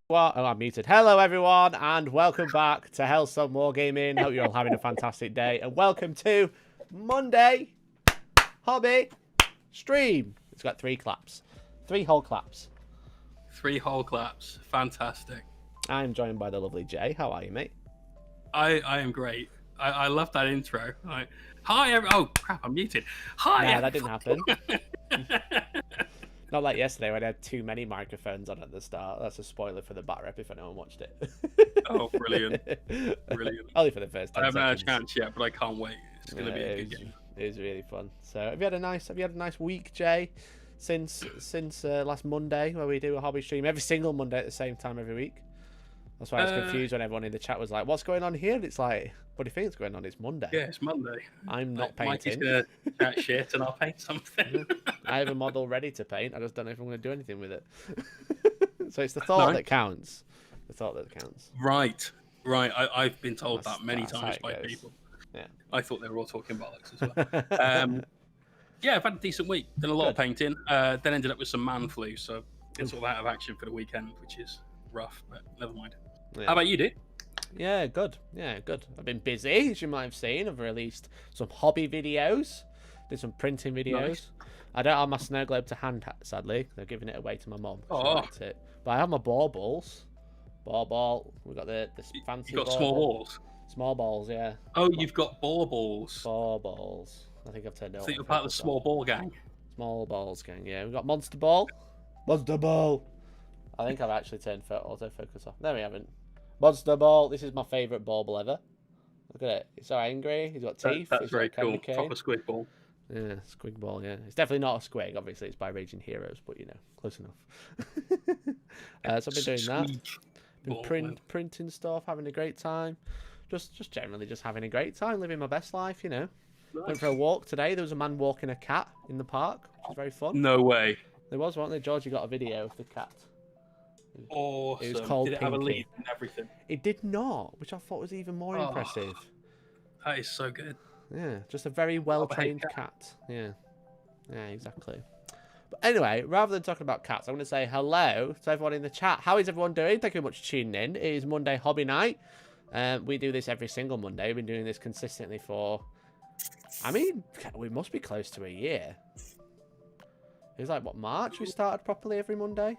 What? Oh, I'm muted. Hello, everyone, and welcome back to Hellstorm Wargaming. Hope you're all having a fantastic day, and welcome to Monday Hobby Stream. It's got 3 claps, 3 whole claps. 3 whole claps. Fantastic. I'm joined by the lovely Jay. How are you, mate? I am great. I love that intro. Hi, oh crap! I'm muted. Hi. Nah, that didn't happen. Not like yesterday when I had too many microphones on at the start. That's a spoiler for the bar rep if anyone watched it. Oh, brilliant. Brilliant. Only for the first 10 I haven't had a seconds. chance yet, but I can't wait. It's going to be a good game. It was really fun. So have you had a nice week, Jay? Since last Monday, where we do a hobby stream every single Monday at the same time every week. That's why I was confused when everyone in the chat was like, "What's going on here?" And it's like, "What do you think is going on? It's Monday." Yeah, it's Monday. I'm not Mikey's painting. gonna chat shit, and I'll paint something. I have a model ready to paint. I just don't know if I'm going to do anything with it. So it's the thought that counts. The thought that counts. Right. I've been told that many times by people. Yeah. I thought they were all talking bollocks as well. Yeah, I've had a decent week. Done a lot of painting. Then ended up with some man flu, so it's sort of out of action for the weekend, which is rough, but never mind. Yeah. How about you, dude? Yeah, good. Yeah, good. I've been busy, as you might have seen. I've released some hobby videos, did some printing videos. Nice. I don't have my snow globe to hand, sadly. They're giving it away to my mum. She Oh. liked it. But I have my baubles. Ball. We've got the fancy You got bauble. small balls? Small balls, yeah. Oh, you've got balls. Balls. I think I've turned it I off. think you're part of the small ball gang. Small balls gang, yeah. We've got monster ball. Monster ball. I think I've actually turned autofocus off. No, we haven't. Monster ball. This is my favourite bauble ever. Look at it. It's so angry. He's got teeth. That's He's very got cool. cane. Proper squid ball. Yeah, squig ball, yeah. It's definitely not a squig, obviously. It's by Raging Heroes, but, you know, close enough. So I've been doing that. Been printing stuff, having a great time. Just generally just having a great time, living my best life, you know. Nice. Went for a walk today. There was a man walking a cat in the park, which was very fun. No way. There was, wasn't there? Georgie got a video of the cat. Awesome. It was called Did it have a Pinky. lead and everything? It did not, which I thought was even more impressive. That is so good. Yeah, just a very well-trained cat. Yeah, exactly. But anyway, rather than talking about cats, I'm going to say hello to everyone in the chat. How is everyone doing? Thank you very much for tuning in. It is Monday Hobby Night. We do this every single Monday. We've been doing this consistently for, I mean, we must be close to a year. It was like, what, March we started properly every Monday?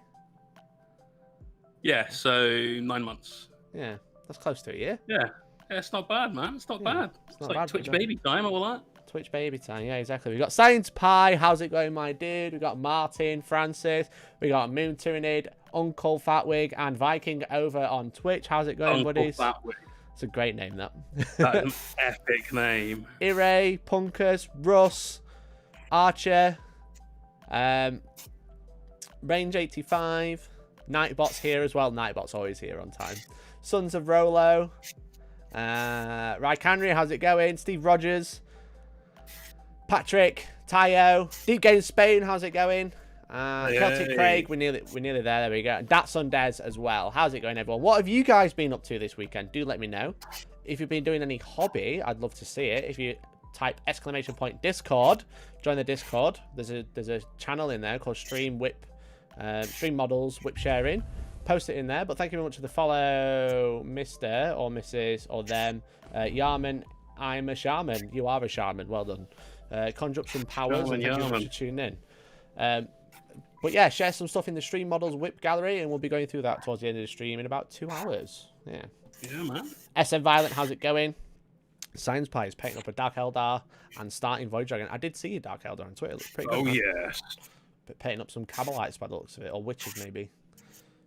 Yeah, so 9 months. Yeah, that's close to a year. Yeah, it's not bad, man. It's not bad. It's not like bad, Twitch baby time, all that. Twitch baby time, yeah, exactly. We got Science Pie, how's it going, my dude? We got Martin, Francis, we got Moon Tyrannid, Uncle Fatwig, and Viking over on Twitch. How's it going, buddies? Fatwig. It's a great name, that. That's an epic name. Ire, Punkus, Russ, Archer, Range 85, Nightbot's here as well. Nightbot's always here on time. Sons of Rolo, Rycanry, how's it going? Steve Rogers, Patrick, Tayo, Deep Game Spain, how's it going? Celtic Craig, we're nearly there. There we go. And Datsun Des as well. How's it going, everyone? What have you guys been up to this weekend? Do let me know. If you've been doing any hobby, I'd love to see it. If you type !Discord, join the Discord. There's a channel in there called Stream Models Whip Sharing. Post it in there. But thank you very much for the follow, Mr. or Mrs. or them. Yarman, I'm a shaman. You are a shaman. Well done. Conjure up some powers. And thank you very much for tuning in. But yeah, share some stuff in the Stream Models Whip Gallery, and we'll be going through that towards the end of the stream in about 2 hours. Yeah. Yeah, man. SM Violent, how's it going? Science Pie is painting up a Dark Eldar and starting Void Dragon. I did see a Dark Eldar on Twitter. It looks pretty good. Oh, man. yes. But painting up some Cabalites by the looks of it, or Witches maybe.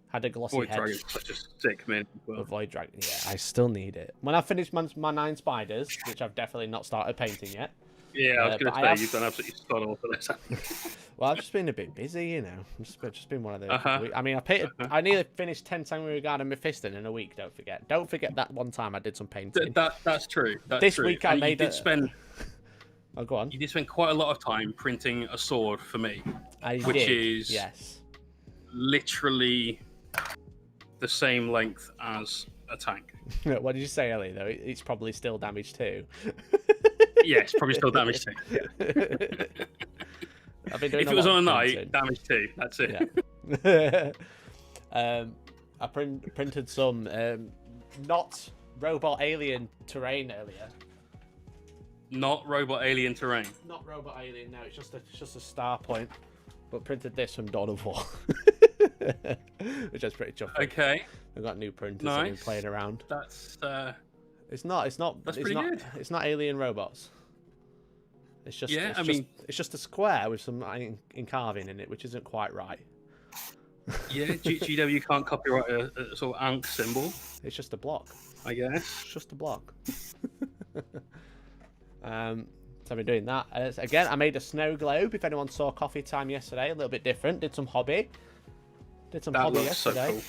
Had a glossy Void head. Dragon's such a sick man. Well. Void Dragon, yeah, I still need it. When I finish my 9 spiders, which I've definitely not started painting yet. Yeah, I was going to say, you've done absolutely spot on for this. Well, I've just been a bit busy, you know. I've just been one of those. I mean, I nearly finished 10 Sangria Guard and Mephiston in a week, don't forget. Don't forget that one time I did some painting. That's true. This week I made Oh, go on. You did spend quite a lot of time printing a sword for me. Which is literally the same length as a tank. What did you say, Ellie, though? It's probably still damaged too. Yeah, it's probably still damaged too. Yeah. If it was on a night, damage 2. That's it. Yeah. I printed some not robot alien terrain earlier. Not robot alien terrain. Not robot alien. No, it's just a star point. But printed this from Dawn of War, which is pretty chuffed. Okay. I've got new printers Nice. and been playing around. That's It's not. That's pretty good. It's not alien robots. It's just. Yeah, it's just a square with some in carving in it, which isn't quite right. yeah. GW can't copyright a sort of Ankh symbol, It's just a block. I guess. It's just a block. So I've been doing that. Again, I made a snow globe. If anyone saw Coffee Time yesterday, a little bit different. Did some hobby. That hobby looks so yesterday. cool.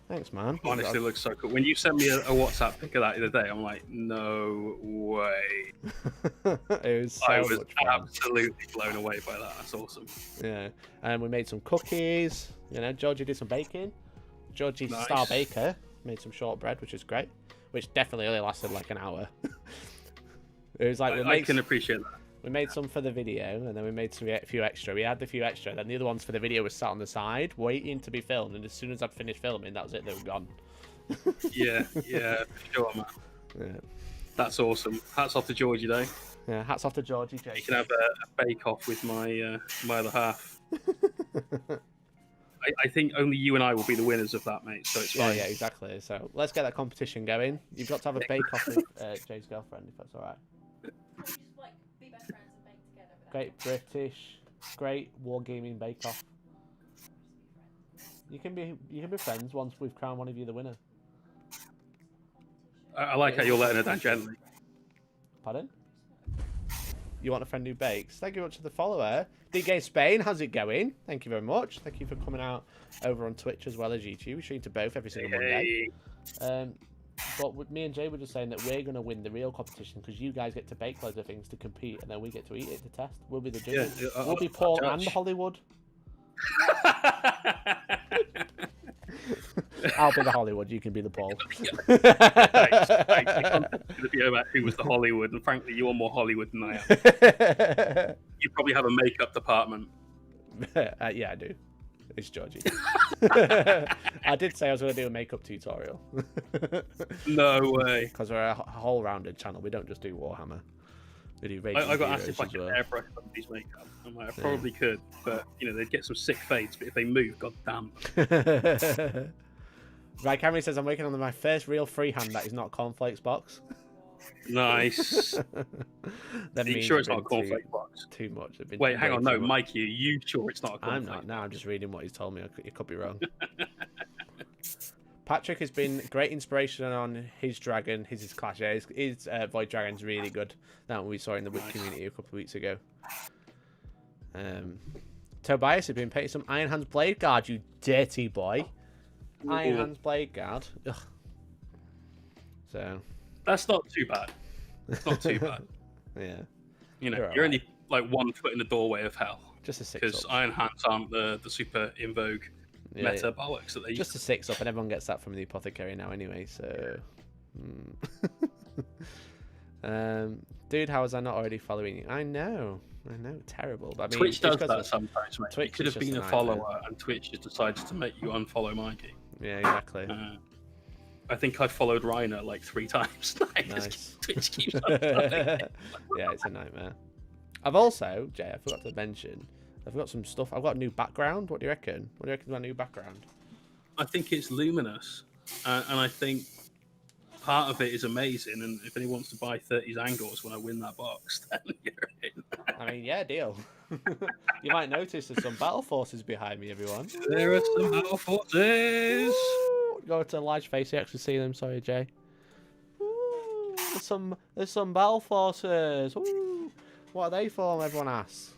Thanks, man. Honestly, it looks so cool. When you sent me a WhatsApp pic of that the other day, I'm like, no way. It was so I was much fun. absolutely blown away by that. That's awesome. Yeah, and we made some cookies. You know, Georgie did some baking. Georgie's Nice. star baker made some shortbread, which is great. Which definitely only lasted like an hour. It was like I can appreciate that. we made some for the video, and then we made a few extra. We had a few extra, then the other ones for the video were sat on the side, waiting to be filmed. And as soon as I'd finished filming, that was it. They were gone. Yeah, sure, man. Yeah, That's awesome. Hats off to Georgie, though. yeah. Hats off to Georgie. You can have a bake-off with my other half. I think only you and I will be the winners of that, mate, so it's Yeah, fine. yeah, exactly. So let's get that competition going. You've got to have a bake-off with Jay's girlfriend, if that's all right. Just like be best friends and bake together. Great British, great Wargaming bake-off. You can be friends once we've crowned one of you the winner. I like how you're letting her down gently. Pardon? You want a friend who bakes? Thank you very much to the follower. DK Spain, how's it going? Thank you very much. Thank you for coming out over on Twitch as well as YouTube. We stream to both every single Monday. But with me and Jay were just saying that we're going to win the real competition because you guys get to bake loads of things to compete and then we get to eat it to test. We'll be the judges. Yeah, we'll be Paul judge. and Hollywood. I'll be the Hollywood, you can be the Paul. I contacted the video about who was the Hollywood, and frankly, you're more Hollywood than I am. You probably have a makeup department. Yeah, I do. It's Georgie. I did say I was going to do a makeup tutorial. No way. Because we're a whole-rounded channel. We don't just do Warhammer. We do racing I got asked heroes if I as could well. airbrush somebody's makeup. I'm like, I probably could, but you know, they'd get some sick fades. But if they move, god damn. Right, Cameron says I'm working on my first real freehand that is not a cornflakes box. Nice. That Are you means sure they've it's not a been cornflake box? Too much. They've been Wait, hang way on. too No, much. Mikey, are you sure it's not a cornflake? I'm not. Now I'm just reading what he's told me. You could be wrong. Patrick has been great inspiration on his dragon. His clash. Yeah, his Void Dragon's really good. That one we saw in the Witch community a couple of weeks ago. Tobias has been painting some Iron Hands Blade Guard, you dirty boy. Iron Hands Blade Guard. Ugh. So. That's not too bad. It's not too bad. Yeah. You know, You're you're alright. only like 1 foot in the doorway of hell. Just a 6 Because up. Iron Hands aren't the super in vogue Yeah, meta bollocks that they just a 6 up, and everyone gets that from the apothecary now anyway. So. Dude, how was I not already following you? I know, terrible. But I mean, Twitch it's does 'cause that of- sometimes, mate. Twitch You could is have just been a a nightmare. follower, and Twitch just decided to make you unfollow Mikey. Yeah, exactly. I think I followed Reiner like 3 times. Nice. Twitch keeps unfollowing. Yeah, it's a nightmare. I've also, Jay, I forgot to mention, I've got some stuff. I've got a new background. What do you reckon? What do you reckon about my new background? I think it's luminous, and I think part of it is amazing. And if anyone wants to buy 30s angles when I win that box, then you're in. I mean, yeah, deal. You might notice there's some battle forces behind me, everyone. There are some battle forces. Ooh, go to large face, you actually see them. Sorry, Jay. Ooh, there's some battle forces. Ooh, what are they for? Everyone asks.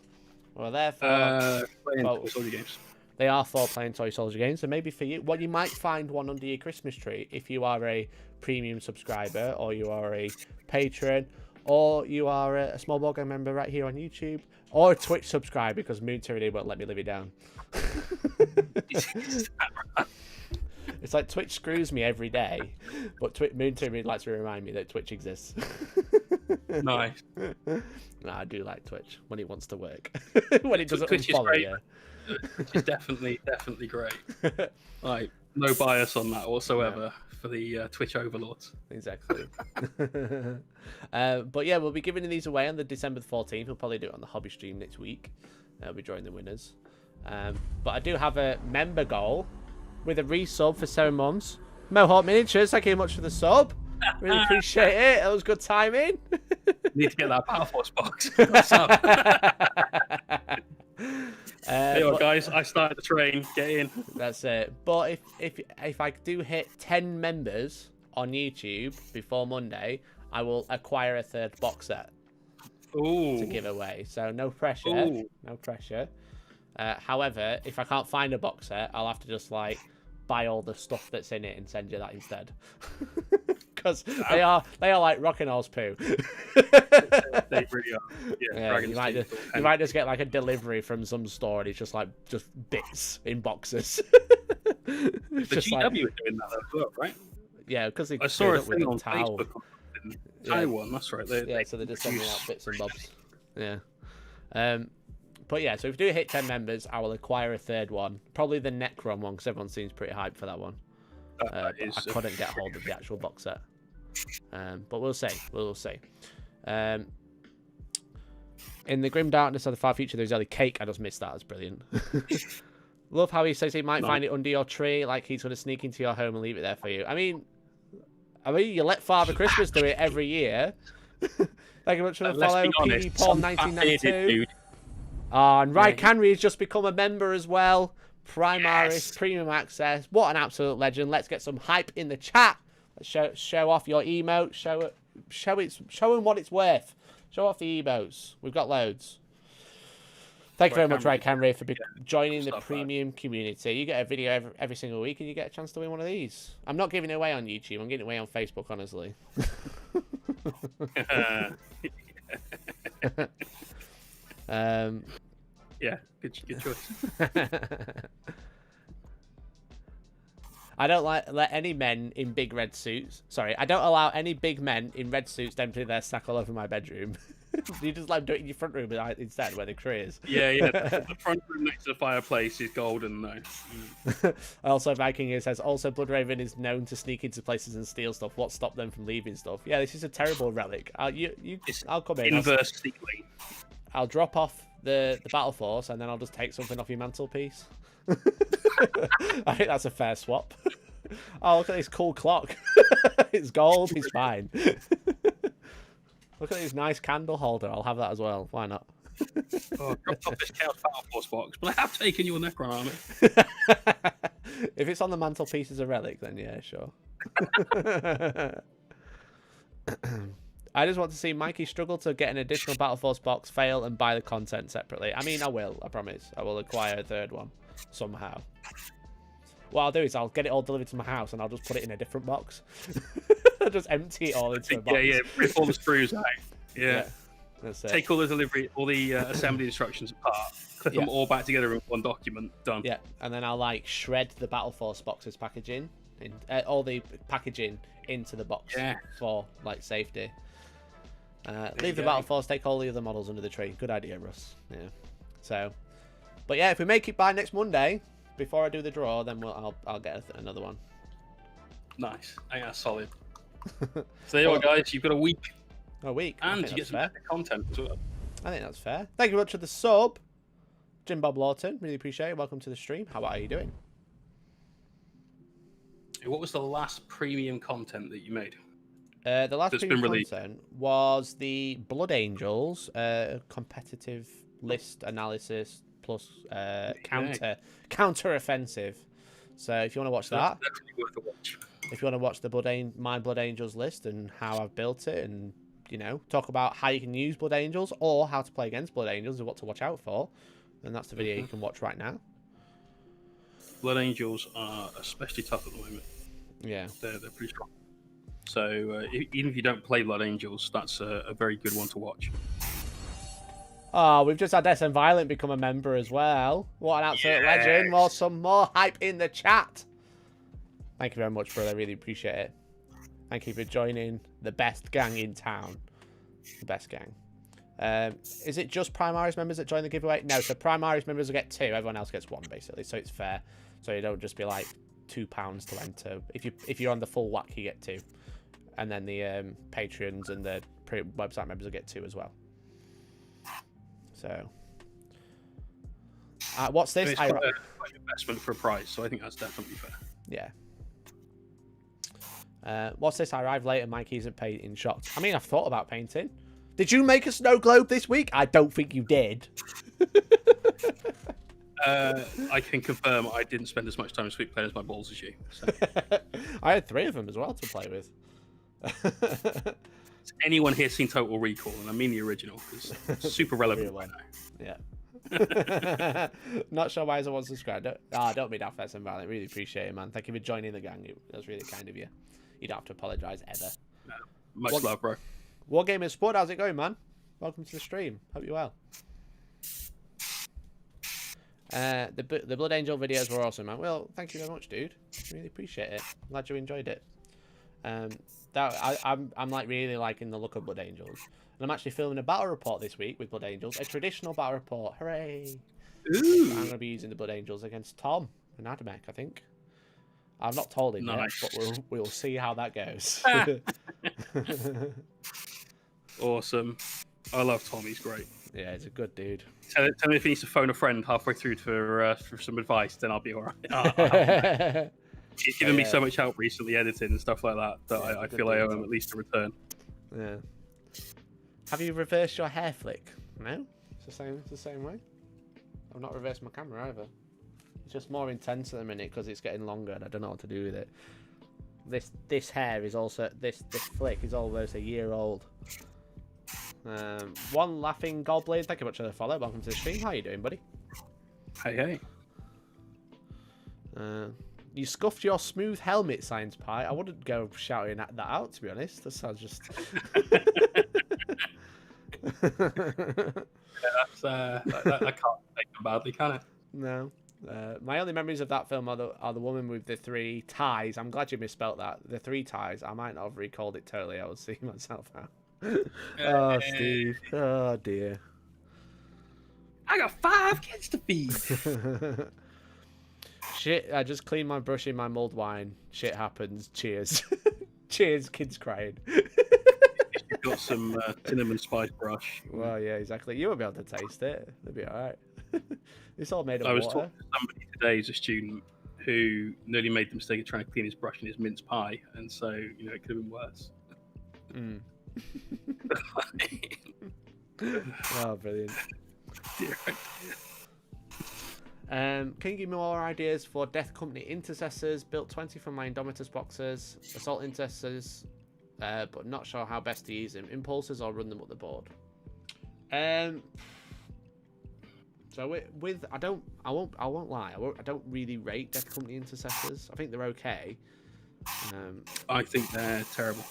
Well, they're for. Playing well, soldier games. They are for playing toy soldier games, so maybe for you. Well, you might find one under your Christmas tree if you are a premium subscriber, or you are a patron, or you are a small Wargaming member right here on YouTube, or a Twitch subscriber, because Moon Tyranny won't let me live it down. It's like Twitch screws me every day, but Moon Tyranny likes to remind me that Twitch exists. Nice. No, I do like Twitch when it wants to work. When it doesn't Twitch is unfollow great. you. It's definitely great. Like no bias on that whatsoever for the Twitch overlords. Exactly. But yeah, we'll be giving these away on the December 14th. We'll probably do it on the hobby stream next week. I'll be drawing the winners. But I do have a member goal with a resub for 7 months. Mohawk Miniatures, thank you much for the sub. Really appreciate it. That was good timing. Need to get that Battle Force box. What's up? Hey, guys, I started the train. Get in. That's it. But if I do hit 10 members on YouTube before Monday, I will acquire a 3rd box set to give away. So no pressure. Ooh. No pressure. However, if I can't find a box set, I'll have to just like buy all the stuff that's in it and send you that instead. Because they are like rocking horse poo. They really are. Yeah, you might just get like a delivery from some store and it's just bits in boxes. The GW are doing that as well, right? Yeah, because I saw a thing on towel. Facebook in Taiwan. That's right. So they're just sending out bits and bobs. Yeah. But yeah, so if we do hit 10 members, I will acquire a 3rd one. Probably the Necron one, because everyone seems pretty hyped for that one. I couldn't get hold of the actual box set. But we'll see. We'll see. In the Grim Darkness of the Far Future, there's only cake. I just missed that. It's brilliant. Love how he says he might find it under your tree, like he's going to sneak into your home and leave it there for you. I mean, you let Father Christmas do it every year. Thank you much for the follow, PD Paul 1992. And Rai Canry has just become a member as well. Primaris, Premium Access. What an absolute legend. Let's get some hype in the chat. Let's show off your emote. Show him what it's worth. Show off the emotes. We've got loads. Thank you very much, Rai Canry, for joining the premium community. You get a video every single week and you get a chance to win one of these. I'm not giving it away on YouTube. I'm giving it away on Facebook, honestly. Yeah, good choice. I don't let any men in big red suits. Sorry, I don't allow any big men in red suits to empty their sack all over my bedroom. You just let them do it in your front room instead, where the crew is. Yeah. The front room next to the fireplace is golden, though. Also, Viking says, also Bloodraven is known to sneak into places and steal stuff. What stopped them from leaving stuff? Yeah, this is a terrible relic. I'll come in. Inverse stealing. I'll drop off the Battle Force and then I'll just take something off your mantelpiece. I think that's a fair swap. Oh, look at this cool clock. It's gold. It's fine. Look at this nice candle holder. I'll have that as well. Why not? Oh, dropped off this Chaos Battle Force box, but I have taken your Necron army. If it's on the mantelpiece as a relic, then yeah, sure. I just want to see Mikey struggle to get an additional Battle Force box, fail, and buy the content separately. I mean, I will. I promise. I will acquire a 3rd one somehow. What I'll do is I'll get it all delivered to my house and I'll just put it in a different box. I'll just empty it all into a box. Yeah. Rip all the screws out. Yeah. That's it. Take all the assembly instructions apart. Clip them all back together in one document. Done. Yeah, and then I'll shred the Battle Force boxes packaging, all the packaging into the box for safety. Leave the Battle Force, take all the other models under the tree. Good idea, Russ. Yeah. So, but yeah, if we make it by next Monday, before I do the draw, then I'll get another one. Nice. I think that's solid. So there you go, guys. You've got a week. A week. And you get some better content as well. I think that's fair. Thank you very much for the sub, Jim Bob Lawton. Really appreciate it. Welcome to the stream. How are you doing? What was the last premium content that you made? The last premium content was the Blood Angels competitive list analysis plus counter offensive. So if you want to watch that, that's definitely worth a watch. If you want to watch the my Blood Angels list and how I've built it, and talk about how you can use Blood Angels or how to play against Blood Angels and what to watch out for, then that's the video you can watch right now. Blood Angels are especially tough at the moment. Yeah, they're pretty strong. So even if you don't play Blood Angels, that's a very good one to watch. Oh, we've just had SM Violent become a member as well. What an absolute legend. Some more hype in the chat. Thank you very much, brother. I really appreciate it. Thank you for joining the best gang in town. The best gang. Is it just Primaris members that join the giveaway? No, so Primaris members will get 2. Everyone else gets 1, basically. So it's fair. So you don't just be £2 to enter. If you're on the full whack, you get 2, and then the Patreons and the website members will get 2 as well. So, what's this? It's quite an investment for a price, so I think that's definitely fair. Yeah. What's this? I arrived late and Mikey isn't painting. Shocked. I mean, I've thought about painting. Did you make a snow globe this week? I don't think you did. I can confirm I didn't spend as much time this week playing as my balls as you. So. I had 3 of them as well to play with. Has anyone here seen Total Recall? And I mean the original, because it's super relevant right now. Yeah. Not sure why someone subscribed. Don't be daft, that's invalid. Really appreciate it, man. Thank you for joining the gang. That was really kind of you. You don't have to apologise ever. Much love, bro. Wargaming Sport, how's it going, man? Welcome to the stream. Hope you're well. The Blood Angel videos were awesome, man. Well, thank you very much, dude. Really appreciate it. Glad you enjoyed it. I'm like really liking the look of Blood Angels, and I'm actually filming a battle report this week with Blood Angels, a traditional battle report. Hooray! Ooh. I'm gonna be using the Blood Angels against Tom and Adamek, I think. I've not told him yet, but we'll see how that goes. Awesome. I love Tom. He's great. Yeah, he's a good dude. Tell him if he needs to phone a friend halfway through for some advice, then I'll be all right. He's given me so much help recently editing and stuff like that I feel I owe him at least a return. Yeah. Have you reversed your hair flick? No, it's the same way. I've not reversed my camera either. It's just more intense at the minute because it's getting longer and I don't know what to do with it. This hair is also this flick is almost a year old. One laughing goblin, thank you much for the follow. Welcome to the stream. How you doing, buddy? Hey. You scuffed your smooth helmet, Science Pie. I wouldn't go shouting that out, to be honest. That sounds just. I can't take them badly, can it? No. My only memories of that film are the woman with the 3 ties. I'm glad you misspelt that. The 3 ties. I might not have recalled it totally. I would see myself out. Oh, Steve. Oh, dear. I got 5 kids to feed. Shit, I just cleaned my brush in my mulled wine. Shit happens. Cheers. Cheers, kids crying. You've got some cinnamon spice brush. Well, yeah, exactly. You won't be able to taste it. It'll be alright. It's all made of water. I was talking to somebody today as a student who nearly made the mistake of trying to clean his brush in his mince pie, and so, it could have been worse. Mm. Oh, brilliant. Can you give me more ideas for Death Company Intercessors? Built 20 from my Indomitus boxes. Assault Intercessors, but not sure how best to use them. Impulses or run them up the board. So with I won't lie. I don't really rate Death Company Intercessors. I think they're okay. I think they're terrible.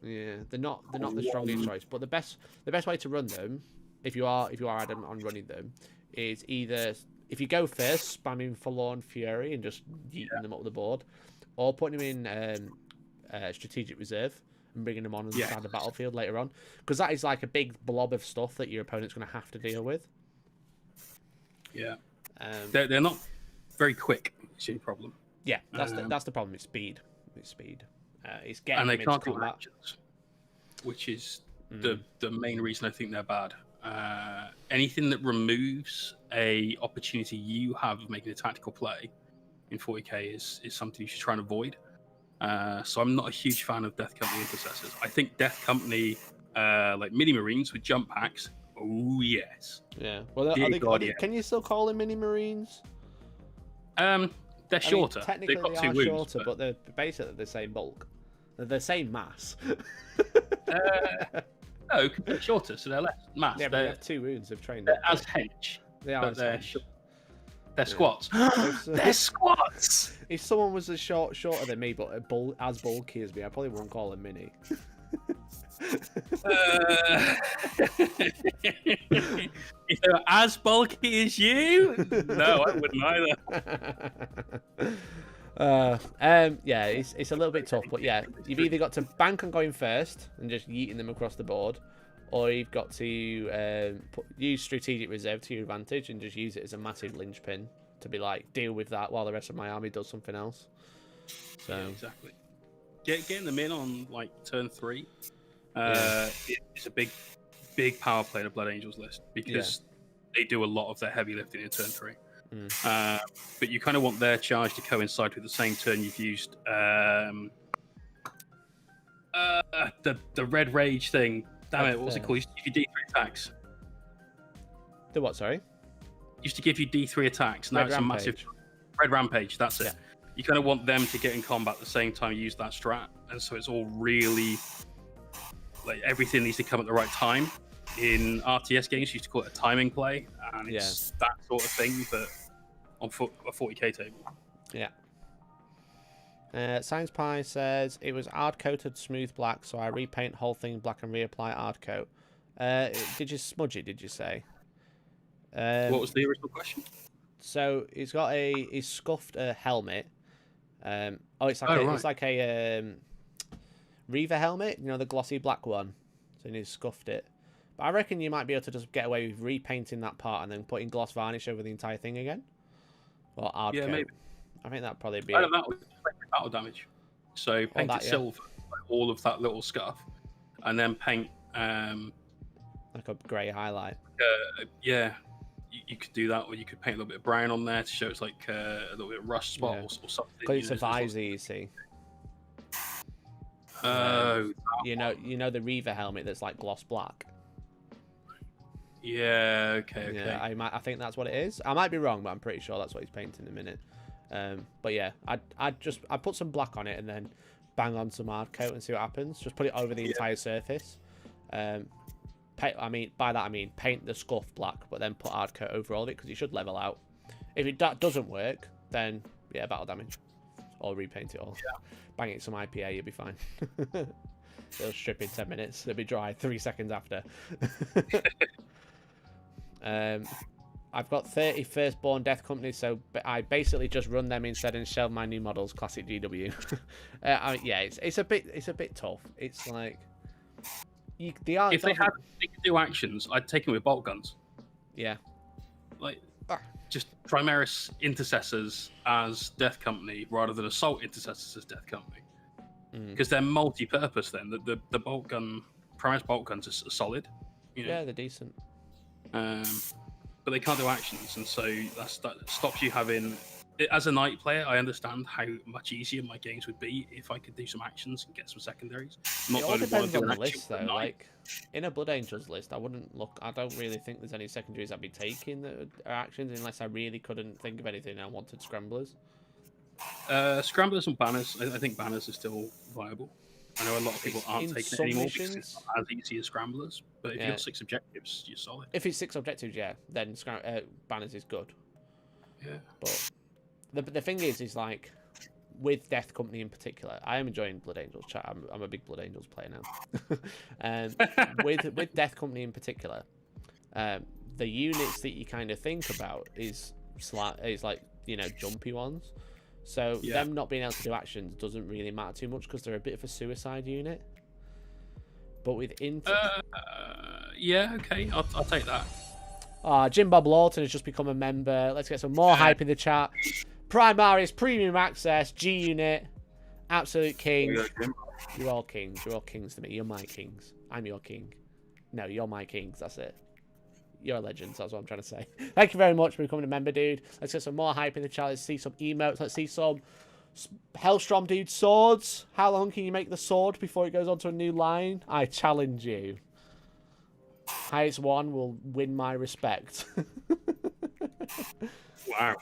Yeah, they're not the strongest choice. But the best way to run them, if you are adamant on running them, is either if you go first, spamming Forlorn Fury and just yeeting them up the board, or putting them in strategic reserve and bringing them on inside the battlefield later on, because that is like a big blob of stuff that your opponent's going to have to deal with. Yeah, they're not very quick. It's your problem. Yeah, that's the problem. It's speed. It's getting and they them can't into do combat. actions, which is the main reason I think they're bad. Anything that removes a opportunity you have of making a tactical play in 40k is something you should try and avoid. So I'm not a huge fan of Death Company Intercessors. I think Death Company, like mini marines with jump packs. Oh yes. Yeah. Well, can you still call them mini marines? They're shorter. Technically, They've got they 2 are wounds, shorter, but they're basically the same bulk. They're the same mass. No, they're shorter, so they're less mass. Yeah, but they have 2 wounds of training. They're as hench. They are. But they're hench. short. They're squats. If, They're squats. If someone was as shorter than me, but as bulky as me, I probably wouldn't call them mini. If they were as bulky as you, no, I wouldn't either. Yeah, it's a little bit tough, but yeah, you've either got to bank on going first and just yeeting them across the board, or you've got to use strategic reserve to your advantage and just use it as a massive linchpin to be like, deal with that while the rest of my army does something else. So yeah, exactly. Getting them in on like turn 3 is a big power play to Blood Angels list because they do a lot of their heavy lifting in turn 3. But you kind of want their charge to coincide with the same turn you've used the Red Rage thing. Damn it, what was it called? Used to give you D3 attacks. The what, sorry? Used to give you D3 attacks. Now it's a massive Red Rampage, that's it. You kind of want them to get in combat at the same time you use that strat. And so it's all really like everything needs to come at the right time. In RTS games, you used to call it a timing play, and it's that sort of thing, but on a 40k table. Yeah. Science Pie says it was hard coated smooth black, so I repaint whole thing black and reapply hard coat. Did you smudge it? Did you say? What was the original question? So he's scuffed a helmet. It's like a Reaver helmet, you know, the glossy black one. So he's scuffed it. But I reckon you might be able to just get away with repainting that part and then putting gloss varnish over the entire thing again. Or hard coat. Maybe. I think that'd probably be. That would battle damage. So paint it silver, like all of that little scuff, and then paint like a grey highlight. You could do that, or you could paint a little bit of brown on there to show it's like a little bit of rust spot or something. Because it's a visor, you see. You know the Reaver helmet that's like gloss black. Yeah. Okay. Yeah, I think that's what it is. I might be wrong, but I'm pretty sure that's what he's painting in a minute. But yeah, I'd put some black on it and then bang on some hard coat and see what happens. Just put it over the entire surface. By that I mean paint the scuff black, but then put hard coat over all of it because it should level out. If it doesn't work, then yeah, battle damage, or repaint it all. Yeah. Bang it some IPA, you'll be fine. It'll strip in 10 minutes. It'll be dry 3 seconds after. I've got 30 firstborn death companies, so I basically just run them instead and shelve my new models, classic GW. It's a bit tough. It's like if they could do actions, I'd take them with bolt guns. Yeah, like just Primaris intercessors as death company rather than assault intercessors as death company, because they're multi-purpose. Then the bolt gun, Primaris bolt guns are solid. Yeah, they're decent. But they can't do actions, and so that stops you having. As a knight player, I understand how much easier my games would be if I could do some actions and get some secondaries. It all depends on the list, though. Like in a Blood Angels list, I don't really think there's any secondaries I'd be taking that are actions, unless I really couldn't think of anything. I wanted scramblers. Scramblers and banners. I think banners are still viable. I know a lot of people aren't taking it anymore because it's not as easy as scramblers. But if you've got 6 objectives, you're solid. If it's 6 objectives, then banners is good. Yeah. But the thing is like, with Death Company in particular, I am enjoying Blood Angels chat. I'm a big Blood Angels player now. With Death Company in particular, the units that you kind of think about is like, you know, jumpy ones. So them not being able to do actions doesn't really matter too much because they're a bit of a suicide unit. But with yeah, okay, I'll take that. Jim Bob Lawton has just become a member. Let's get some more hype in the chat. Primaris Premium Access, G Unit, absolute king. You're all kings. You're all kings to me. You're my kings. I'm your king. No, you're my kings. That's it. You're a legend. That's what I'm trying to say. Thank you very much for becoming a member, dude. Let's get some more hype in the chat. Let's see some emotes. Let's see some Hellstorm dude swords. How long can you make the sword before it goes on to a new line? I challenge you. Highest one will win my respect. Wow.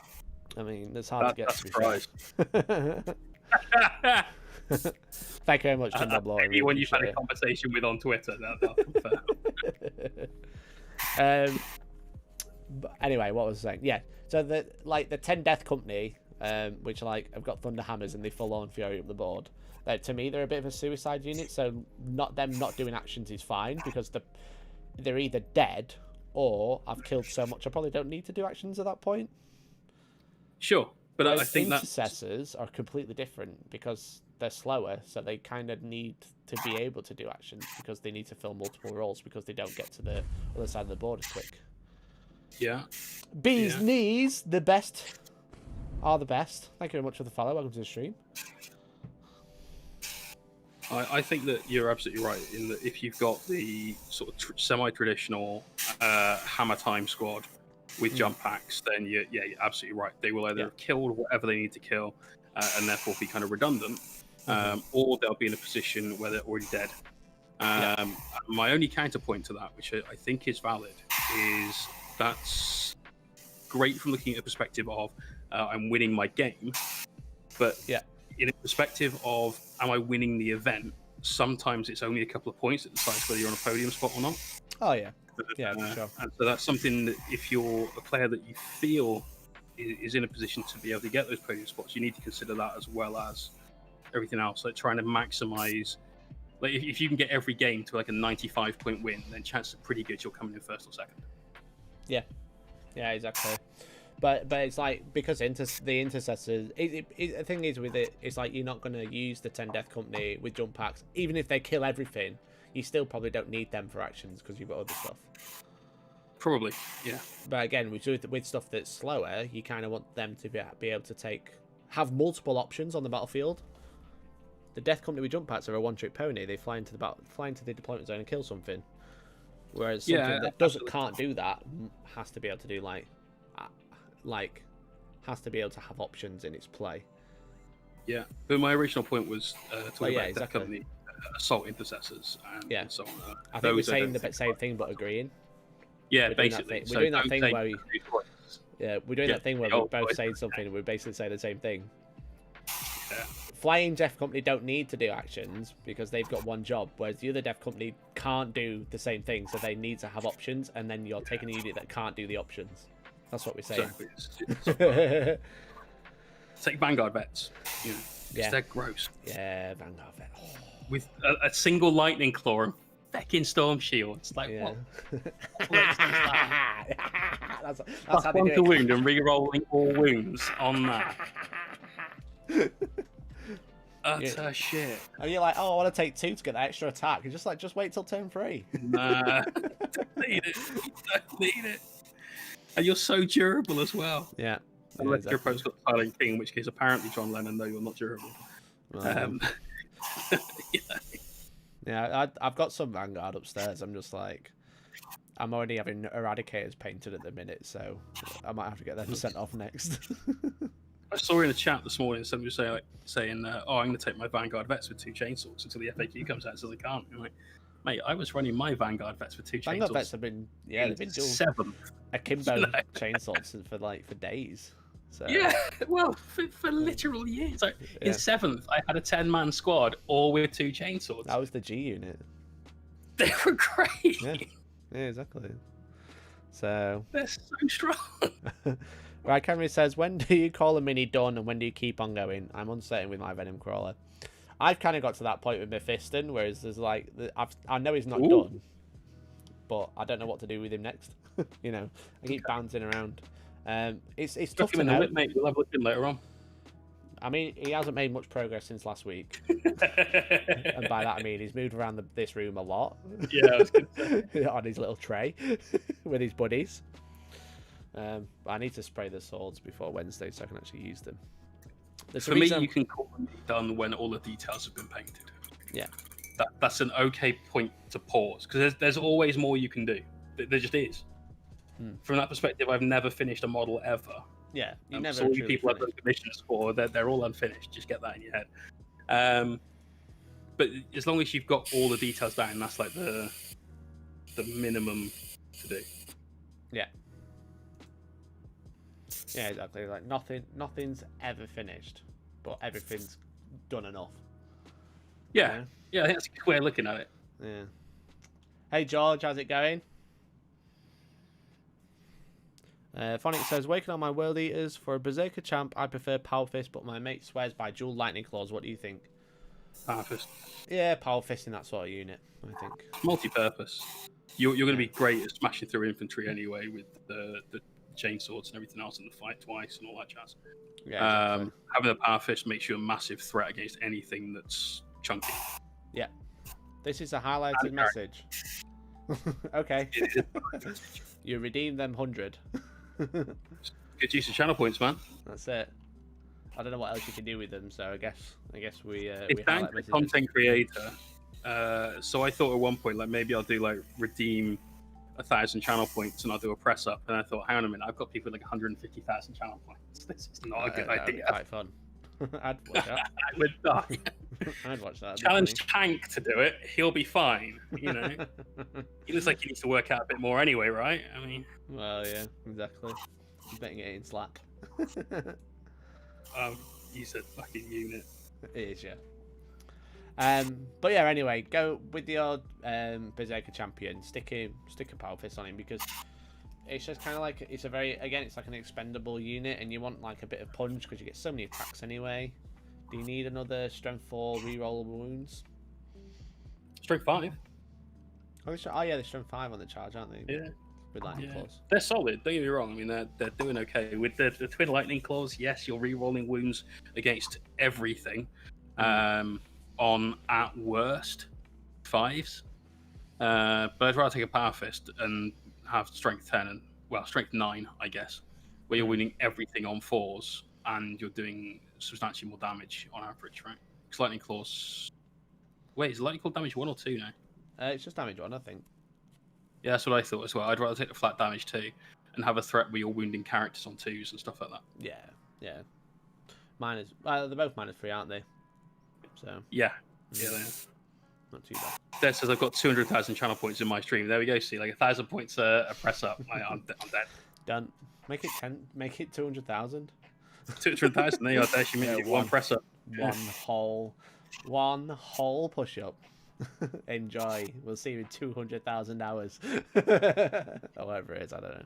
I mean, it's hard to get. That's a surprise. Thank you very much, Jim Bob Lawton. Anyone you've had a conversation with on Twitter, that's unfair. But anyway, what was I saying? Yeah, so the 10 Death Company, which have got Thunder Hammers and they full on Fury up the board. To me, they're a bit of a suicide unit. So not doing actions is fine because they're either dead or I've killed so much I probably don't need to do actions at that point. Sure, but I think intercessors are completely different because they're slower, so they kind of need to be able to do actions because they need to fill multiple roles because they don't get to the other side of the board as quick. Yeah. Bee's knees, the best. are the best. Thank you very much for the follow. Welcome to the stream. I think that you're absolutely right in that if you've got the sort of semi-traditional hammer time squad with jump packs, then you're absolutely right. They will either have killed whatever they need to kill and therefore be kind of redundant, or they'll be in a position where they're already dead. My only counterpoint to that, which I think is valid, is that's great from looking at the perspective of I'm winning my game, but in a perspective of am I winning the event, sometimes it's only a couple of points that decides whether you're on a podium spot or not. Oh yeah, for sure. And so that's something that if you're a player that you feel is in a position to be able to get those podium spots, you need to consider that as well as everything else, like trying to maximize. Like if you can get every game to like a 95-point win, then chances are pretty good you're coming in first or second. Yeah, exactly. But it's like, because the intercessors, the thing is with it, it's like you're not going to use the 10 Death Company with jump packs. Even if they kill everything, you still probably don't need them for actions because you've got other stuff. Probably, yeah. But again, with stuff that's slower, you kind of want them to be able to have multiple options on the battlefield. The Death Company with jump packs are a one-trick pony. They fly into the deployment zone and kill something. Whereas something that can't do that has to be able to do has to be able to have options in its play. Yeah, but my original point was talking about exactly. Death Company assault intercessors and so on. I think we're saying the same thing but agreeing. Yeah, basically. We're doing that thing where we're doing that thing where we're both saying something and we're basically saying the same thing. Yeah. Flying Death Company don't need to do actions because they've got one job, whereas the other Death Company can't do the same thing, so they need to have options, and then you're taking a unit that can't do the options. That's what we're saying. Exactly. Take Vanguard vets. They're gross. Yeah, Vanguard vet. Oh. With a single lightning claw and fecking storm shields. Like, what? That's how they do it. Wound and re-rolling all wounds on that. Utter shit. And you're like, I want to take 2 to get that extra attack. You're just like, just wait till turn 3. Nah, don't need it. Don't need it. And you're so durable as well. Yeah. Unless your opponent's got Silent King, in which case apparently John Lennon, though you're not durable. I've got some Vanguard upstairs. I'm just like, I'm already having Eradicators painted at the minute, so I might have to get them sent off next. I saw in the chat this morning somebody was saying, I'm going to take my Vanguard vets with 2 chainsaws until the FAQ comes out and says I can't. I'm like, mate, I was running my Vanguard vets with 2 chainsaws. Vanguard vets have been, they've been dual 7th. Akimbo chainsaws for days. So. Yeah, well, for literal years. Like, in 7th, I had a 10-man squad, all with 2 chainsaws. That was the G unit. They were great. Yeah, exactly. So they're so strong. Right, Cameron says, when do you call a mini done and when do you keep on going? I'm uncertain with my Venom Crawler. I've kind of got to that point with Mephiston, whereas there's like, I know he's not done, but I don't know what to do with him next. I keep bouncing around. It's tough to know. Mate. We'll have a look in later on. I mean, he hasn't made much progress since last week. And by that I mean he's moved around this room a lot. Yeah, I was gonna on his little tray with his buddies. But I need to spray the swords before Wednesday so I can actually use them. For me, you can call them done when all the details have been painted. Yeah. That's an okay point to pause, because there's always more you can do. There just is. From that perspective, I've never finished a model ever. Yeah, you never. So all you people I've done commissions for, they're all unfinished. Just get that in your head. But as long as you've got all the details down, that's like the minimum to do. Yeah. Yeah, exactly. Like nothing's ever finished, but everything's done enough. Yeah, I think that's a good way of looking at it. Yeah. Hey George, how's it going? Phonic says, waking on my World Eaters. For a Berserker champ, I prefer Power Fist, but my mate swears by dual Lightning Claws. What do you think? Power Fist. Yeah, Power Fist in that sort of unit, I think. Multi-purpose. You're going to be great at smashing through infantry anyway with the chainswords and everything else, and the fight twice and all that jazz. Yeah, exactly. Having a Power Fist makes you a massive threat against anything that's chunky. Yeah. This is a highlighted message. Okay. You redeem them 100. Good use of channel points, man. That's it. I don't know what else you can do with them. So I guess we It's we down highlight to the messages. content creator. So I thought at one point, like maybe I'll do like redeem 1,000 channel points and I'll do a press up. And I thought, hang on a minute, I've got people with like 150,000 channel points. This is not a good That'd be idea. quite fun. I'd watch that. I would die. I'd watch that. Challenge Tank to do it. He'll be fine. You know, he looks like he needs to work out a bit more anyway, right? I mean, Well, yeah, exactly. I'm betting it in Slack. he's a fucking unit. It is, yeah. But yeah, anyway, go with your Berserker champion. Stick a power fist on him because it's just kind of like it's like an expendable unit, and you want like a bit of punch because you get so many attacks anyway. Do you need another strength 4 reroll wounds? Strength 5. Oh yeah, they're strength 5 on the charge, aren't they? Yeah. With lightning claws. They're solid. Don't get me wrong. I mean, they're doing okay with the twin lightning claws. Yes, you're re-rolling wounds against everything. On at worst 5s. But I'd rather take a power fist and have strength 10 and strength 9, I guess, where you're winning everything on 4s and you're doing substantially more damage on average, right? Because lightning claws. Wait, is lightning claw damage 1 or 2 now? It's just damage 1, I think. Yeah, that's what I thought as well. I'd rather take the flat damage 2 and have a threat where you're wounding characters on 2s and stuff like that. Yeah. They're both -3, aren't they? So. Yeah, they are. Not too bad. That says I've got 200,000 channel points in my stream. There we go. See, like 1,000 points a press up. I'm dead. Done. Make it 10. Make it 200,000. 200,000. There you are. There she means one press up. One whole push up. Enjoy. We'll see you in 200,000 hours. Or whatever it is. I don't know.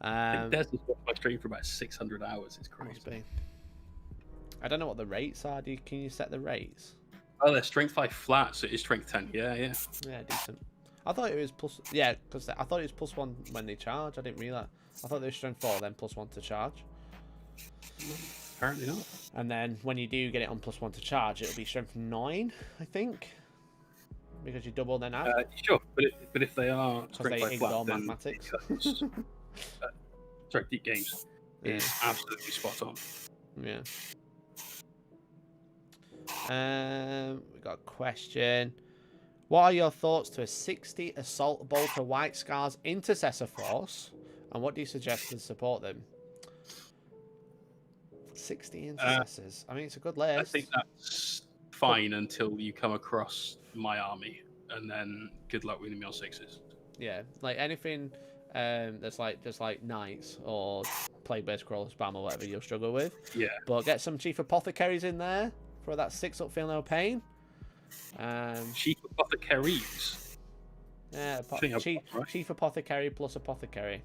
I think Des has watched my stream for about 600 hours. It's crazy. Must be. I don't know what the rates are. Can you set the rates? Oh, they're strength 5 flat, so it is strength 10. Yeah. Yeah, decent. I thought it was plus. Yeah, because I thought it was +1 when they charge. I didn't realize. I thought they were strength 4, then +1 to charge. Apparently not. And then when you do get it on +1 to charge, it'll be strength 9, I think, because you double then out. Sure, but if they are Because they strength 5 ignore flat, then mathematics. sorry, Deep Games is absolutely spot on. Yeah. We got a question. What are your thoughts to a 60 Assault Bolter White Scars Intercessor Force, and what do you suggest to support them? 60 Intercessors. I mean, it's a good list. I think that's fine until you come across my army, and then good luck winning me on 6s. Yeah, like anything that's like just like Knights or Plague-based Crawler Spam or whatever you'll struggle with. Yeah. But get some Chief Apothecaries in there for that 6-up Feel No Pain. Chief Apothecaries. Yeah, Chief Apothecary plus Apothecary.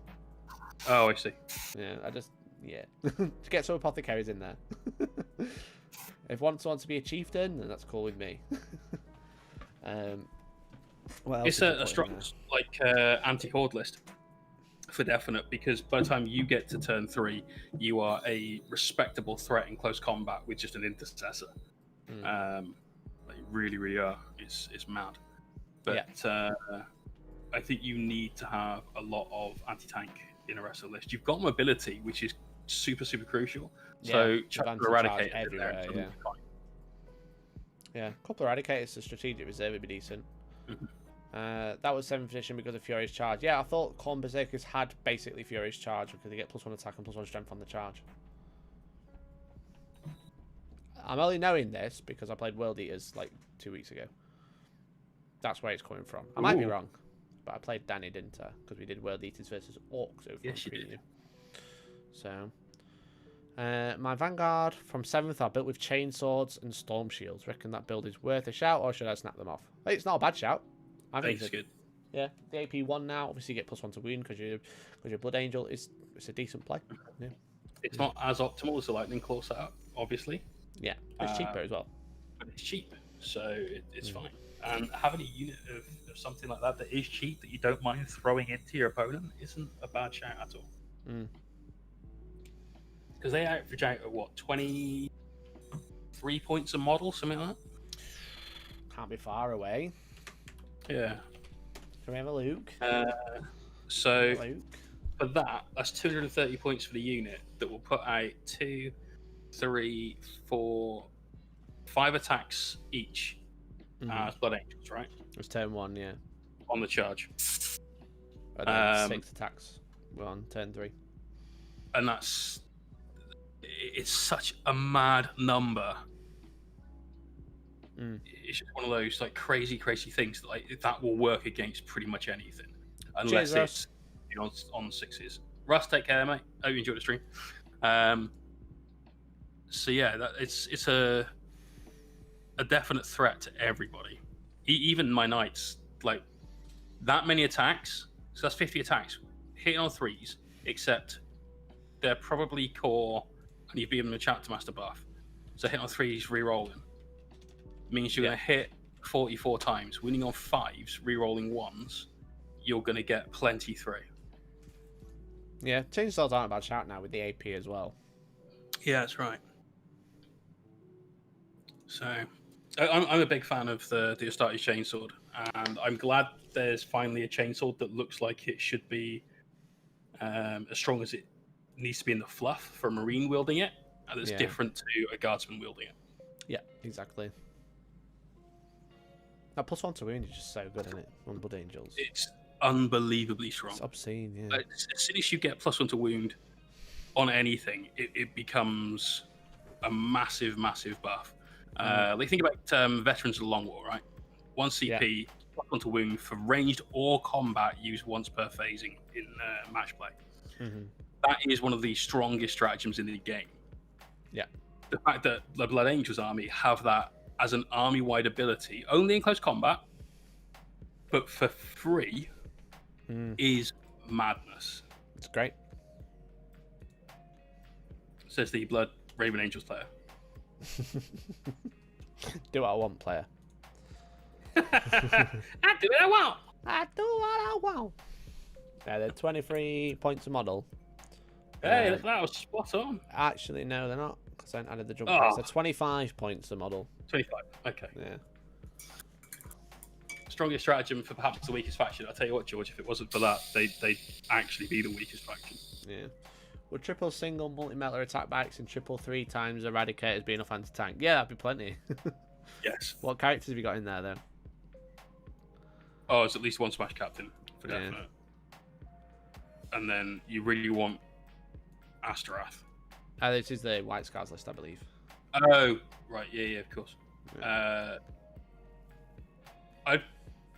Oh, I see. Yeah, just get some Apothecaries in there. If one wants to be a chieftain, then that's cool with me. It's a strong anti-horde list for definite, because by the time you get to turn 3, you are a respectable threat in close combat with just an intercessor. They really are. It's mad. But I think you need to have a lot of anti-tank in a wrestler list. You've got mobility, which is super crucial. So chuck the Eradicator everywhere. Yeah, a couple of Eradicators to strategic reserve would be decent. That was 7th edition because of Fury's charge. Yeah, I thought Khorne Berserkers had basically Fury's charge because they get +1 attack and +1 strength on the charge. I'm only knowing this because I played World Eaters like 2 weeks ago. That's where it's coming from. I might be wrong, but I played Danny, didn't I? Because we did World Eaters versus Orcs over on Premium. So, my Vanguard from 7th are built with chain swords and storm shields. Reckon that build is worth a shout, or should I snap them off? It's not a bad shout. I think it's good. Yeah, the AP 1 now. Obviously, you get +1 to wound because you're Blood Angel. It's a decent play. Yeah. It's not as optimal as the Lightning Claw setup, obviously. Yeah, it's cheaper as well. But it's cheap, so it's fine. And having a unit of something like that is cheap that you don't mind throwing into your opponent isn't a bad shout at all. Because they average out at what, 23 points a model, something like that? Can't be far away. Yeah. Can we have a Luke? So for that's 230 points for the unit that will put out 2, 3, 4, 5 attacks each as Blood Angels, right? It was turn 1, yeah. On the charge. And then 6 attacks on turn 3. And it's such a mad number. It's just one of those like crazy things that will work against pretty much anything, unless it's on 6s. Russ, take care, mate. Hope you enjoyed the stream. So yeah, it's a definite threat to everybody, even my knights. Like that many attacks, so that's 50 attacks hitting on 3s, except they're probably core, and you've given them a chapter master buff. So hitting on 3s, re-rolling means you're going to hit 44 times. Winning on 5s, re-rolling 1s, you're going to get plenty through. Yeah, chainswords aren't a bad shout now with the AP as well. Yeah, that's right. So, I'm a big fan of the Astartes chainsword, and I'm glad there's finally a chainsword that looks like it should be as strong as it needs to be in the fluff for a Marine wielding it, and it's different to a Guardsman wielding it. Yeah, exactly. That +1 to wound is just so good, isn't it? On Blood Angels. It's unbelievably strong. It's obscene, yeah. As soon as you get +1 to wound on anything, it becomes a massive buff. Like think about Veterans of the Long War, right? 1 CP, +1 to wound for ranged or combat used once per phasing in match play. That is one of the strongest stratagems in the game. Yeah. The fact that the Blood Angels army have that as an army-wide ability, only in close combat, but for free, is madness. It's great. Says the Blood Raven Angels player. Do what I want, player. I do what I want. I do what I want. Yeah, they're 23 points a model. Hey, that was spot on. Actually, no, they're not. Because I added the jump. They're 25 points a model. 25. Okay. Yeah. Strongest stratagem for perhaps the weakest faction. I'll tell you what, George. If it wasn't for that, they'd actually be the weakest faction. Yeah. Would triple single multi-metal attack backs and triple 3 times Eradicators be enough anti-tank? Yeah, that'd be plenty. Yes. What characters have you got in there then? Oh, it's at least 1 Smash Captain for definite. And then you really want Astaroth. This is the White Scars list, I believe. Oh, right. Yeah, of course. Yeah. I'd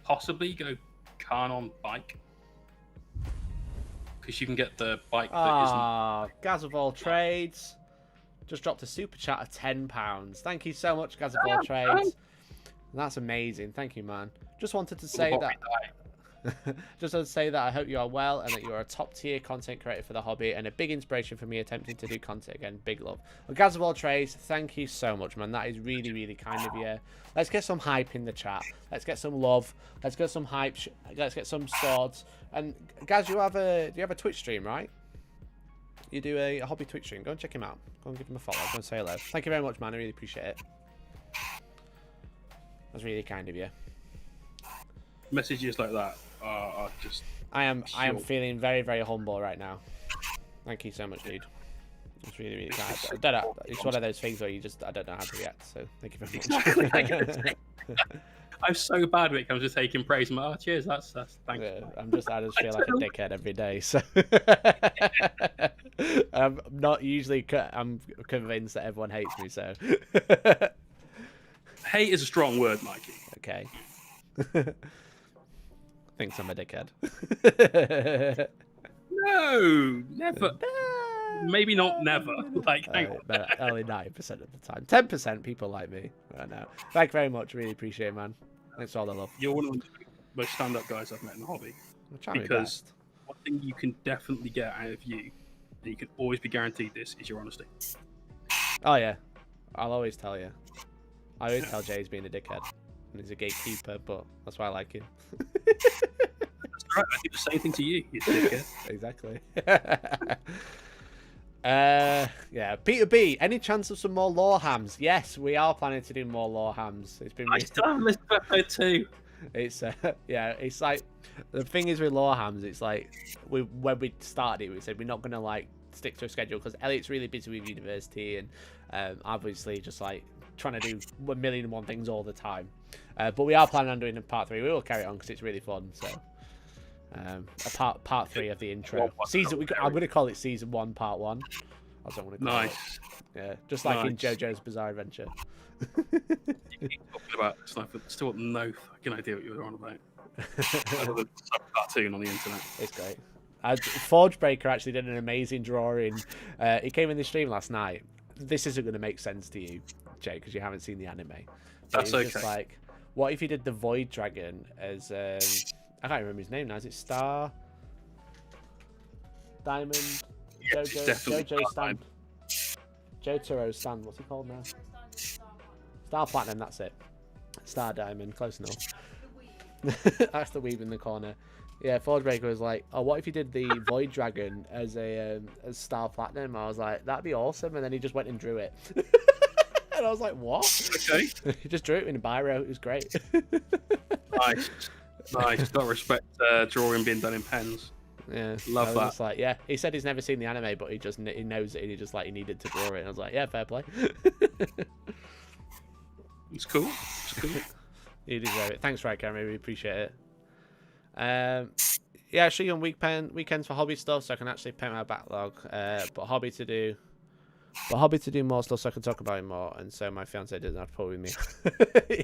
possibly go Khan on bike. Because you can get the bike that isn't... Gaz of all trades. Just dropped a super chat of £10. Thank you so much, Gaz of all trades. That's amazing. Thank you, man. Just wanted to say that... Just to say that I hope you are well and that you are a top tier content creator for the hobby and a big inspiration for me attempting to do content again. Big love. Well, Gaz of all trades, thank you so much, man. That is really kind of you. Let's get some hype in the chat. Let's get some love. Let's get some hype. Let's get some swords. And Gaz, do you have a Twitch stream, right? You do a hobby Twitch stream. Go and check him out. Go and give him a follow. Go and say hello. Thank you very much, man. I really appreciate it. That's really kind of you. Messages like that are just... I am feeling very humble right now. Thank you so much, dude. It's really kind. It's one of those things where I don't know how to react. So thank you very much. Exactly. I'm so bad when it comes to taking praise. I'm like, oh, cheers, that's thanks. Yeah, I just feel like a dickhead every day. So I'm not usually. I'm convinced that everyone hates me. So hate is a strong word, Mikey. Okay. Thinks I'm a dickhead. No, never. Maybe not never. Like, only 9% of the time. 10% people like me right now. Thank you very much. Really appreciate it, man. Thanks for all the love. You're one of the most stand-up guys I've met in the hobby. Because one thing you can definitely get out of you, and you can always be guaranteed this, is your honesty. Oh yeah, I'll always tell you. I always tell Jay he's being a dickhead, and he's a gatekeeper, but that's why I like him. That's right. I do the same thing to you, you dickhead. Exactly. Yeah, Peter B, any chance of some more lore hams? Yes, we are planning to do more lore hams. It's been I still haven't listened to episode 2. It's yeah, it's like the thing is with lore hams, it's like when we started it, we said we're not gonna like stick to a schedule because Elliot's really busy with university and Obviously, just like trying to do 1,000,001 things all the time. But we are planning on doing a part 3. We will carry it on because it's really fun. So, a part 3 of the intro season. I'm going to call it season 1, part 1. That's what I'm going to call it. Yeah, just like in JoJo's Bizarre Adventure. You keep talking about stuff, but still have no fucking idea what you're on about. Another cartoon on the internet. It's great. Forge Breaker actually did an amazing drawing. He came in the stream last night. This isn't going to make sense to you, Jay, because you haven't seen the anime. But That's okay. Just like, what if you did the Void Dragon as I can't remember his name now. Is it Star? Diamond? Jojo Stand? Jotaro Stand. What's he called now? Star Platinum. That's it. Star Diamond. Close enough. That's the weave in the corner. Yeah, Forge Breaker was like, oh, what if you did the Void Dragon as a as Star Platinum? I was like, that'd be awesome. And then he just went and drew it. And I was like, what? Okay. He just drew it in a biro. It was great. Nice. Got to respect drawing being done in pens. Yeah, Love that. Just like, yeah, he said he's never seen the anime, but he knows it. And he just like he needed to draw it. And I was like, yeah, fair play. It's cool. You deserve it. Thanks, right, Cameron. We appreciate it. Yeah, actually on weekends for hobby stuff, so I can actually paint my backlog. But hobby to do more stuff, so I can talk about it more. And so my fiance doesn't have to pull with me.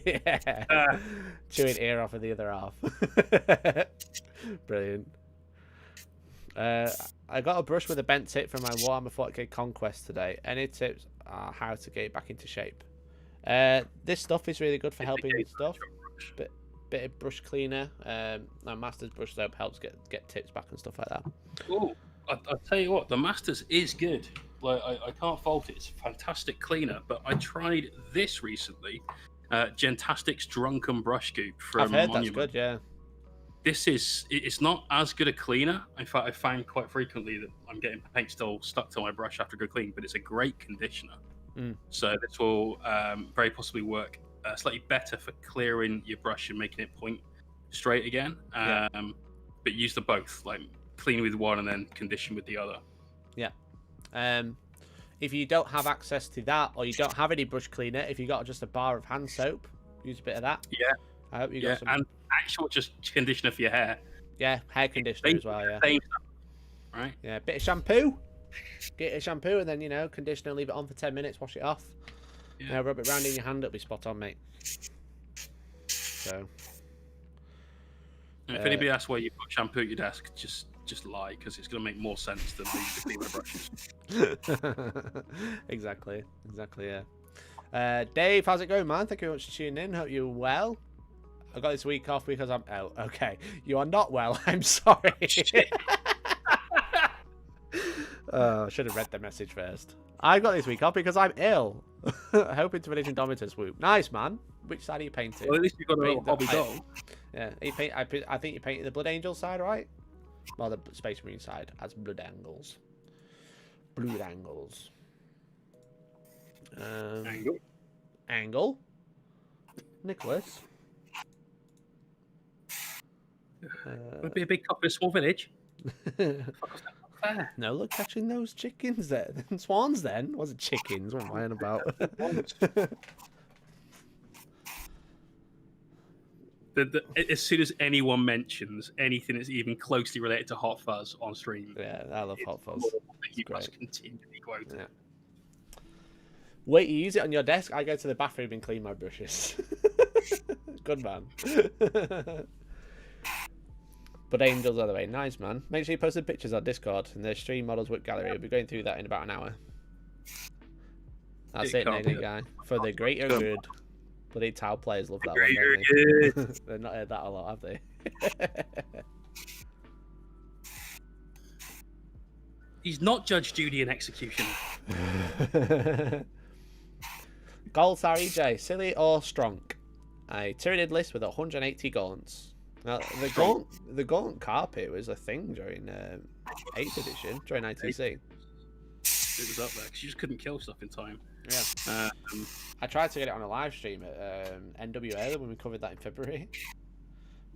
Yeah, chewing ear off of the other half. Brilliant. I got a brush with a bent tip from my Warhammer 40k Conquest today. Any tips on how to get it back into shape? This stuff is really good for helping with stuff. Bit of brush cleaner. My Master's brush soap helps get tips back and stuff like that. Oh, I'll tell you what, the Masters is good. Like I can't fault it. It's a fantastic cleaner. But I tried this recently. Gentastic's Drunken Brush Goop from I've heard Monument. that's good. Yeah. It's not as good a cleaner. In fact, I find quite frequently that I'm getting paint still stuck to my brush after a good clean. But it's a great conditioner. So this will very possibly work slightly better for clearing your brush and making it point straight again. But use the both, like clean with one and then condition with the other. Yeah. If you don't have access to that, or you don't have any brush cleaner, if you got just a bar of hand soap, use a bit of that. Yeah. I hope you got some. And actual just conditioner for your hair. Yeah, hair conditioner as well. Yeah. Right. Yeah, bit of shampoo. Get a shampoo and then conditioner, leave it on for 10 minutes, wash it off. Yeah, rub it round in your hand, it'll be spot on, mate. So. If anybody asks why you put shampoo at your desk, just lie, because it's going to make more sense than the cleaner brushes. Exactly, yeah. Dave, how's it going, man? Thank you very much for tuning in. Hope you're well. I got this week off because I'm ill. Okay, you are not well. I'm sorry. I should have read the message first. I got this week off because I'm ill. Hoping to finish Indomitus Swoop. Nice, man. Which side are you painting? Well, at least you've got a little hobby goal. Yeah, I think you painted the Blood Angel side, right? Well, the Space Marine side as Blood Angles. Blood Angles. Angle. Nicholas. Would be a big copy of Small Village. No, look, catching those chickens there. Swans then? Was it chickens? What am I on about? As soon as anyone mentions anything that's even closely related to Hot Fuzz on stream, yeah, I love Hot Fuzz. You must continue to be quoted. Yeah. Wait, you use it on your desk? I go to the bathroom and clean my brushes. Good man. But Angels are the way. Nice, man. Make sure you post the pictures on Discord and the stream models whip gallery. We'll be going through that in about an hour. That's it, Nathan guy. For the greater good. Bloody Tau players love that one, don't they? They've not heard that a lot, have they? He's not Judge Judy and Execution. Gold Star EJ, silly or strong? A Tyranid list with 180 gaunts. Now, the gaunt carpet was a thing during 8th edition, during ITC. It was up there because you just couldn't kill stuff in time. Yeah. I tried to get it on a live stream at NWA when we covered that in February.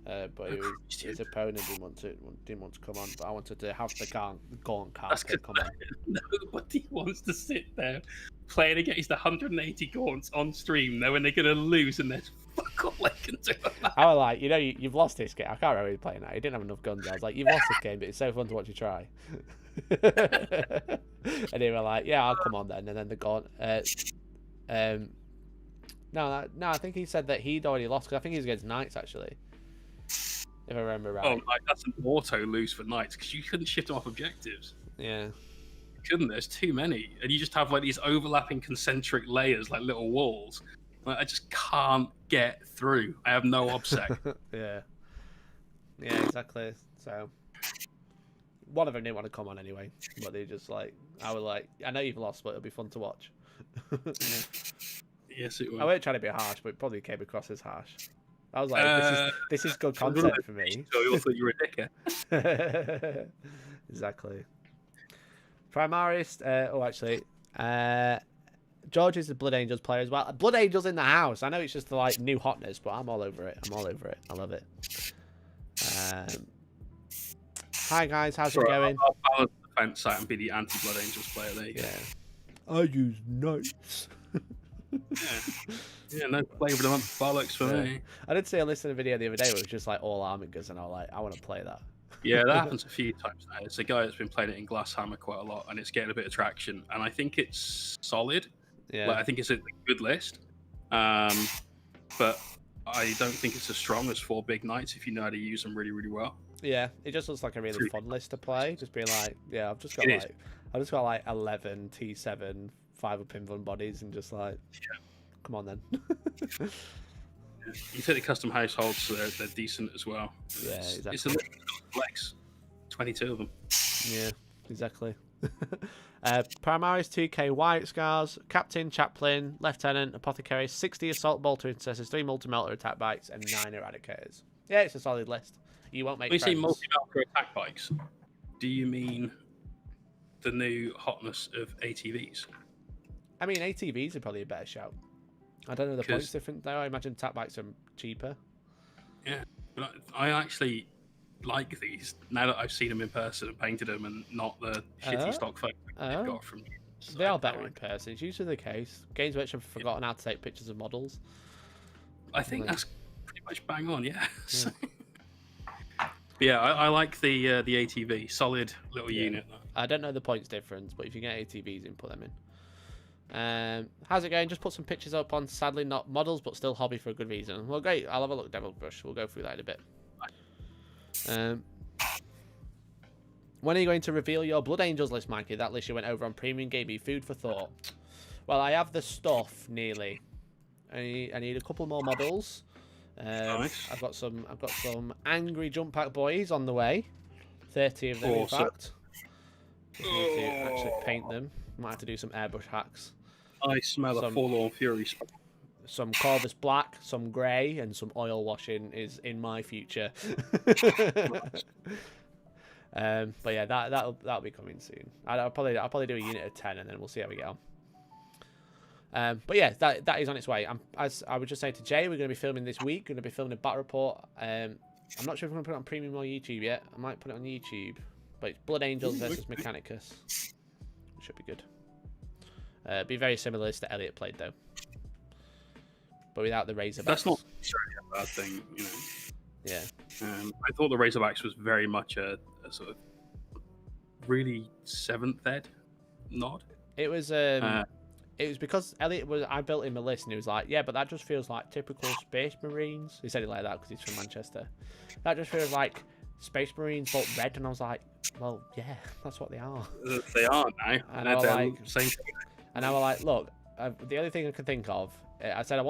but his opponent didn't want to come on. But I wanted to have the Gaunt That's carpet come on. Nobody wants to sit there playing against 180 Gaunts on stream knowing they're going to lose and there's fuck all they can do about it. I was like, you've lost this game. I can't remember who was playing that. He didn't have enough guns. I was like, you've lost this game, but it's so fun to watch you try. And they were like, yeah, I'll come on then. And then the Gaunt. No, I think he said that he'd already lost because I think he was against Knights actually. If I remember right. Oh, like, that's an auto lose for Knights because you couldn't shift them off objectives. Yeah. You couldn't. There's too many, and you just have like these overlapping concentric layers, like little walls. Like, I just can't get through. I have no obsec. Yeah. Yeah, exactly. So one of them didn't want to come on anyway, but they just like, I was like, I know you've lost, but it'll be fun to watch. Yeah. Yes, it was. I weren't trying to be harsh, but it probably came across as harsh. I was like, this is good content for me. So you thought you were a dickhead. Exactly. Primarist. George is the Blood Angels player as well. Blood Angels in the house. I know it's just the like new hotness, but I'm all over it. I love it. Hi guys, how's it going? I'll balance the fence site and be the anti-Blood Angels player. There you go. I use knights. Yeah, no flavour of the month bollocks for me. I did see a listen to video the other day where it was just like all Armigers, and I was like, I want to play that. Yeah, that happens a few times now. It's a guy that's been playing it in Glasshammer quite a lot, and it's getting a bit of traction. And I think it's solid. Yeah. Like, I think it's a good list. But I don't think it's as strong as 4 Big Knights if you know how to use them really, really well. Yeah, it just looks like a really fun list to play. Just being like, yeah, I've just got like 11 T7 5-up-in-1 bodies, and just like, come on then. You take the custom households, so they're decent as well. Yeah, exactly. It's a little flex. 22 of them. Yeah, exactly. Primaris 2k White Scars, Captain, Chaplain, Lieutenant, Apothecary, 60 Assault Bolter Intercessors, 3 Multi-Melter Attack Bikes, and 9 Eradicators. Yeah, it's a solid list. You won't make When you say friends. multi-Melter Attack Bikes, do you mean the new hotness of ATVs? I mean, ATVs are probably a better shout. I don't know the points different though. I imagine attack bikes are cheaper. Yeah, but I actually like these now that I've seen them in person and painted them, and not the shitty stock photos they've got from. They are better in person. It's usually the case. Games which have forgotten how to take pictures of models. I think that's pretty much bang on. Yeah. Yeah, I like the ATV. Solid little unit. I don't know the points difference, but if you get ATVs, you can put them in. How's it going? Just put some pictures up on, sadly not models, but still hobby for a good reason. Well, great. I'll have a look, Devil Brush. We'll go through that in a bit. When are you going to reveal your Blood Angels list, Mikey? That list you went over on Premium Gaming. Food for thought. Well, I have the stuff nearly. I need a couple more models. Nice. I've got some angry jump pack boys on the way. 30 of them, in fact. Just need to actually paint them. Might have to do some airbrush hacks. I smell a Forlorn Fury. Some Corvus Black, some grey, and some oil washing is in my future. But yeah, that'll be coming soon. I'll probably do a unit of 10, and then we'll see how we get on. But yeah, that is on its way. As I would just say to Jay, we're going to be filming this week. We're going to be filming a battle report. I'm not sure if we're going to put it on Premium or YouTube yet. I might put it on YouTube. But it's Blood Angels versus Mechanicus. Should be good. Be very similar to Elliot played though, but without the Razorbacks. That's not necessarily a bad thing, you know. Yeah. I thought the Razorbacks was very much a sort of really 7th ed nod. It was because Elliot I built him a list and he was like, yeah, but that just feels like typical Space Marines. He said it like that because he's from Manchester. That just feels like Space Marines but red, and I was like, well, yeah, that's what they are. They are now. And I was like, look, the only thing I could think of, I said I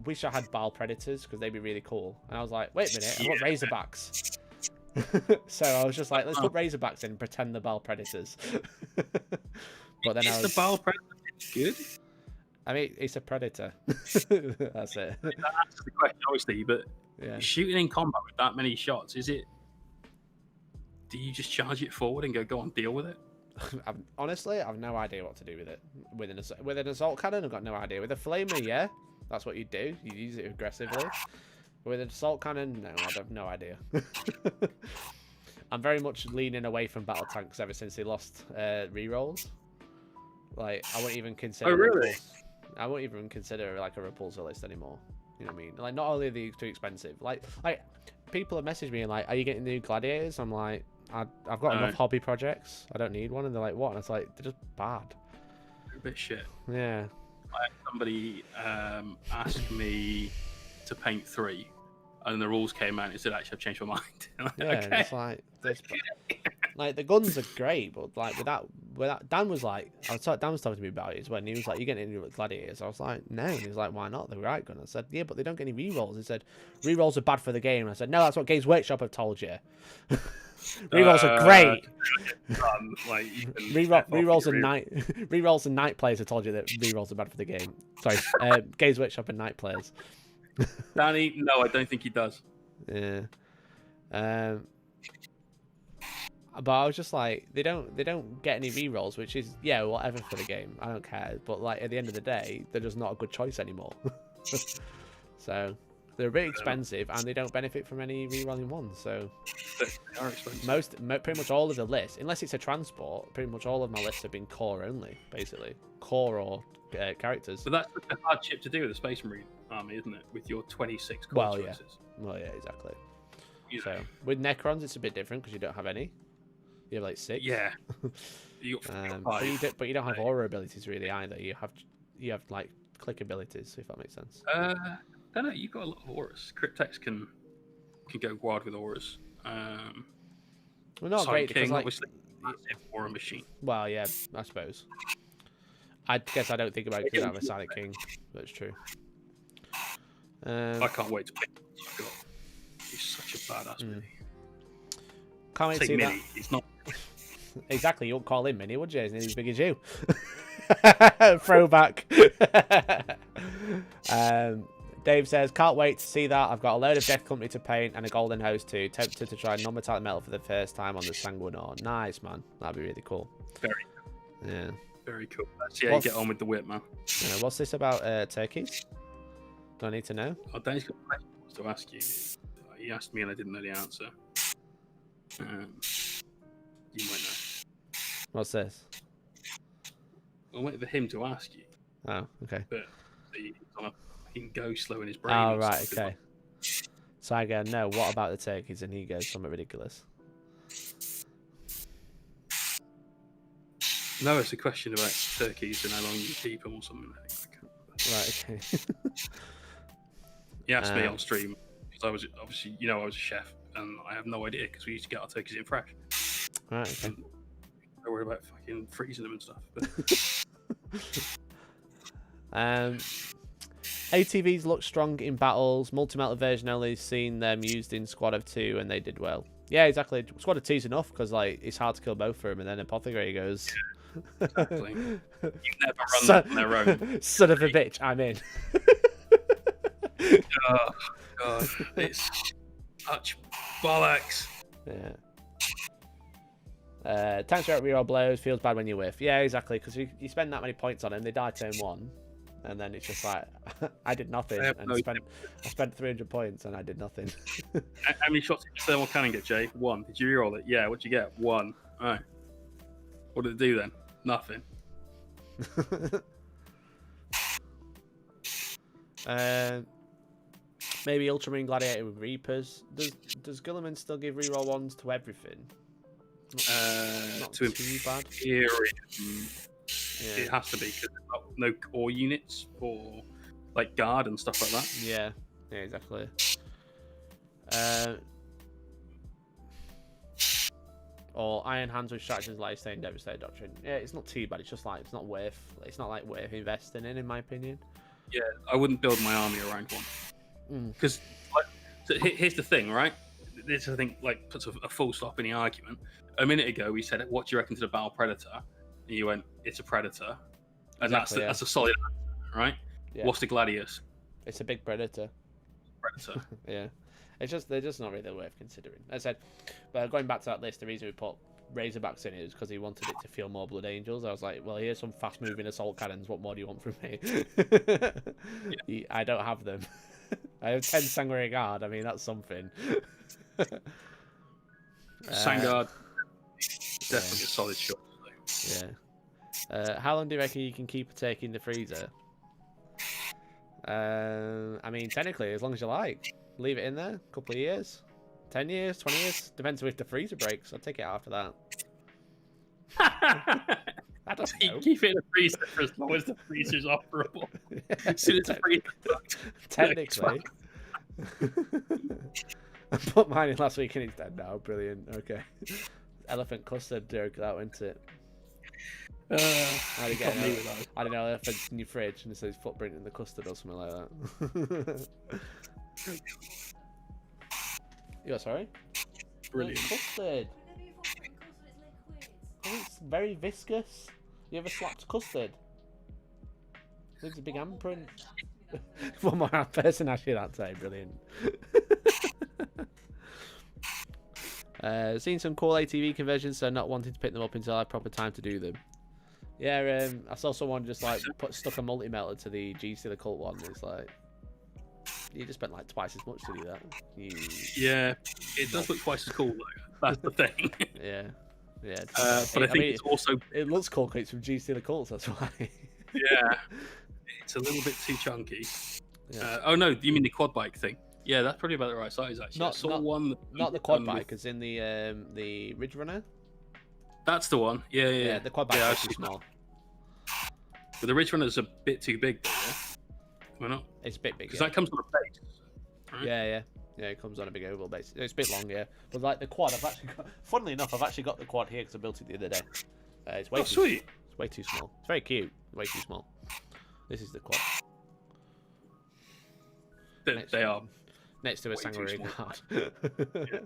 wish I had Baal Predators because they'd be really cool. And I was like, wait a minute, I want Razorbacks. So I was just like, let's put Razorbacks in and pretend they're Baal Predators. But then the Baal Predator good? I mean, it's a predator. That's it. That's the question, obviously, but shooting in combat with that many shots, do you just charge it forward and go on, deal with it? Honestly, I've no idea what to do with it. With an assault cannon, I've got no idea. With a flamer, yeah, that's what you do. You use it aggressively. With an assault cannon, no, I have no idea. I'm very much leaning away from battle tanks ever since they lost rerolls. Like, I wouldn't even consider. Oh, really? I wouldn't even consider like a repulsor list anymore. You know what I mean? Like, not only are they too expensive. Like people have messaged me and like, "Are you getting new gladiators?" I'm like, I've got enough hobby projects. I don't need one. And they're like, "What?" And it's like, they're just bad. They're a bit shit. Yeah. I had somebody asked me to paint 3, and the rules came out and said, "Actually, I've changed my mind." Yeah, okay. it's like like the guns are great, but like without Dan was like, Dan was talking to me about it when he was like, "You're getting into gladiators." I was like, "No," and he was like, "Why not? They're right gun." I said, "Yeah, but they don't get any rerolls." He said, "Rerolls are bad for the game." I said, "No, that's what Games Workshop have told you." Rerolls are great. Like, Rerolls and night players have told you that rerolls are bad for the game. Sorry, Games Workshop and night players. Danny, no, I don't think he does. Yeah. But I was just like, they don't get any rerolls, which is whatever for the game. I don't care. But like at the end of the day, they're just not a good choice anymore. So they're a bit expensive and they don't benefit from any rerolling ones. So They are expensive. pretty much all of the lists, unless it's a transport, pretty much all of my lists have been core only, basically core or characters. But that's a hard chip to do with the Space Marine army, isn't it? With your 26 core choices. Well, yeah, exactly. You So know. with Necrons, it's a bit different because you don't have any. You have like 6. Yeah. You got 5. But you don't have aura abilities really either. You have like click abilities, if that makes sense. I don't know. You've got a lot of auras. Cryptex can go wild with auras. Well, not great because like, obviously, massive aura machine. well, yeah, I suppose. I guess I don't think about it because I have a Silent King. That's true. I can't wait to pick him. He's such a badass mini. Can't wait to see mini. that. He's not. Exactly, you wouldn't call him mini, would you? He's nearly as big as you. Throwback. Dave says, "Can't wait to see that. I've got a load of Death Company to paint and a Golden Host too. Tempted to try non-metallic metal for the first time on the Sanguinor. Nice, man. That'd be really cool." Very cool. Yeah. Very cool. Let's see how you get on with the whip, man. What's this about turkeys? Do I need to know? Oh, Danny's got questions to ask you. He asked me and I didn't know the answer. You might know. What's this? I'll wait for him to ask you. Oh, okay. But he can go slow in his brain. Oh, right, okay. So I go, no, what about the turkeys? And he goes something ridiculous. No, it's a question about turkeys and how long you keep them or something. I think. Right, okay. He asked me on stream because I was obviously, I was a chef and I have no idea because we used to get our turkeys in fresh. Right, okay. I worry about fucking freezing them and stuff. But... ATVs look strong in battles. Multi-metal version only seen them used in Squad of 2 and they did well. Yeah, exactly. Squad of 2's enough because like it's hard to kill both of them, and then Apothecary goes. Exactly. You never run them on their own. Son of a bitch, I'm in. Oh god, it's such bollocks. Yeah. Tanks are at reroll blows. Feels bad when you whiff. Yeah, exactly. Because you spend that many points on them, they die turn 1. And then it's just like, I did nothing. I spent 300 points and I did nothing. How many shots did your thermal cannon get, Jay? 1. Did you reroll it? Yeah, what'd you get? 1. Alright. What did it do then? Nothing. Maybe Ultramarine Gladiator with Reapers. Does Gulliman still give reroll 1s to everything? Not to too bad. Yeah. It has to be because there's no core units for like guard and stuff like that. Yeah, exactly. Or Iron Hands with strategies like staying Devastator Doctrine. Yeah, it's not too bad. It's just like it's not worth investing in my opinion. Yeah, I wouldn't build my army around one because here's the thing, right? This I think like puts a full stop in the argument. A minute ago we said, "What do you reckon to the Battle Predator?" And you went, "It's a Predator," and exactly, that's a solid answer, right? Yeah. What's the Gladius? It's a big Predator. Predator. Yeah, they're just not really worth considering. As I said, but going back to that list, the reason we put Razorbacks in it is because he wanted it to feel more Blood Angels. I was like, well, here's some fast-moving assault cannons. What more do you want from me? Yeah. I don't have them. I have 10 Sangria Guard. I mean, that's something. Sangard, definitely a solid shot. Yeah. How long do you reckon you can keep a turkey in the freezer? I mean, technically, as long as you like. Leave it in there a couple of years. 10 years, 20 years. Depends if the freezer breaks. I'll take it after that. I don't know. You keep it in the freezer for as long as the freezer's operable. As soon as the freezer technically. I put mine in last week and it's dead now. Brilliant. Okay. Elephant custard joke, that went it. I don't know, elephants in your fridge and it says footprint in the custard or something like that. You got sorry? Brilliant. Custard. Oh, it's very viscous. You ever slapped custard? Leaves a big handprint. One more person asked you that today. Brilliant. Seen some cool ATV conversions, so not wanting to pick them up until I have proper time to do them. Yeah, I saw someone just like stuck a multi-melter to the GC the Cult one. It's like you just spent like twice as much to do that. Yeah, it does look twice as cool though. That's the thing. Yeah. But I think it's also it looks cool because it's from GC the Cults. That's why. Yeah, it's a little bit too chunky. Yeah. Oh no, you mean the quad bike thing? Yeah, that's probably about the right size actually. Not the quad bike, as in the Ridge Runner. That's the one. Yeah. The quad bike is too small. But the Ridge Runner's a bit too big, though, yeah? Why not? It's a bit big. Because that comes on a base. Right? Yeah, it comes on a big oval base. It's a bit long, yeah. But like the quad, funnily enough, I've actually got the quad here because I built it the other day. It's way too sweet. It's way too small. It's very cute. Way too small. This is the quad. They are. Next to a Sangria Guard. Yeah.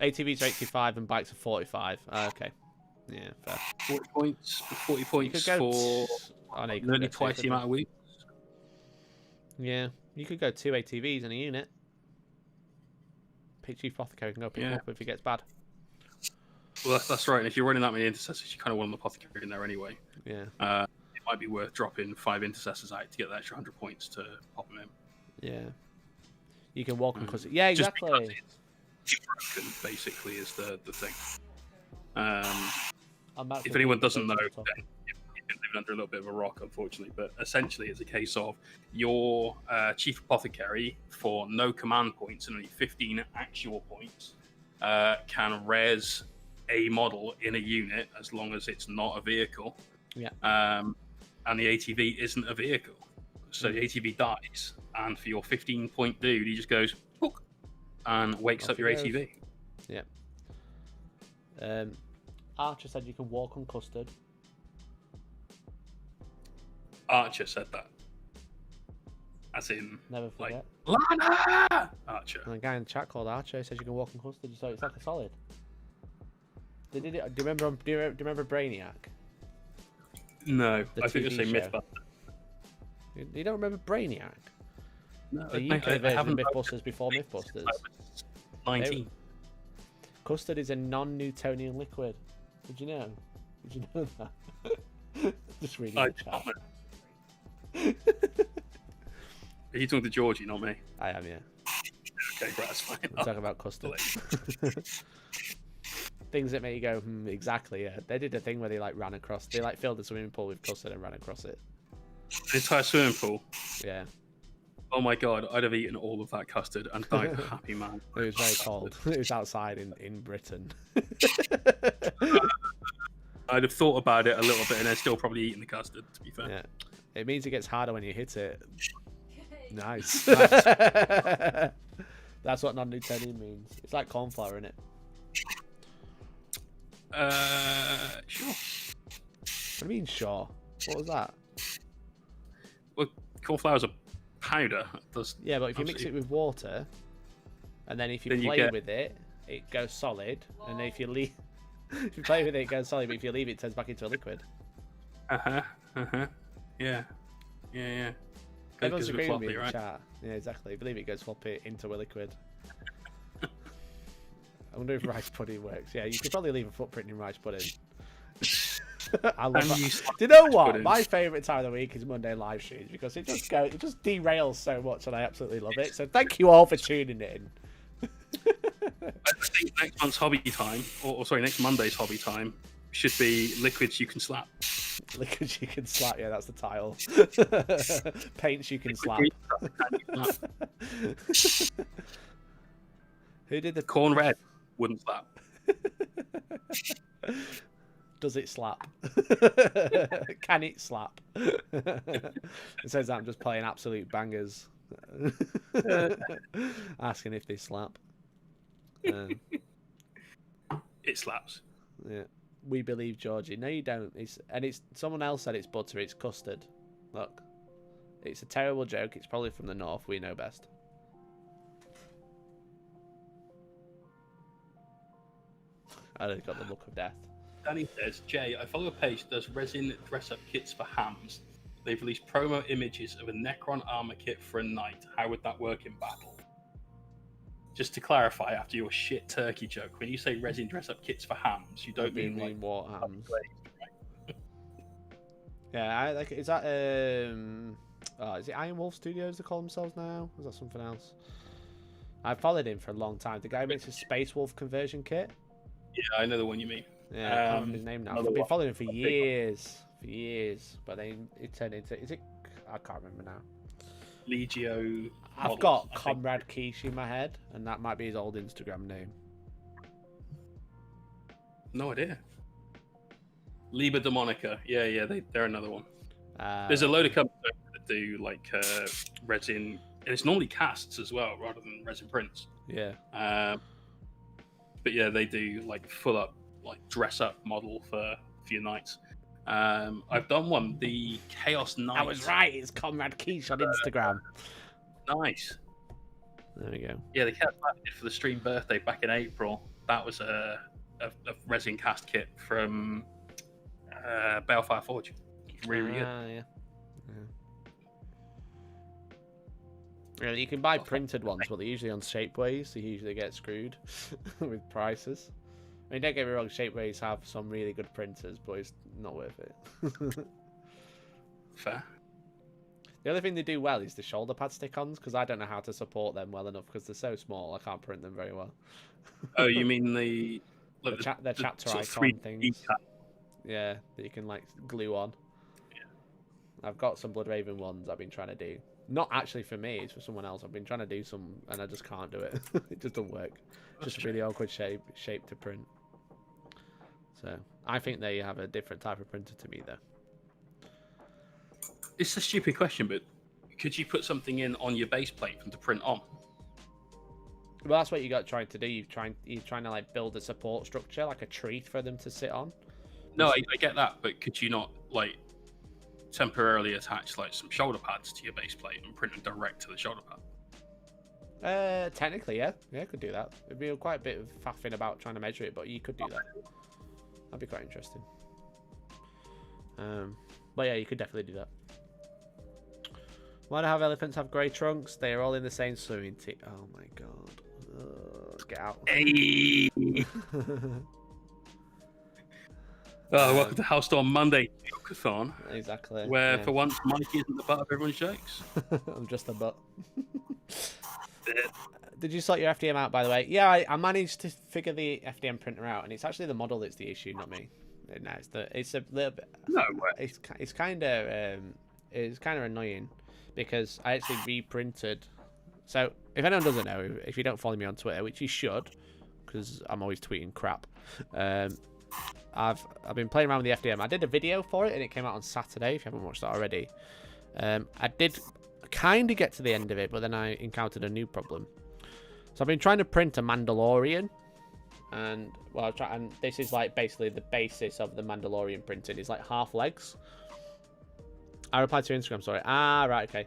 ATVs are 85 and bikes are 45. Okay. Yeah, fair. 40 points for only twice the amount of weeks. Yeah, you could go 2 ATVs in a unit. Chief Apothecary can go pick them up if it gets bad. Well, that's right. And if you're running that many intercessors, you kind of want an Apothecary in there anyway. Yeah. It might be worth dropping 5 intercessors out to get the extra 100 points to pop them in. Yeah. You can walk and cause it. Yeah, exactly. Just because it's broken, basically, is the thing. If anyone doesn't know, then you've been living under a little bit of a rock, unfortunately. But essentially, it's a case of your Chief Apothecary, for no command points and only 15 actual points, can res a model in a unit as long as it's not a vehicle. Yeah. And the ATV isn't a vehicle. So the ATV dies, and for your 15-point dude, he just goes, hook, and wakes up your ATV. Yeah. Archer said you can walk on custard. Archer said that. As in, Never forget. Like, Lana! Archer. And a guy in the chat called Archer says you can walk on custard, so it's like a solid. They did it. Do you remember Brainiac? No, The I think TV you're saying show. Mythbusters. You don't remember Brainiac? No, The UK version of Mythbusters before Mythbusters. 19. Custard is a non-Newtonian liquid. Did you know? Did you know that? Just reading the chat. Are you talking to Georgie, not me? I am, yeah. Okay, right, that's fine. We're talking about custard. Things that make you go, exactly, yeah. They did a thing where they like ran across, they like filled the swimming pool with custard and ran across it. The entire swimming pool? Yeah. Oh my god, I'd have eaten all of that custard and died a happy man. It was very cold. It was outside in Britain. I'd have thought about it a little bit and then still probably eaten the custard, to be fair. Yeah. It means it gets harder when you hit it. Nice. That's what non-Newtonian means. It's like corn flour, isn't it? Sure. What do you mean, sure? What was that? Well, corn flour's a powder. Yeah, but if you mix it with water, and then if you play with it, it goes solid, and then if you leave, if you play with it, it goes solid. But if you leave it, it turns back into a liquid. Yeah. Everyone's agreeing with me in the right? chat. Yeah, exactly. I believe it goes floppy into a liquid. I wonder if rice pudding works. Yeah, you could probably leave a footprint in rice pudding. I love And that. you Do you know what? pudding. My favourite time of the week is Monday live streams because it just derails so much, and I absolutely love it. So thank you all for tuning in. I think next month's hobby time, or sorry, next Monday's hobby time should be liquids you can slap. Liquids you can slap. Yeah, that's the title. Paints you can slap. Who did the Corn red wouldn't slap. Does it slap? Can it slap? It says I'm just playing absolute bangers. Asking if they slap. It slaps. Yeah. We believe Georgie. No, you don't. It's someone else said it's butter. It's custard. Look, it's a terrible joke. It's probably from the north. We know best. I don't got the look of death. Danny says, Jay, I follow a page that does resin dress-up kits for hams. They've released promo images of a Necron armor kit for a knight. How would that work in battle? Just to clarify, after your shit turkey joke, when you say resin dress-up kits for hams, you don't mean like war hams. Yeah, I like. Is that is it Iron Wolf Studios they call themselves now? Is that something else? I've followed him for a long time. The guy who makes a Space Wolf conversion kit. Yeah, I know the one you mean. Yeah, I can't remember his name now. I've been following him for years. But then it turned into, is it? I can't remember now. Legio. I've got Comrade Quiche in my head, and that might be his old Instagram name. No idea. Liber Demonica. Yeah, they're another one. There's a load of companies that do like resin, and it's normally casts as well, rather than resin prints. Yeah. But yeah, they do like full up, like dress up model for your knights. I've done one, the Chaos Knight. I was right. It's Comrade Quiche on Instagram. Nice. There we go. Yeah, the Chaos Knight did for the stream birthday back in April. That was a resin cast kit from Balefire Forge. Really good. Yeah. Yeah, you can buy printed ones, but they're usually on Shapeways, so you usually get screwed with prices. I mean, don't get me wrong, Shapeways have some really good printers, but it's not worth it. Fair. The other thing they do well is the shoulder pad stick-ons, because I don't know how to support them well enough, because they're so small, I can't print them very well. Oh, you mean the chapter sort of icon 3D things? Yeah, that you can like glue on. Yeah. I've got some Bloodraven ones I've been trying to do. Not actually for me, it's for someone else. I've been trying to do some, and I just can't do it. It just doesn't work. Just a really awkward shape to print. So I think they have a different type of printer to me, though. It's a stupid question, but could you put something in on your base plate for them to print on? Well, that's what you got trying to do. You're trying to like build a support structure, like a tree for them to sit on. No, I get that, but could you not like temporarily attach like some shoulder pads to your base plate and print them direct to the shoulder pad? Technically, yeah, could do that. It'd be quite a bit of faffing about trying to measure it, but you could do that. That'd be quite interesting. But yeah, you could definitely do that. Why do elephants have grey trunks? They are all in the same swimming team. Oh my god. Get out. Hey. Welcome to Hellstorm Monday Joke-a-thon. Exactly. Where for once Mikey isn't the butt of everyone's jokes. I'm just a butt. Did you sort your FDM out, by the way? Yeah, I managed to figure the FDM printer out, and it's actually the model that's the issue, not me. No, it's a little bit. No way. It's kind of annoying because I actually reprinted. So if anyone doesn't know, if you don't follow me on Twitter, which you should, because I'm always tweeting crap. I've been playing around with the FDM. I did a video for it, and it came out on Saturday. If you haven't watched that already, I did kind of get to the end of it, but then I encountered a new problem. So I've been trying to print a Mandalorian, and well, and this is like basically the basis of the Mandalorian printing. It's like half legs. I replied to Instagram, sorry. Ah, right, okay.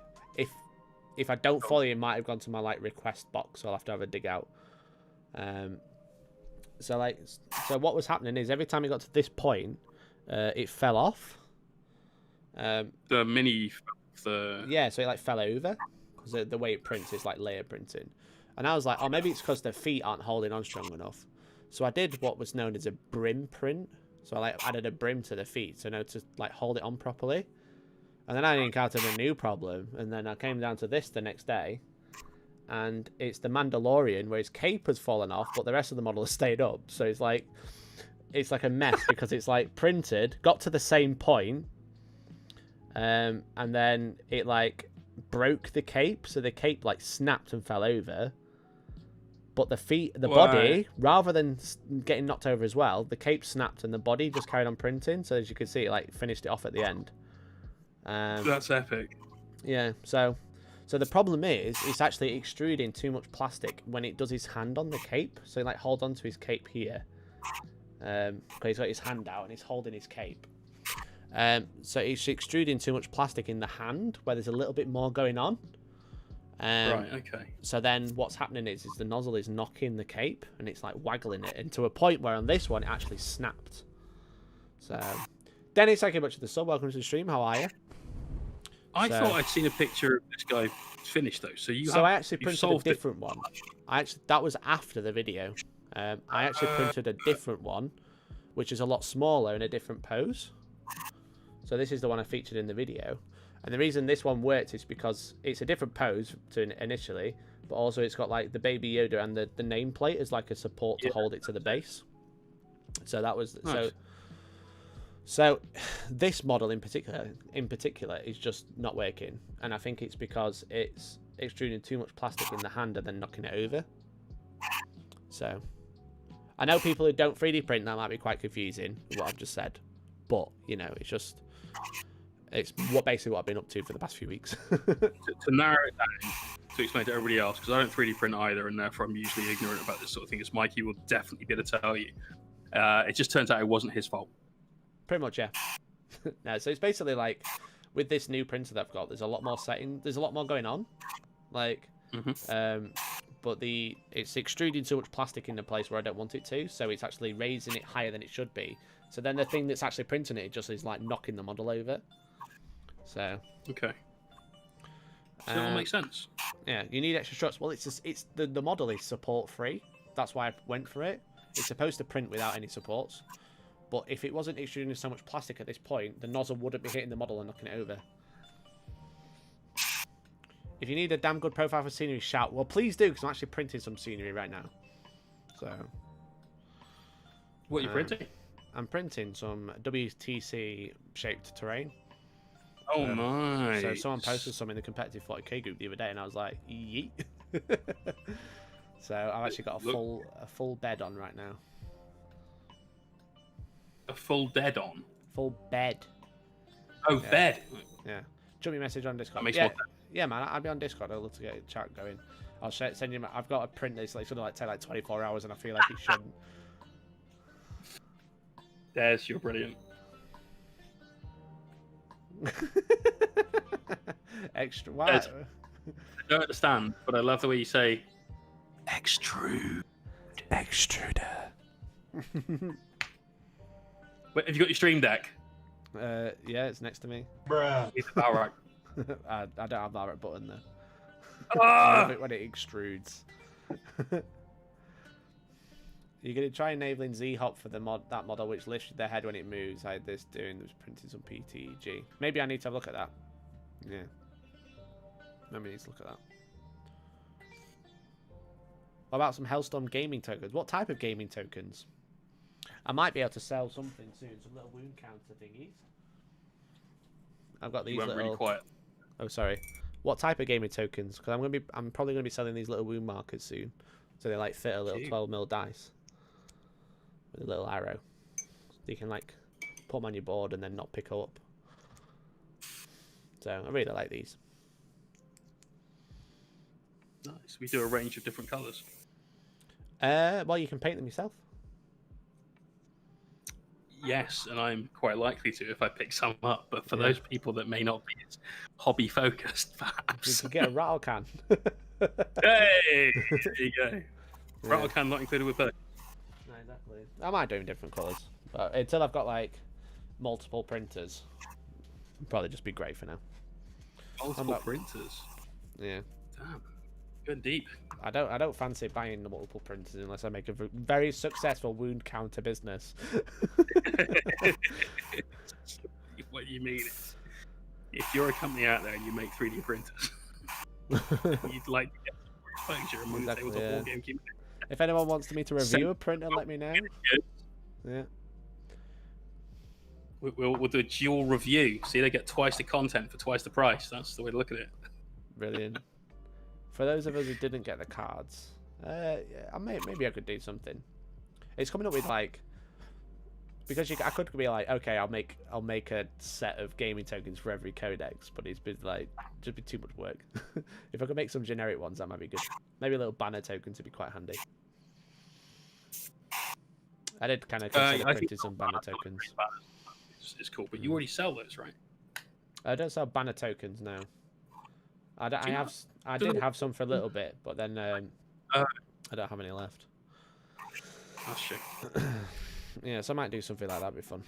If I don't follow you, it might have gone to my like request box, so I'll have to have a dig out. So what was happening is every time it got to this point, it fell off. The mini, yeah, so it like fell over because the way it prints is like layer printing, and I was like, oh, maybe it's because the feet aren't holding on strong enough. So I did what was known as a brim print. So I like added a brim to the feet, so to like hold it on properly. And then I encountered a new problem, and then I came down to this the next day, and it's the Mandalorian where his cape has fallen off, but the rest of the model has stayed up. So it's like a mess because it's like printed, got to the same point, and then it like broke the cape, so the cape like snapped and fell over. But the body, rather than getting knocked over as well, the cape snapped and the body just carried on printing. So as you can see, it like finished it off at the end. That's epic. Yeah. So the problem is, it's actually extruding too much plastic when it does his hand on the cape. So it like holds onto his cape here. Because he's got his hand out and he's holding his cape. So it's extruding too much plastic in the hand where there's a little bit more going on. Right, okay. So then what's happening is the nozzle is knocking the cape and it's like waggling it, and to a point where on this one it actually snapped. So Dennis, thank you much for the sub. Welcome to the stream. How are you? I thought I'd seen a picture of this guy finished though. I actually printed a different one. That was after the video. I actually printed a different one, which is a lot smaller in a different pose. So this is the one I featured in the video. And the reason this one worked is because it's a different pose to initially, but also it's got like the Baby Yoda and the nameplate as like a support to hold it to the base. So that was nice. So this model in particular is just not working, and I think it's because it's extruding too much plastic in the hand and then knocking it over. So I know people who don't 3D print, that might be quite confusing what I've just said, but you know, it's basically what I've been up to for the past few weeks. to narrow it down, to explain to everybody else, because I don't 3D print either, and therefore I'm usually ignorant about this sort of thing, as Mikey will definitely be able to tell you. It just turns out it wasn't his fault. Pretty much, yeah. No, so it's basically like, with this new printer that I've got, there's a lot more settings, there's a lot more going on. Like, but it's extruding too much plastic in the place where I don't want it to, so it's actually raising it higher than it should be. So then the thing that's actually printing it just is like knocking the model over. So okay, so that all makes sense. Yeah, you need extra struts. Well, the model is support free. That's why I went for it. It's supposed to print without any supports, but if it wasn't extruding so much plastic at this point, the nozzle wouldn't be hitting the model and knocking it over. If you need a damn good profile for scenery, shout. Well, please do, because I'm actually printing some scenery right now. So, what are you printing? I'm printing some WTC shaped terrain. Oh my! So someone posted some in the competitive 40k group the other day, and I was like, yeet. So I've actually got a full bed on right now. A full dead on? Full bed. Oh, yeah. Bed. Yeah. Drop me a message on Discord. That makes more sense. Yeah, man, I'll be on Discord. I'd love to get a chat going. I'll send you. I've got a print that's like sort of like take like 24 hours, and I feel like it shouldn't. Des, you're brilliant. Extra. Wow. Des, I don't understand, but I love the way you say extruder. Wait, have you got your stream deck? Yeah, it's next to me. Bruh. It's about right. I don't have that right button there. Ah! I love it when it extrudes. You're gonna try enabling Z-hop for that model which lifts their head when it moves. I had this doing printing some PTG. Maybe I need to have a look at that. Yeah. Maybe I need to look at that. What about some Hellstorm gaming tokens? What type of gaming tokens? I might be able to sell something soon. Some little wound counter thingies. I've got these You went little. really quiet. Oh, sorry. What type of gaming tokens? Because I'm probably gonna be selling these little wound markers soon. So they like fit a little 12mm dice with a little arrow. So you can like put them on your board and then not pick up. So I really like these. Nice. We do a range of different colours. Well, you can paint them yourself. Yes, and I'm quite likely to if I pick some up. But for those people that may not be as hobby focused, perhaps you can get a rattle can. Hey, there you go. Rattle can not included with purchase. No, exactly. I might do in different colours, but until I've got like multiple printers, it'll probably just be grey for now. Multiple printers. Yeah. Damn. Good deep. I don't fancy buying the multiple printers unless I make a very successful wound counter business. What you mean is, if you're a company out there and you make 3D printers, you'd like to get some exposure among the tabletop wargame community. If anyone wants me to review a printer, let me know. Yeah. We'll do a dual review. See, they get twice the content for twice the price. That's the way to look at it. Brilliant. For those of us who didn't get the cards, yeah, maybe I could do something. It's coming up with like, because I could be like, okay, I'll make a set of gaming tokens for every codex, but it's been like just be too much work. If I could make some generic ones, that might be good. Maybe a little banner token to be quite handy. I did kind of consider printing some banner tokens. It's cool, but you already sell those, right? I don't sell banner tokens now. I did have some for a little bit, but then I don't have any left. Oh shit. Yeah, so I might do something like that. Be fun.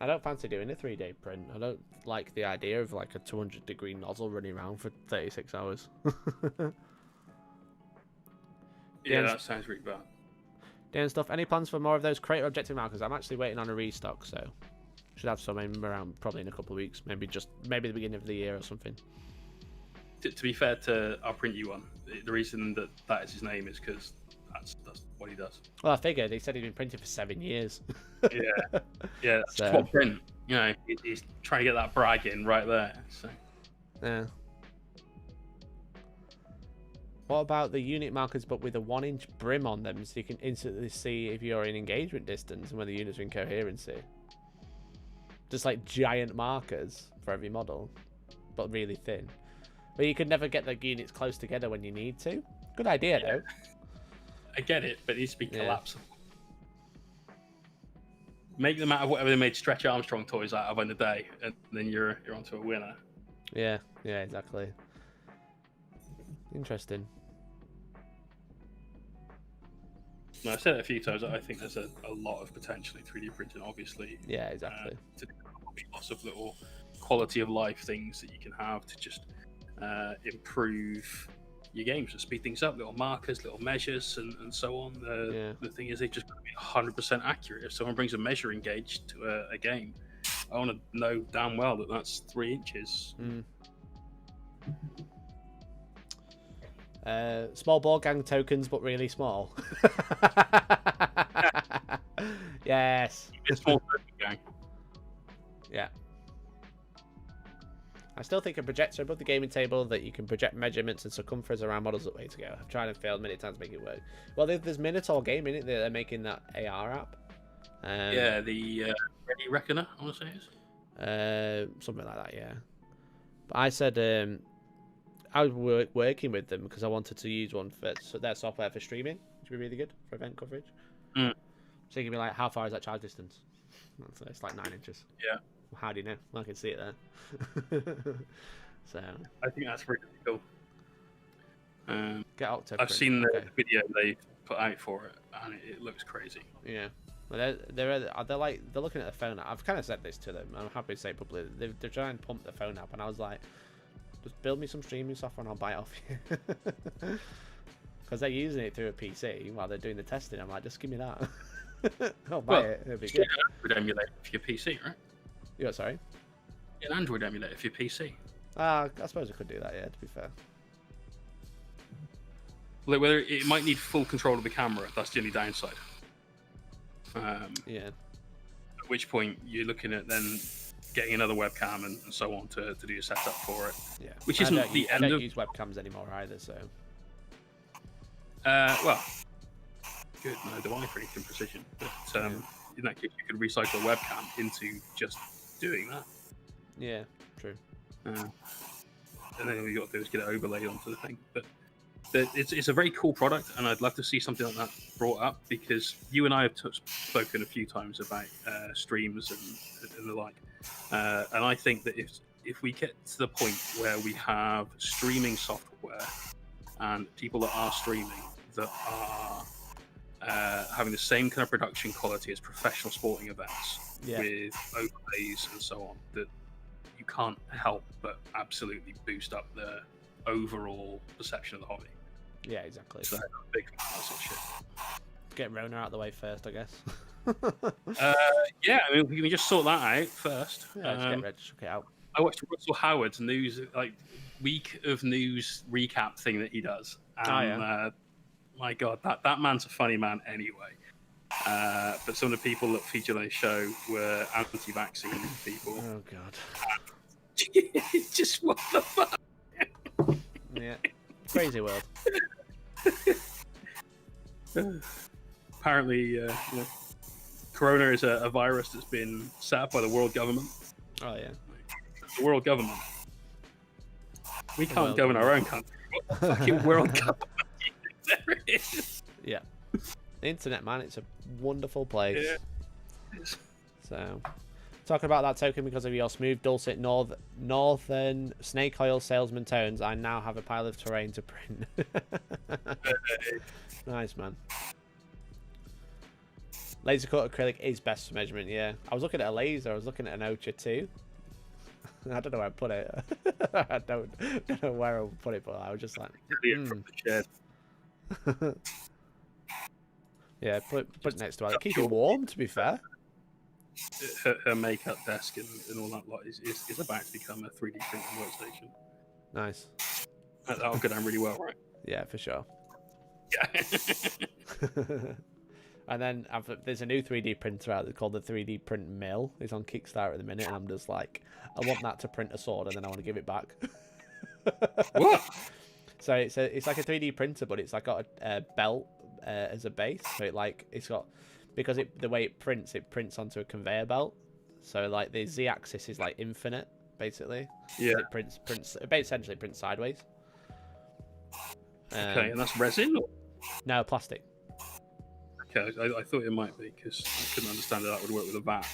I don't fancy doing a 3D print. I don't like the idea of like a 200-degree nozzle running around for 36 hours. Yeah, that sounds really bad. Dan stuff. Any plans for more of those creator objective markers? I'm actually waiting on a restock, so should have some around probably in a couple of weeks. Maybe the beginning of the year or something. To be fair to our print you one, the reason that is his name is because that's what he does. Well, I figured. He said he'd been printing for 7 years. Yeah, that's what print. You know, he's trying to get that brag in right there. So. Yeah. What about the unit markers, but with a 1-inch brim on them, so you can instantly see if you're in engagement distance and when the units are in coherency? Just like giant markers for every model, but really thin. But you could never get the units close together when you need to. Good idea, though. I get it, but it needs to be collapsible. Make them out of whatever they made Stretch Armstrong toys out of in the day, and then you're onto a winner. Yeah, exactly. Interesting. No, I've said it a few times. I think there's a lot of potential in 3D printing, obviously. Yeah, exactly. To lots of little quality of life things that you can have to just improve your games and speed things up. Little markers, little measures, and so on. The thing is, they've just got to be 100% accurate. If someone brings a measuring gauge to a game, I want to know damn well that that's 3 inches. Small ball gang tokens, but really small. Yes. It's small token gang. Yeah. I still think a projector above the gaming table that you can project measurements and circumference around models is the way to go. I've tried and failed many times to make it work. Well, there's Minotaur Gaming, isn't there? They're making that AR app. Yeah, the Ready Reckoner, I want to say it is. Something like that, yeah. But I said I was working with them because I wanted to use one for their software for streaming, which would be really good for event coverage. So you can be like, how far is that charge distance? It's like 9 inches. Yeah. How do you know? Well, I can see it there. So I think that's really cool. Get Octoprint. I've seen the video they put out for it, and it looks crazy. Yeah. Well, they're looking at the phone app. I've kind of said this to them. I'm happy to say publicly. They're trying to pump the phone app, and I was like, just build me some streaming software and I'll buy it off you. Because they're using it through a PC while they're doing the testing. I'm like, just give me that. I'll buy it. It'll be good. Android emulator for your PC, right? Yeah, sorry? An Android emulator for your PC. I suppose I could do that, yeah, to be fair. Like, whether it might need full control of the camera, that's the only downside. Yeah. At which point you're looking at then getting another webcam and so on to do your setup for it. Yeah. Which isn't the end of... I don't use webcams anymore either, so... Well, good. No, do I for anything precision. But in that case, you could recycle a webcam into just doing that. Yeah, true. And then all you got to do is get it overlaid onto the thing. But it's a very cool product, and I'd love to see something like that brought up, because you and I have spoken a few times about streams and the like. And I think that if we get to the point where we have streaming software and people that are streaming that are having the same kind of production quality as professional sporting events with overlays and so on, that you can't help but absolutely boost up the overall perception of the hobby. Yeah, exactly. So I'm a big fan of that sort of shit. Get Rona out of the way first, I guess. Yeah, I mean, we can just sort that out first. Yeah, just get Reg, check it out. I watched Russell Howard's news, like week of news recap thing that he does. And, my God, that man's a funny man anyway. But some of the people that featured on his show were anti-vaccine people. Oh God. It's just what the fuck. Yeah, crazy world. Apparently, you know, Corona is a virus that's been set up by the world government. Oh yeah. The world government. We can't govern our own country. What the fucking world government do you think there is? Yeah. The internet, man, it's a wonderful place. Yeah. So, talking about that token, because of your smooth, dulcet northern snake oil salesman tones, I now have a pile of terrain to print. Nice, man. Laser cut acrylic is best for measurement, yeah. I was looking at a laser, I was looking at an Ocha too. I don't know where I put it. I don't know where I put it, but I was just like, From the shed. Yeah, put it next to it. Keep it warm, to be fair. Her makeup desk and all that lot is about to become a 3D printing workstation. Nice. That'll go down really well, right? Yeah, for sure. Yeah. And then there's a new 3D printer out that's called the 3D Print Mill. It's on Kickstarter at the minute, and I'm just like, I want that to print a sword, and then I want to give it back. What? So it's like a 3D printer, but it's like got a belt as a base. So it's got, because the way it prints onto a conveyor belt. So like the Z-axis is like infinite, basically. Yeah. It essentially prints sideways. Okay, and that's resin? Or? No, plastic. Okay, I thought it might be, because I couldn't understand how that would work with a vat.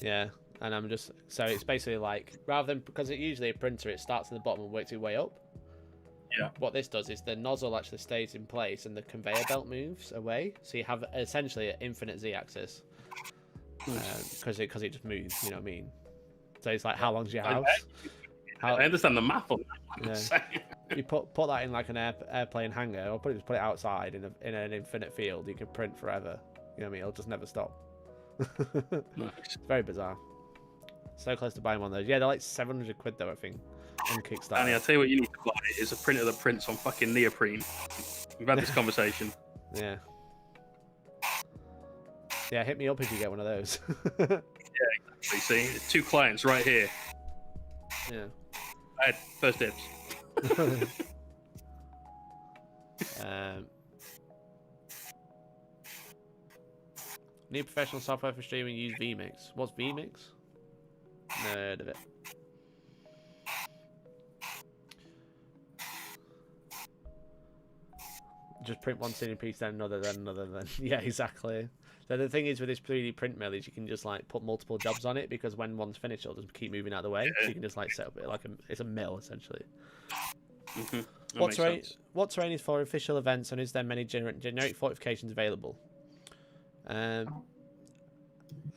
Yeah, and I'm just, so it's basically like, rather than, because it usually a printer, it starts at the bottom and works its way up. Yeah. What this does is the nozzle actually stays in place and the conveyor belt moves away, so you have essentially an infinite Z-axis. Because it just moves, you know what I mean? So it's like, how long's your house? I understand the math on that. Yeah. You put that in like an airplane hangar, or put it outside in an infinite field. You can print forever. You know what I mean? It'll just never stop. Nice. It's very bizarre. So close to buying one of those. Yeah, they're like 700 quid though, I think, on Kickstarter. Danny, I'll tell you what you need to buy is a printer that prints on fucking neoprene. We've had this conversation. Yeah. Yeah, hit me up if you get one of those. Yeah, exactly. See, there's 2 clients right here. Yeah. First dibs. Need professional software for streaming, use vMix. What's vMix? No, heard of it. Just print one scene piece, then another, then another, then... Yeah, exactly. So the thing is with this 3D print mill is you can just like put multiple jobs on it, because when one's finished, it'll just keep moving out of the way. Yeah. So you can just like set up it like it's a mill essentially. Mm-hmm. What terrain is for official events, and is there many generic fortifications available? I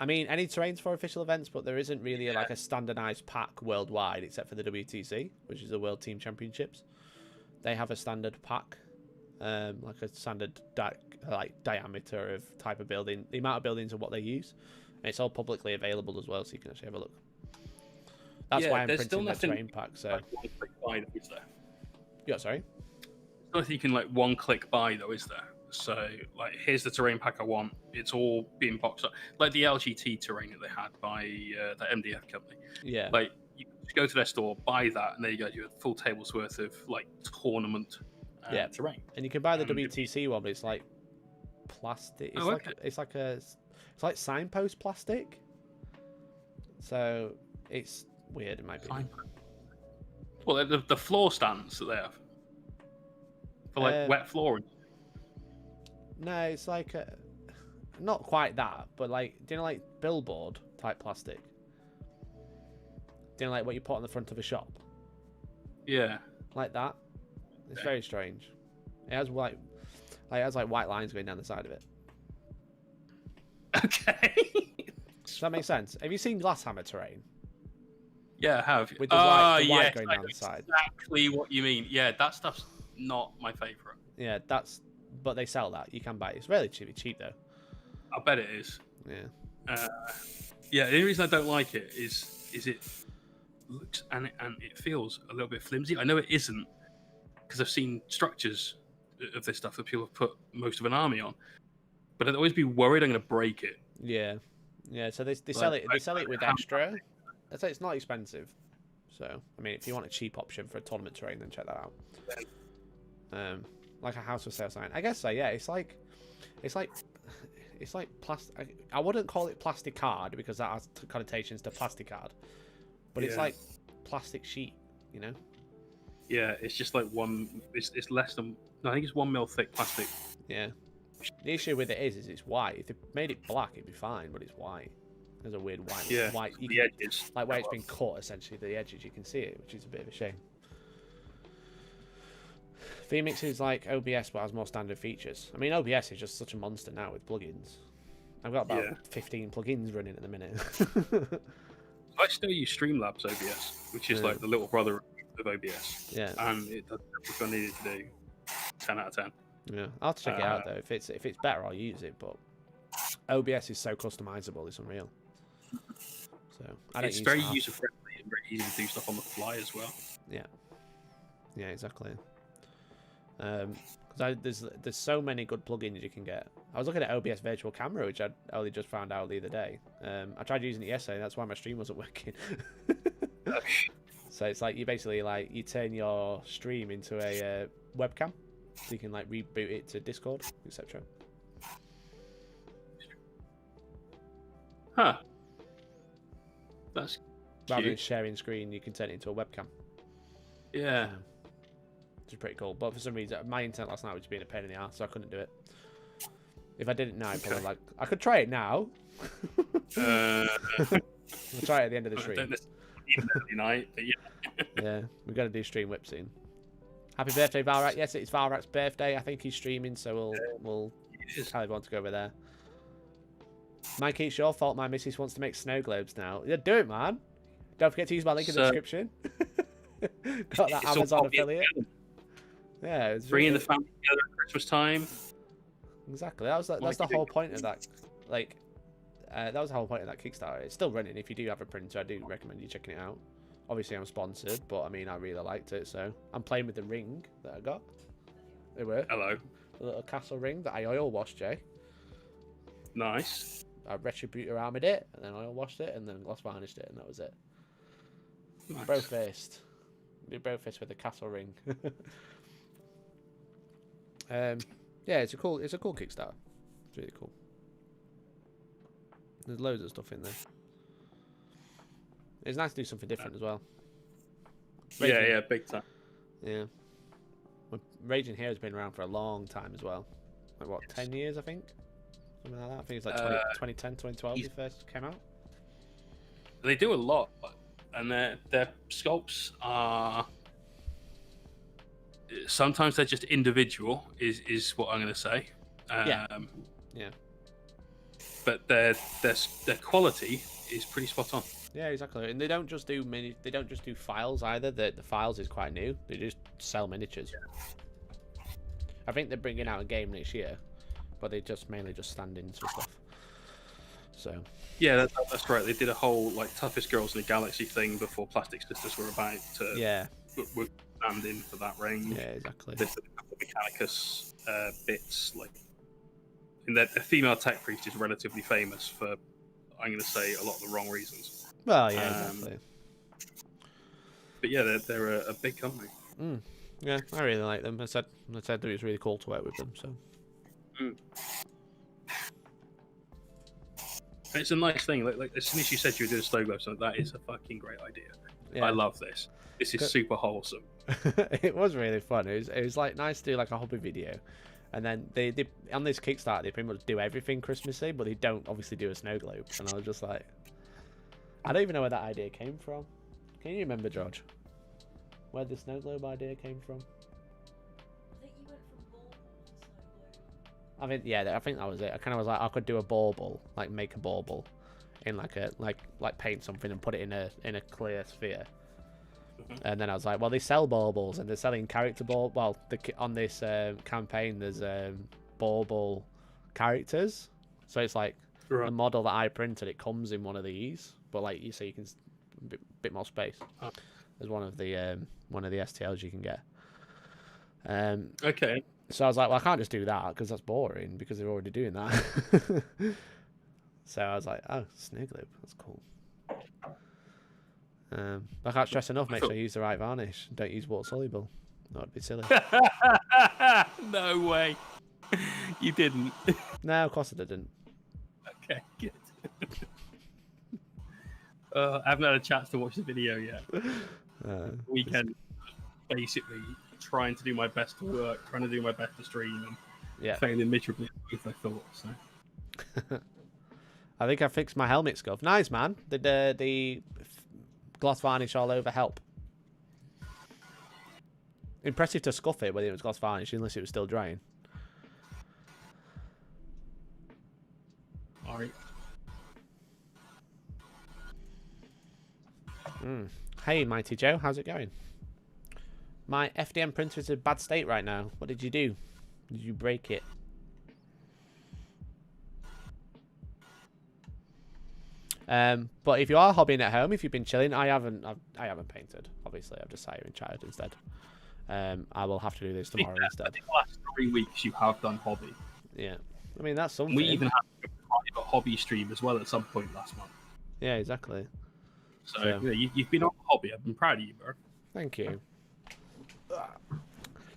mean, any terrains for official events, but there isn't really like a standardized pack worldwide, except for the WTC, which is the World Team Championships. They have a standard pack, like a standard diameter of type of building, the amount of buildings and what they use, and it's all publicly available as well, so you can actually have a look. That's why I'm printing the terrain pack. So, like, one-click buy, though, is there? Yeah, sorry. There's nothing you can like one-click buy though, is there? So, like, here's the terrain pack I want. It's all being boxed up, like the LGT terrain that they had by the MDF company. Yeah. Like, you just go to their store, buy that, and there you go. You have a full table's worth of like tournament terrain. And you can buy the WTC one, but it's like plastic. It's it's like signpost plastic. So it's weird in my opinion. Well, the floor stands that they have for like wet flooring. No, it's like not quite that, but like, do you know, like billboard type plastic? Do you know, like what you put on the front of a shop? Yeah. Like that. It's very strange. It has white lines going down the side of it. Okay. Does that make sense? Have you seen Glasshammer terrain? Yeah, I have. With the white yeah, going I down know the side. exactly what you mean. Yeah, that stuff's not my favorite. Yeah, but they sell that. You can buy it. It's really cheap though. I bet it is. Yeah. Yeah, the only reason I don't like it is it looks and it feels a little bit flimsy. I know it isn't because I've seen structures of this stuff that people have put most of an army on, but I'd always be worried I'm going to break it. Yeah. Yeah. So they sell it. They sell it with extra. I'd say it's not expensive. So I mean, if you want a cheap option for a tournament terrain, then check that out. Like a house for sale sign. I guess so. Yeah. It's like plastic. I wouldn't call it plastic card because that has connotations to plastic card, but it's like plastic sheet, you know. Yeah, it's just like one. It's less than. No, I think it's 1 mil thick plastic. Yeah. The issue with it is it's white. If they made it black, it'd be fine, but it's white. There's a weird white. Yeah. White. The edges. Like where it's been cut, essentially, the edges you can see it, which is a bit of a shame. VMix is like OBS but has more standard features. I mean, OBS is just such a monster now with plugins. I've got about 15 plugins running at the minute. I still use Streamlabs OBS, which is like the little brother of OBS. Yeah. And it does everything I needed to do. 10 out of 10. Yeah, I'll have to check it out though. If it's better, I'll use it. But OBS is so customizable; it's unreal. So it's very user friendly and very easy to do stuff on the fly as well. Yeah. Yeah, exactly. Because there's so many good plugins you can get. I was looking at OBS Virtual Camera, which I only just found out the other day. I tried using it yesterday. That's why my stream wasn't working. So it's like you basically you turn your stream into a webcam, so you can like reboot it to Discord, etc. Huh. That's rather than sharing screen, you can turn it into a webcam. Yeah. Which is pretty cool. But for some reason, my internet last night was being a pain in the ass, so I couldn't do it. If I did it now, I'd probably I could try it now. I'll try it at the end of the stream. Night, but yeah. Yeah, we're gonna do stream whip soon. Happy birthday, Valrak! Yes, it's Valrak's birthday. I think he's streaming, so we'll tell everyone to go over there. Mike, it's your fault. My missus wants to make snow globes now. Yeah, do it, man. Don't forget to use my link in the description. Got that Amazon affiliate. Yeah, it's bringing the family together at Christmas time. Exactly. That's the whole point of that. That was the whole point of that Kickstarter. It's still running. If you do have a printer, I do recommend you checking it out. Obviously, I'm sponsored, but I mean, I really liked it, so I'm playing with the ring that I got. They were. Hello. The little castle ring that I oil washed, Jay. Nice. I retributor armored it, and then oil washed it, and then gloss varnished it, and that was it. Nice. Bro-faced. Do bro-faced with the castle ring. Yeah, it's a cool Kickstarter. It's really cool. There's loads of stuff in there. It's nice to do something different as well. Yeah, big time. Yeah. Raging Hero's been around for a long time as well. Like what, 10 years I think? Something like that. I think it's like 2010, 2012 it first came out. They do a lot, and their sculpts are sometimes they're just individual is what I'm going to say. Yeah. But their quality is pretty spot on. Yeah, exactly. And they don't just do files either. The files is quite new. They just sell miniatures. Yeah. I think they're bringing out a game next year, but they just mainly stand in for stuff. So. Yeah, that's right. They did a whole toughest girls in the galaxy thing before Plastic Sisters were about to. Yeah. Were stand in for that range. Yeah, exactly. There's a couple of Mechanicus bits and the female tech priest is relatively famous for, I'm going to say, a lot of the wrong reasons. Well, yeah, exactly. But yeah, they're a big company. Yeah, I really like them. I said that it was really cool to work with them. So. It's a nice thing. Like as soon as you said you were doing a snow globe, so that is a fucking great idea. Yeah. I love this. This is super wholesome. It was really fun. It was nice to do a hobby video. And then they on this Kickstarter, they pretty much do everything Christmassy, but they don't obviously do a snow globe. And I was just like, I don't even know where that idea came from. Can you remember, George? Where the snow globe idea came from? I think you went from bauble to snow globe. I think that was it. I kind of was like, I could do a bauble, make a bauble, in like a like paint something and put it in a clear sphere. And then I was like, well, they sell baubles and they're selling character ball. Well, on this campaign, there's bauble characters, so it's like the model that I printed. It comes in one of these, but like you say, you can bit more space. There's one of the STLs you can get. Okay. So I was like, well, I can't just do that because that's boring because they're already doing that. So I was like, oh, Sniglip, that's cool. I can't stress enough, make sure you use the right varnish. Don't use water soluble. That would be silly. No way. You didn't. No, of course I didn't. Okay, good. I haven't had a chance to watch the video yet. Weekend, basically trying to do my best to work, trying to do my best to stream, and failing miserably at both, I thought. So. I think I fixed my helmet scuff. Nice, man. Did the gloss varnish all over help? Impressive to scuff it when it was gloss varnish, unless it was still drying. All right. Hey, Mighty Joe, how's it going? My FDM printer is in a bad state right now. What did you do? Did you break it? But if you are hobbying at home, if you've been chilling, I haven't painted. Obviously, I've just sat here and chatted instead. I will have to do this tomorrow instead. I think the last 3 weeks you have done hobby. Yeah, I mean that's something. We even had a hobby stream as well at some point last month. Yeah, exactly. So you've been on hobby. I've been proud of you, bro. Thank you.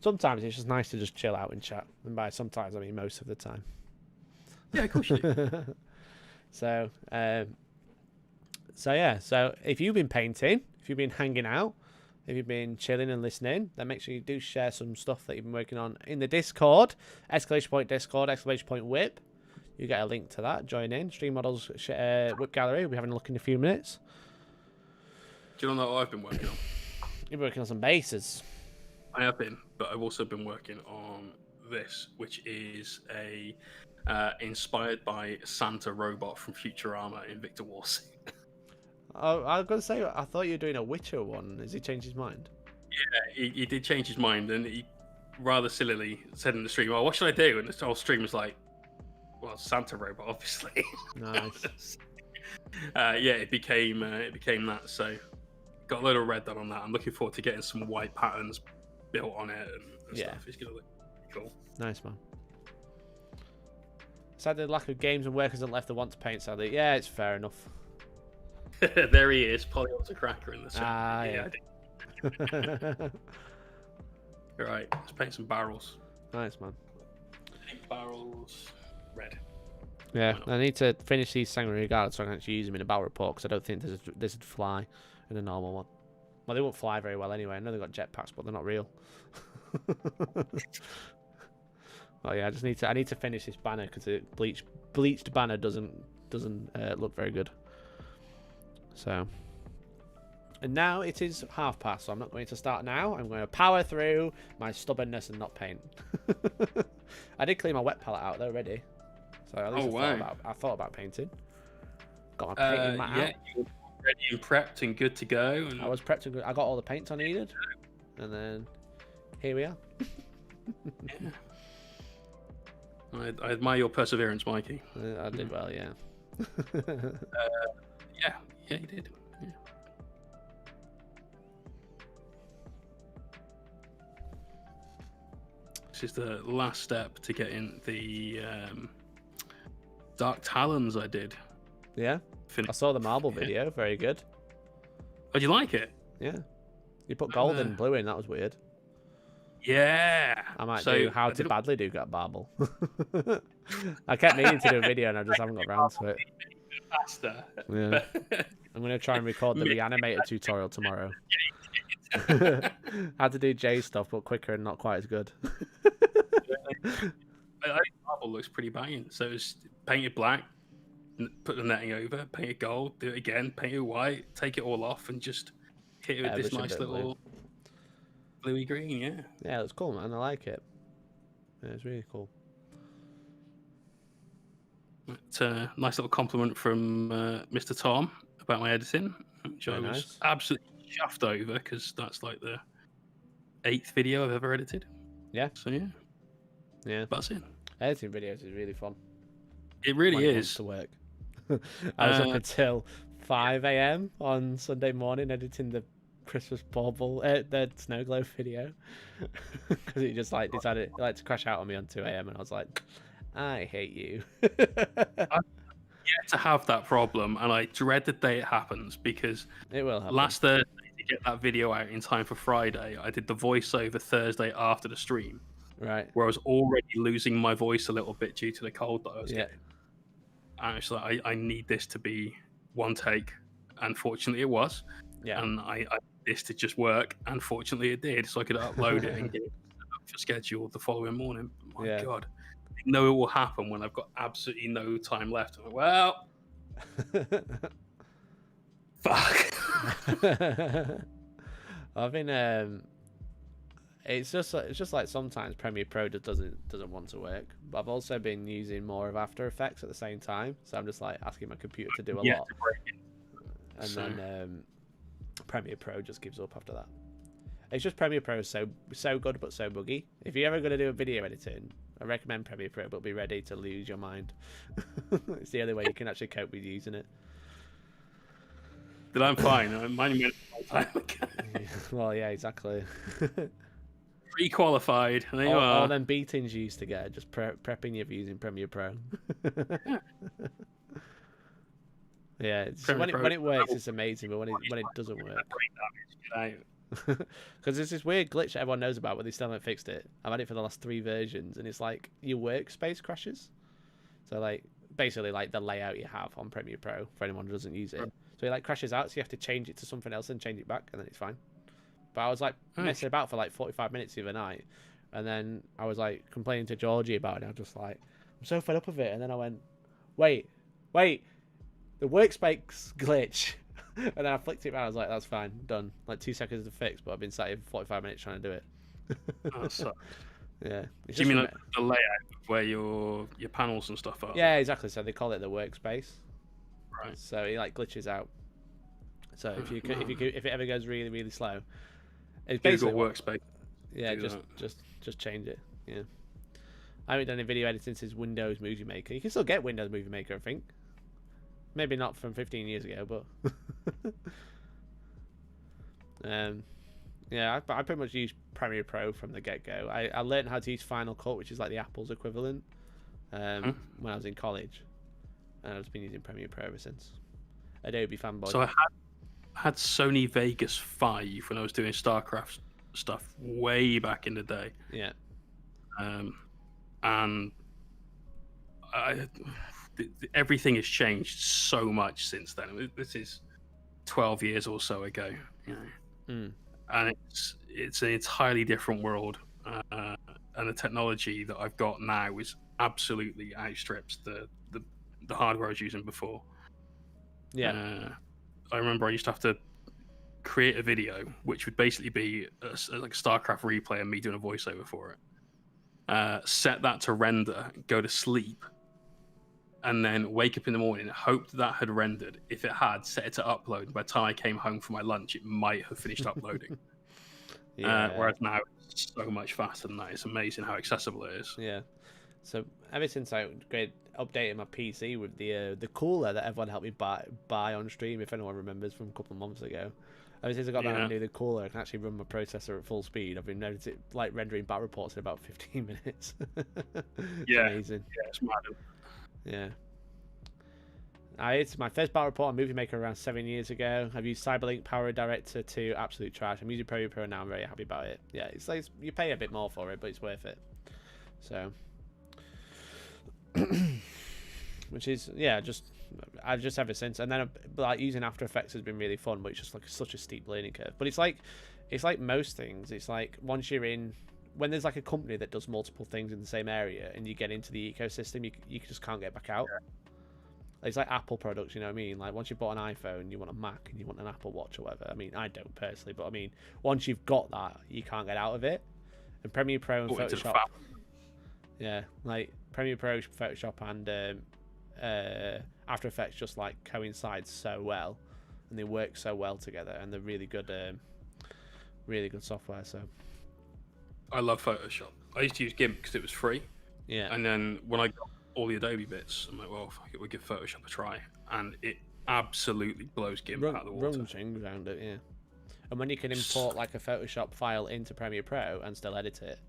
Sometimes it's just nice to just chill out and chat, and by sometimes I mean most of the time. Yeah, of course you do. So yeah. So if you've been painting, if you've been hanging out, if you've been chilling and listening, then make sure you do share some stuff that you've been working on in the Discord, !Discord, !Whip. You get a link to that. Join in. Stream Models Whip Gallery. We'll be having a look in a few minutes. Do you know what I've been working on? You're working on some bases. I have been, but I've also been working on this, which is a inspired by Santa robot from Futurama in Victor Wars. Oh, I was going to say, I thought you were doing a Witcher one. Has he changed his mind? Yeah, he did change his mind, and he rather sillily said in the stream, "Oh, what should I do?" And the whole stream was like, "Well, Santa robot, obviously." Nice. It became that. So got a load of red done on that. I'm looking forward to getting some white patterns built on it and stuff. It's gonna look cool. Nice, man. Sadly, the lack of games and work hasn't left the want to paint. Sadly, yeah, it's fair enough. There he is, Polyot's a cracker in the center. Yeah. Right, let's paint some barrels. Nice, man. Paint barrels red. Yeah, I need to finish these Sangria Guards so I can actually use them in a battle report, because I don't think this would fly in a normal one. Well, they won't fly very well anyway. I know they've got jetpacks, but they're not real. Well, yeah, I need to finish this banner, because the bleached banner doesn't look very good. So, and now it is past, so I'm not going to start now. I'm going to power through my stubbornness and not paint. I did clean my wet palette out though, ready. So at least I thought about painting. Got my painting mat out. Yeah, you were ready and prepped and good to go. And... I was prepped and good. I got all the paints I needed, and then here we are. Yeah. I admire your perseverance, Mikey. I did well, yeah. Yeah, you did. Yeah. This is the last step to getting the Dark Talons I did. Yeah? I saw the marble video. Very good. Oh, do you like it? Yeah. You put gold and blue in. That was weird. Yeah. I might do how to badly do get marble. I kept meaning to do a video and I just haven't got around to it. Faster. Yeah. I'm going to try and record the reanimator tutorial tomorrow. How to do J stuff, but quicker and not quite as good. I think marble looks pretty banging. So it's paint it black, put the netting over, paint it gold, do it again, paint it white, take it all off, and just hit it with this nice little bluey green. Yeah. Yeah, it's cool, man. I like it. Yeah, it's really cool. nice little compliment from Mr. Tom about my editing, which I Very was nice. absolutely chuffed over because that's like the 8th video I've ever edited. Yeah. So yeah, Yeah. that's it. Editing videos is really fun. It really When it wants is. to work. I was up until 5 a.m. on Sunday morning editing the Christmas bauble, the snow globe video, because he just like decided to crash out on me on 2 a.m. and I was like, I hate you. To have that problem, and I dread the day it happens because It will happen. last Thursday to get that video out in time for Friday, I did the voiceover Thursday after the stream, Right. where I was already losing my voice a little bit due to the cold that I was getting. And it's like I need this to be one take, and fortunately it was. Yeah. And I this to just work, and fortunately it did, so I could upload it and get it up for schedule the following morning. But my God, I know it will happen when I've got absolutely no time left. I'm like, well, fuck. I've been it's just like sometimes Premiere Pro just doesn't want to work. But I've also been using more of After Effects at the same time, so I'm just like asking my computer to do a lot, and then Premiere Pro just gives up after that. It's just Premiere Pro is so good but so buggy. If you're ever going to do a video editing, I recommend Premiere Pro, but be ready to lose your mind. It's the only way you can actually cope with using it. But I'm fine. I'm minding my own time again. Well, yeah, exactly. Pre-qualified. There you are. All them beatings you used to get, just prepping you for using Premiere Pro. Yeah, when it works, it's amazing, but when it doesn't work, because there's this weird glitch that everyone knows about, but they still haven't fixed it. I've had it for the last 3 versions, and it's like your workspace crashes. So like basically like the layout you have on Premiere Pro for anyone who doesn't use it. So it like crashes out, so you have to change it to something else and change it back, and then it's fine. But I was like messing about for like 45 minutes the other night, and then I was like complaining to Georgie about it. And I was just like, I'm so fed up of it. And then I went, wait, the workspace glitch. And then I flicked it back. I was like, that's fine, done. Like 2 seconds to fix, but I've been sat here for 45 minutes trying to do it. Oh, so. Yeah. Do you mean like the layout where your panels and stuff are? Yeah, exactly. So they call it the workspace. Right. So it like glitches out. So if it ever goes really, really slow, it's basically workspace. Yeah, just change it. Yeah. I haven't done any video editing since Windows Movie Maker. You can still get Windows Movie Maker, I think. Maybe not from 15 years ago, but yeah, I pretty much used Premiere Pro from the get-go. I learned how to use Final Cut, which is like the Apple's equivalent, when I was in college, and I've just been using Premiere Pro ever since. Adobe fanboy. So I had Sony Vegas 5 when I was doing StarCraft stuff way back in the day. Yeah. And everything has changed so much since then. This is 12 years or so ago, you know. And it's an entirely different world, and the technology that I've got now is absolutely outstrips the hardware I was using before. Yeah. I remember I used to have to create a video, which would basically be like a StarCraft replay and me doing a voiceover for it. Set that to render, go to sleep, and then wake up in the morning, hope that had rendered. If it had, set it to upload. By the time I came home for my lunch, it might have finished uploading. Whereas now it's so much faster than that. It's amazing how accessible it is. Yeah. So ever since I updated my PC with the cooler that everyone helped me buy on stream, if anyone remembers from a couple of months ago, ever since I got that new cooler, I can actually run my processor at full speed. I've been noticing like rendering battle reports in about 15 minutes. It's amazing. Yeah, it's mad. Yeah. It's my first battle report on Movie Maker around 7 years ago. I've used Cyberlink Power Director to absolute trash. I'm using Premiere Pro now. I'm very happy about it. Yeah, it's like you pay a bit more for it, but it's worth it. So, which is I've just ever since, and then like using After Effects has been really fun, but it's just like such a steep learning curve. But it's like most things. It's like once you're in, when there's like a company that does multiple things in the same area, and you get into the ecosystem, you just can't get back out. Yeah. It's like Apple products, you know what I mean? Like once you've bought an iPhone, you want a Mac, and you want an Apple Watch or whatever. I mean, I don't personally, but I mean, once you've got that, you can't get out of it. And Premiere Pro and Photoshop, yeah, like Premiere Pro, Photoshop, and After Effects just like coincide so well, and they work so well together, and they're really good software. So I love Photoshop. I used to use GIMP because it was free. yeah, And then when I got all the Adobe bits, I'm like, well, fuck it, we'll give Photoshop a try. And it absolutely blows GIMP out of the water. run things around it, yeah. And when you can import like a Photoshop file into Premiere Pro and still edit it,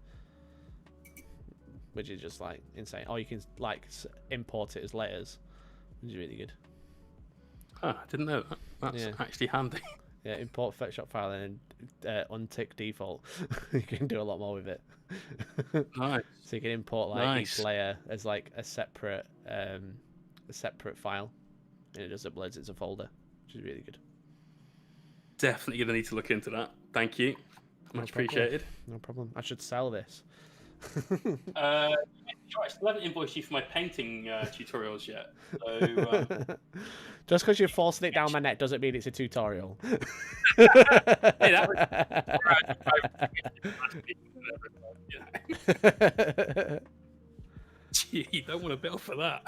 which is just like insane. Or you can like import it as layers, which is really good. I didn't know that. That's actually handy. Yeah, import Photoshop file and untick default. You can do a lot more with it. Nice. So you can import like each layer as like a separate file, and it just uploads it as a folder, which is really good. Definitely gonna need to look into that. Thank you. Much appreciated. No problem. I should sell this. Sure, I still haven't invoiced you for my painting tutorials yet. So, just because you're forcing it down my neck doesn't mean it's a tutorial. hey, that was... Gee, you don't want a bill for that.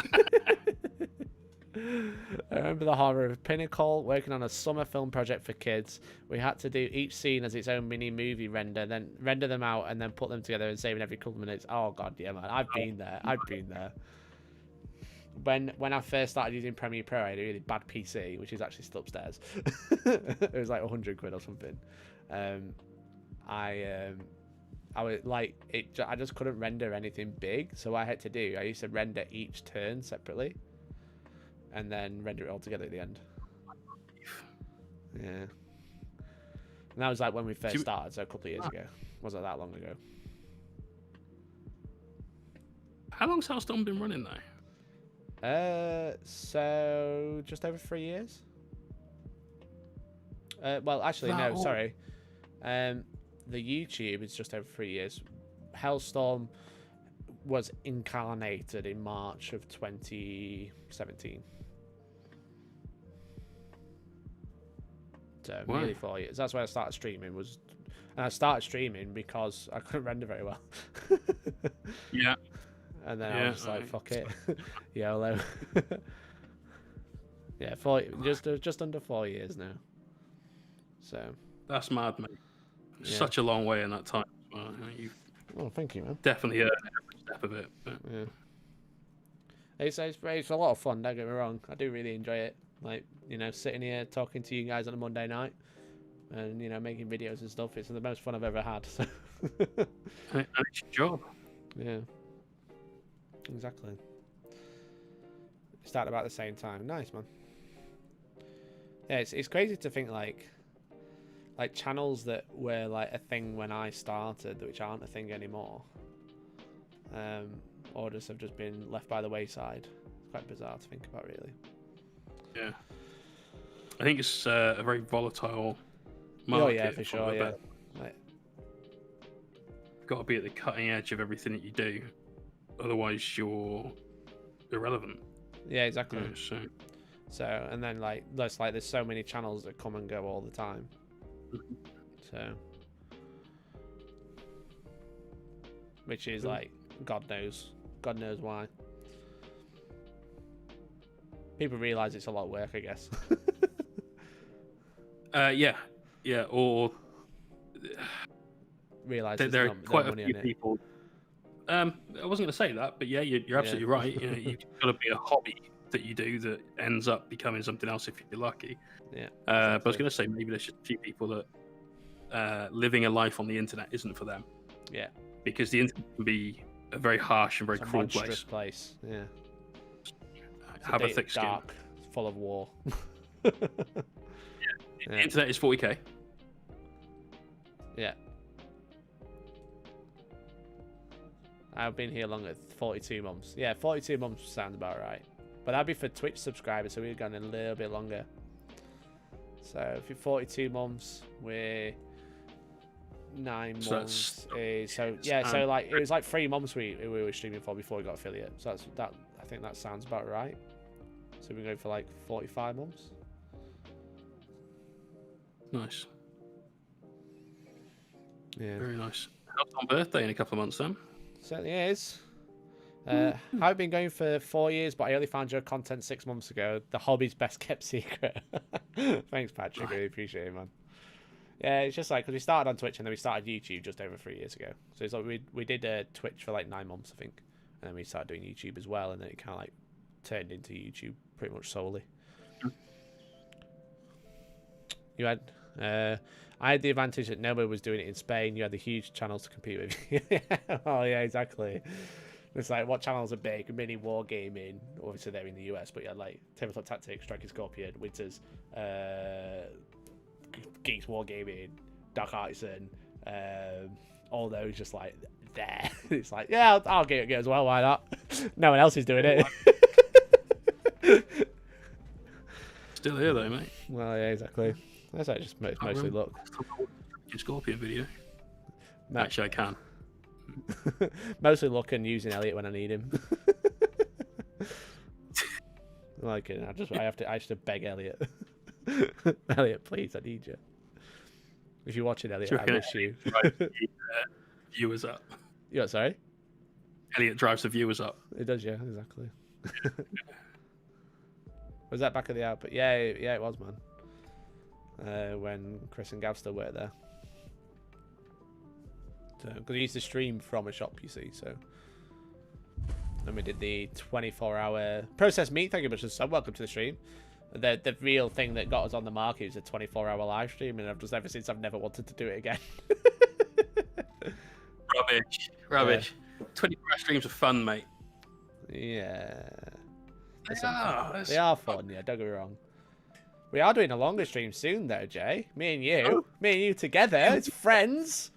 I remember the horror of Pinnacle working on a summer film project for kids. We had to do each scene as its own mini movie render, then render them out and then put them together and save in every couple of minutes. Oh god, yeah man, I've been there. When I first started using Premiere Pro, I had a really bad PC, which is actually still upstairs. It was like 100 quid or something. I was like, I just couldn't render anything big, so what I had to do, I used to render each turn separately and then render it all together at the end. Yeah. And that was like when we first started, so a couple of years ago. Wasn't that long ago. How long's Hellstorm been running now? So just over 3 years. Well, actually, no, sorry. The YouTube is just over 3 years. Hellstorm was incarnated in March of 2017. So nearly 4 years. That's when I started streaming. And I started streaming because I couldn't render very well. Yeah. And then I was just like, fuck it. YOLO. Yeah, just under 4 years now. So that's mad, mate. Such a long way in that time. Well, thank you, man. Definitely every step of it. But... Yeah. It's a lot of fun, don't get me wrong. I do really enjoy it. Like, sitting here talking to you guys on a Monday night and, making videos and stuff. It's the most fun I've ever had. So. And it's your job. Yeah. Exactly. Started about the same time. Nice, man. Yeah, it's crazy to think like channels that were like a thing when I started, which aren't a thing anymore, or just have just been left by the wayside. It's quite bizarre to think about, really. Yeah, I think it's a very volatile market. Oh yeah, for sure. Yeah, you've got to be at the cutting edge of everything that you do, otherwise you're irrelevant. Yeah, exactly. So and then there's so many channels that come and go all the time. So, which is like God knows why. People realize it's a lot of work, I guess. yeah, or realize there are quite a few people. I wasn't going to say that, but yeah, you're absolutely right. You've got to be a hobby that you do that ends up becoming something else if you're lucky. Yeah. But I was going to say maybe there's just a few people that living a life on the internet isn't for them. Yeah. Because the internet can be a very harsh and very cruel place. Yeah. Have a thick skin. Dark, full of war. The internet is 40k. Yeah. I've been here longer, 42 months. Yeah, 42 months sounds about right. But that'd be for Twitch subscribers, so we've gone a little bit longer. So if you're 42 months, we're 9 months. So like it was like 3 months we were streaming for before we got affiliate. So that. I think that sounds about right. So we go for like 45 months. Nice. Yeah. Very nice. Hellstorm birthday in a couple of months then. Certainly is. I've been going for 4 years, but I only found your content 6 months ago. The hobby's best kept secret. Thanks, Patrick. Really appreciate it, man. Yeah, it's just like because we started on Twitch and then we started YouTube just over 3 years ago. So it's like we did Twitch for like 9 months, I think, and then we started doing YouTube as well, and then it kind of like turned into YouTube pretty much solely. You had, I had the advantage that nobody was doing it in Spain. You had the huge channels to compete with. Oh yeah, exactly. It's like what channels are big? Mini Wargaming. Obviously they're in the US, but you had like Tabletop Tactics, Striking Scorpion, Winters, Geeks Wargaming, Dark Artisan, all those just like there. It's like, yeah, I'll get it as well. Why not? No one else is doing it. Still here though, mate. Well, yeah, exactly. That's like just mostly luck. Your Scorpion video. Actually, I can. Mostly luck and using Elliot when I need him. Like it. I have to beg Elliot. Elliot, please, I need you. If you're watching, Elliot, I miss you. Viewers up. You what, sorry? Elliot drives the viewers up. It does, yeah, exactly. Was that back of the output? Yeah, it was, man. When Chris and Gav still worked there. Because we used to stream from a shop, you see, so. And we did the 24-hour processed meat. Thank you much for sub. Welcome to the stream. The real thing that got us on the market was a 24-hour live stream, and I've just ever since I've never wanted to do it again. Rubbish. Yeah. 24-hour streams are fun, mate. Yeah. They are fun, yeah, don't get me wrong. We are doing a longer stream soon, though, Jay. Me and you together. It's friends.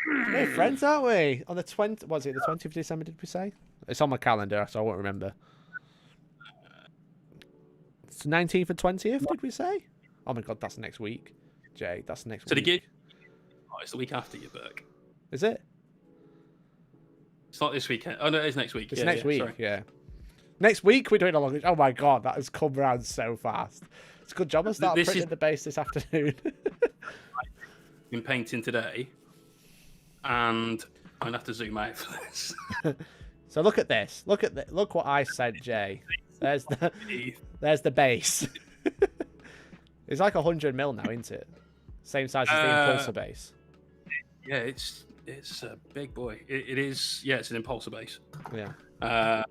We're friends, aren't we? On the 20th, was it the 20th of December, did we say? It's on my calendar, so I won't remember. It's 19th and 20th, did we say? Oh my god, that's next week. Jay, that's next week. It's the week after your Burke. Is it? It's not this weekend. Oh no, it is next week. It's next week, sorry. Yeah. Next week we're doing a long. Oh my god, that has come around so fast. It's a good job I started printing the base this afternoon. I've been painting today, and I'm gonna have to zoom out for this. So look at this. Look what I sent, Jay. There's the base. It's like 100 mil now, isn't it? Same size as the Impulsor base. Yeah, it's a big boy. It is. Yeah, it's an Impulsor base. Yeah.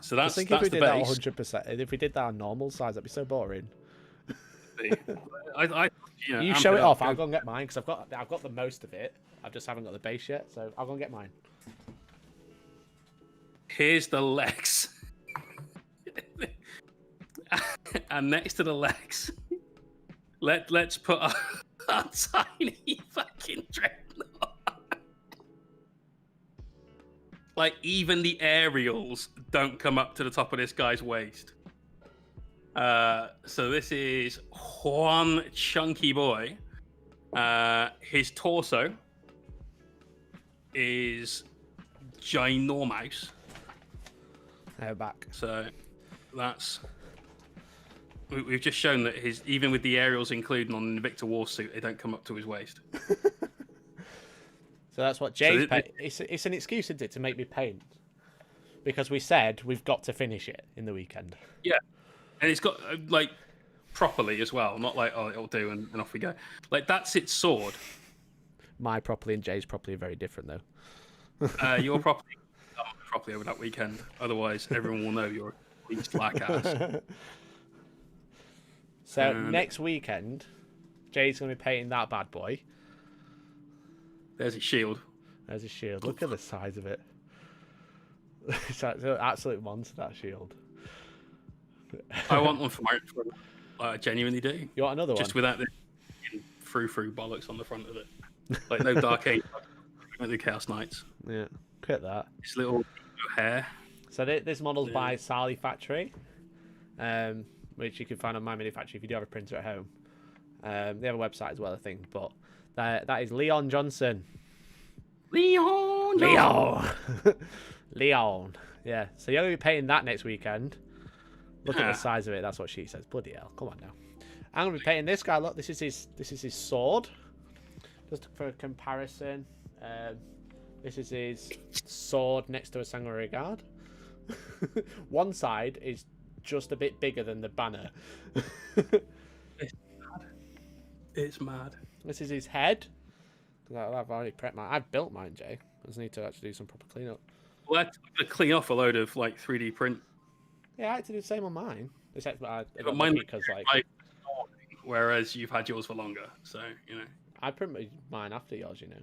So that's if we did that 100%. If we did that on normal size, that'd be so boring. You show it off. I'll go and get mine because I've got the most of it. I just haven't got the base yet, so I'll go and get mine. Here's the legs, and next to the legs, let's put a tiny fucking dreadnought. Like even the aerials don't come up to the top of this guy's waist. So this is one chunky boy. His torso is ginormous. Back. So that's we've just shown that even with the aerials included on the Invicta Warsuit, they don't come up to his waist. So that's what Jay's it's an excuse, isn't it, to make me paint? Because we said we've got to finish it in the weekend. Yeah. And it's got, like, properly as well. Not like, oh, it'll do and off we go. Like, that's its sword. My properly and Jay's properly are very different, though. Your properly over that weekend. Otherwise, everyone will know you're a complete slack ass. So, next weekend, Jay's going to be painting that bad boy. There's his shield. There's his shield. Look at the size of it. It's an absolute monster, that shield. I want one for my I genuinely do. You want another one? Just without the frou bollocks on the front of it. Like no dark age. Like the Chaos Knights. Yeah, look at that. This little hair. So this model's by Sally Factory, which you can find on My Mini Factory if you do have a printer at home. They have a website as well, I think. But that is Leon Johnson. Leon. Leon. Yeah. So you're going to be painting that next weekend. Look at the size of it. That's what she says. Bloody hell. Come on now. I'm going to be painting this guy. Look, this is his sword. Just for comparison. This is his sword next to a samurai guard. One side is just a bit bigger than the banner. It's mad. This is his head. I've already prepped mine. I've built mine, Jay. I just need to actually do some proper cleanup. Well, I'm gonna clean off a load of like 3D print. Yeah, I had to do the same on mine. Except I But got mine because like whereas you've had yours for longer, so you know. I printed mine after yours, you know.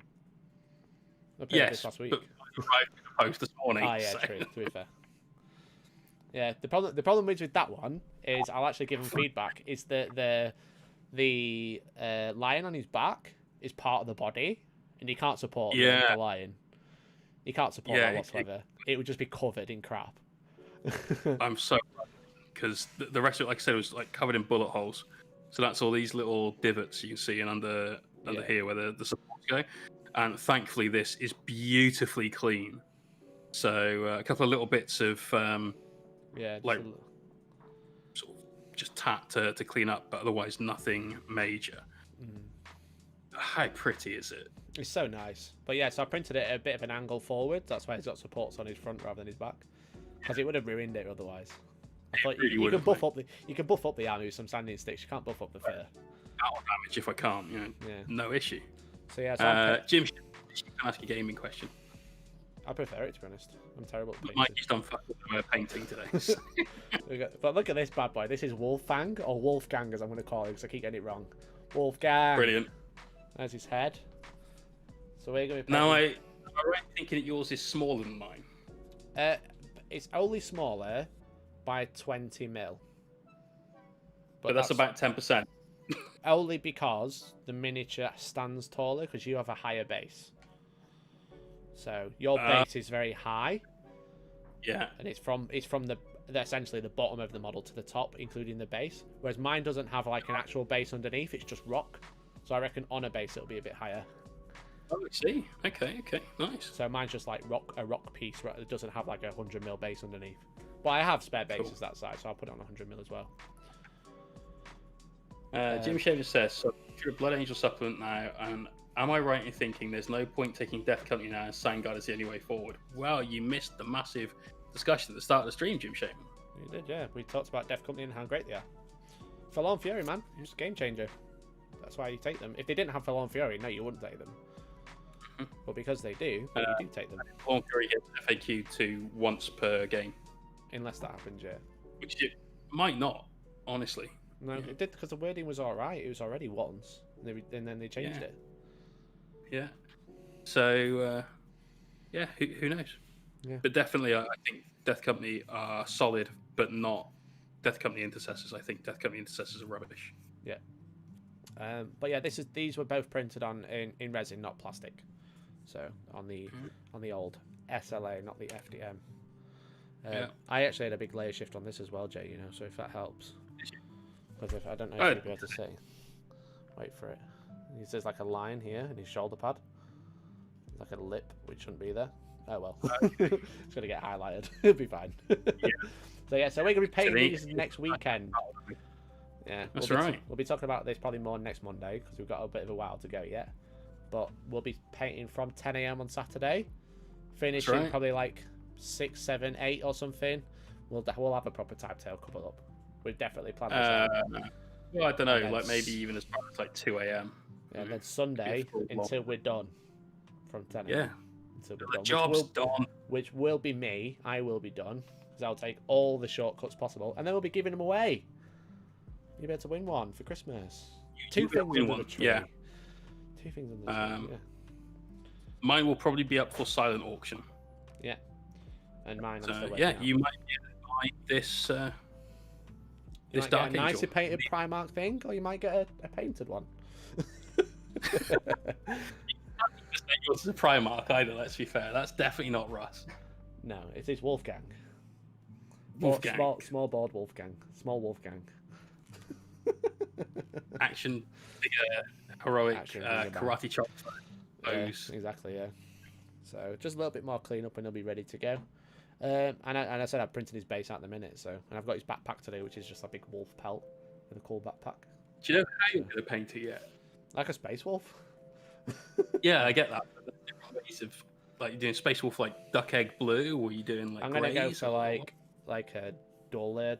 I printed this last week. But I arrived in the post this morning. Oh yeah, so. true. To be fair. Yeah, the problem with that one is I'll actually give him feedback. Is that the lion on his back is part of the body, and he can't support the lion. He can't support that whatsoever. It would just be covered in crap. I'm so because the rest of it, like I said, was like covered in bullet holes. So that's all these little divots you can see and under here where the supports go. And thankfully, this is beautifully clean. So a couple of little bits of like sort of just tap to clean up, but otherwise nothing major. How pretty is it? It's so nice. But yeah, so I printed it at a bit of an angle forward. That's why he's got supports on his front rather than his back, because it would have ruined it otherwise. I thought you can buff up the army with some sanding sticks. You can't buff up the fur. Battle damage if I can't, you know, no issue. So yeah, so Jim, you can ask a gaming question. I prefer it, to be honest. I'm terrible at painting. Mike just done painting today. So. But look at this bad boy. This is Wolfgang, or Wolfgang as I'm going to call it, because I keep getting it wrong. Wolfgang. Brilliant. There's his head. So we're going to be Now, am I right thinking that yours is smaller than mine? It's only smaller by 20 mil. But that's about 10%. Only because the miniature stands taller, because you have a higher base. So your base is very high. Yeah. And it's from essentially the bottom of the model to the top, including the base. Whereas mine doesn't have like an actual base underneath, it's just rock. So I reckon on a base it'll be a bit higher. Oh, I see. Okay, nice. So mine's just like a rock piece, right? It doesn't have like a 100 mil base underneath. But I have spare bases that size, so I'll put it on 100 mil as well. Jim Shaver says, so if you're a Blood Angel supplement now, and am I right in thinking there's no point taking Death Company now and Sandguard is the only way forward? Well, you missed the massive discussion at the start of the stream, Jim Shaver. You did, yeah. We talked about Death Company and how great they are. Forlorn Fury, man. It's a game changer. That's why you take them. If they didn't have Forlorn Fury, no, you wouldn't take them. But because they do, you do take them. Forlorn Fury gets FAQ to once per game. Unless that happens, yeah. Which it might not, honestly. No, it did, because the wording was alright. It was already once. And then they changed it. Yeah. So, who knows? Yeah. But definitely, I think Death Company are solid, but not Death Company Intercessors. I think Death Company Intercessors are rubbish. Yeah. But yeah, these were both printed in resin, not plastic. So on the old SLA, not the FDM. I actually had a big layer shift on this as well, Jay. You know, so if that helps, because I don't know if you'd be able to see. Wait for it. There's like a line here in his shoulder pad, like a lip, which shouldn't be there. Oh well, it's gonna get highlighted. It'll be fine. So we're gonna be painting these next weekend. Yeah, that's right. We'll be talking about this probably more next Monday because we've got a bit of a while to go yet. But we'll be painting from 10 AM on Saturday, finishing probably like 6, 7, 8 or something. We'll have a proper type tail couple up. We've definitely planned this out. Well, I don't know, like maybe even as far as like 2 AM. Yeah, and then Sunday until we're done. From 10 AM. Yeah. Until we're the done. job's done. Which will be me. I will be done. Because I'll take all the shortcuts possible. And then we'll be giving them away. You'll be able to win one for Christmas. Two things under the tree. Yeah. 2 things under the tree, yeah. Mine will probably be up for silent auction. Yeah. And mine I'm still yeah, you might be able to buy this this Dark Angel. A nicely painted Primark thing, or you might get a painted one. Yours is a Primark either, let's be fair. That's definitely not Russ. No, it is Wolfgang. Wolfgang. Small board Wolfgang. Small Wolfgang. Action figure, heroic karate chop pose. Yeah, exactly, yeah. So just a little bit more cleanup and he'll be ready to go. And I said I've printed his base out in a minute, so and I've got his backpack today, which is just a big wolf pelt with a cool backpack. Do you know how you're going to paint it yet? Like a space wolf. Yeah, I get that. But there's different ways of Like you're doing Space Wolf like duck egg blue, or are you doing like? I'm gonna go greys, for or- like a duller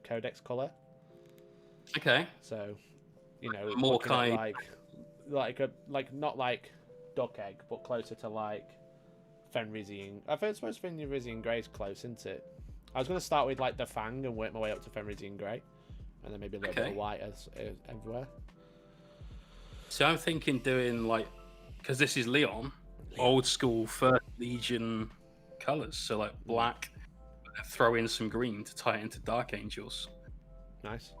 codex color. Okay. So, you know, More looking at kind. like not like duck egg, but closer to like Fenrisian. I suppose Fenrisian grey's close, isn't it? I was gonna start with like the Fang and work my way up to Fenrisian grey, and then maybe a little bit of white as everywhere. So I'm thinking doing like, because this is Leon, old school First Legion colors. So like black, throw in some green to tie it into Dark Angels. Nice.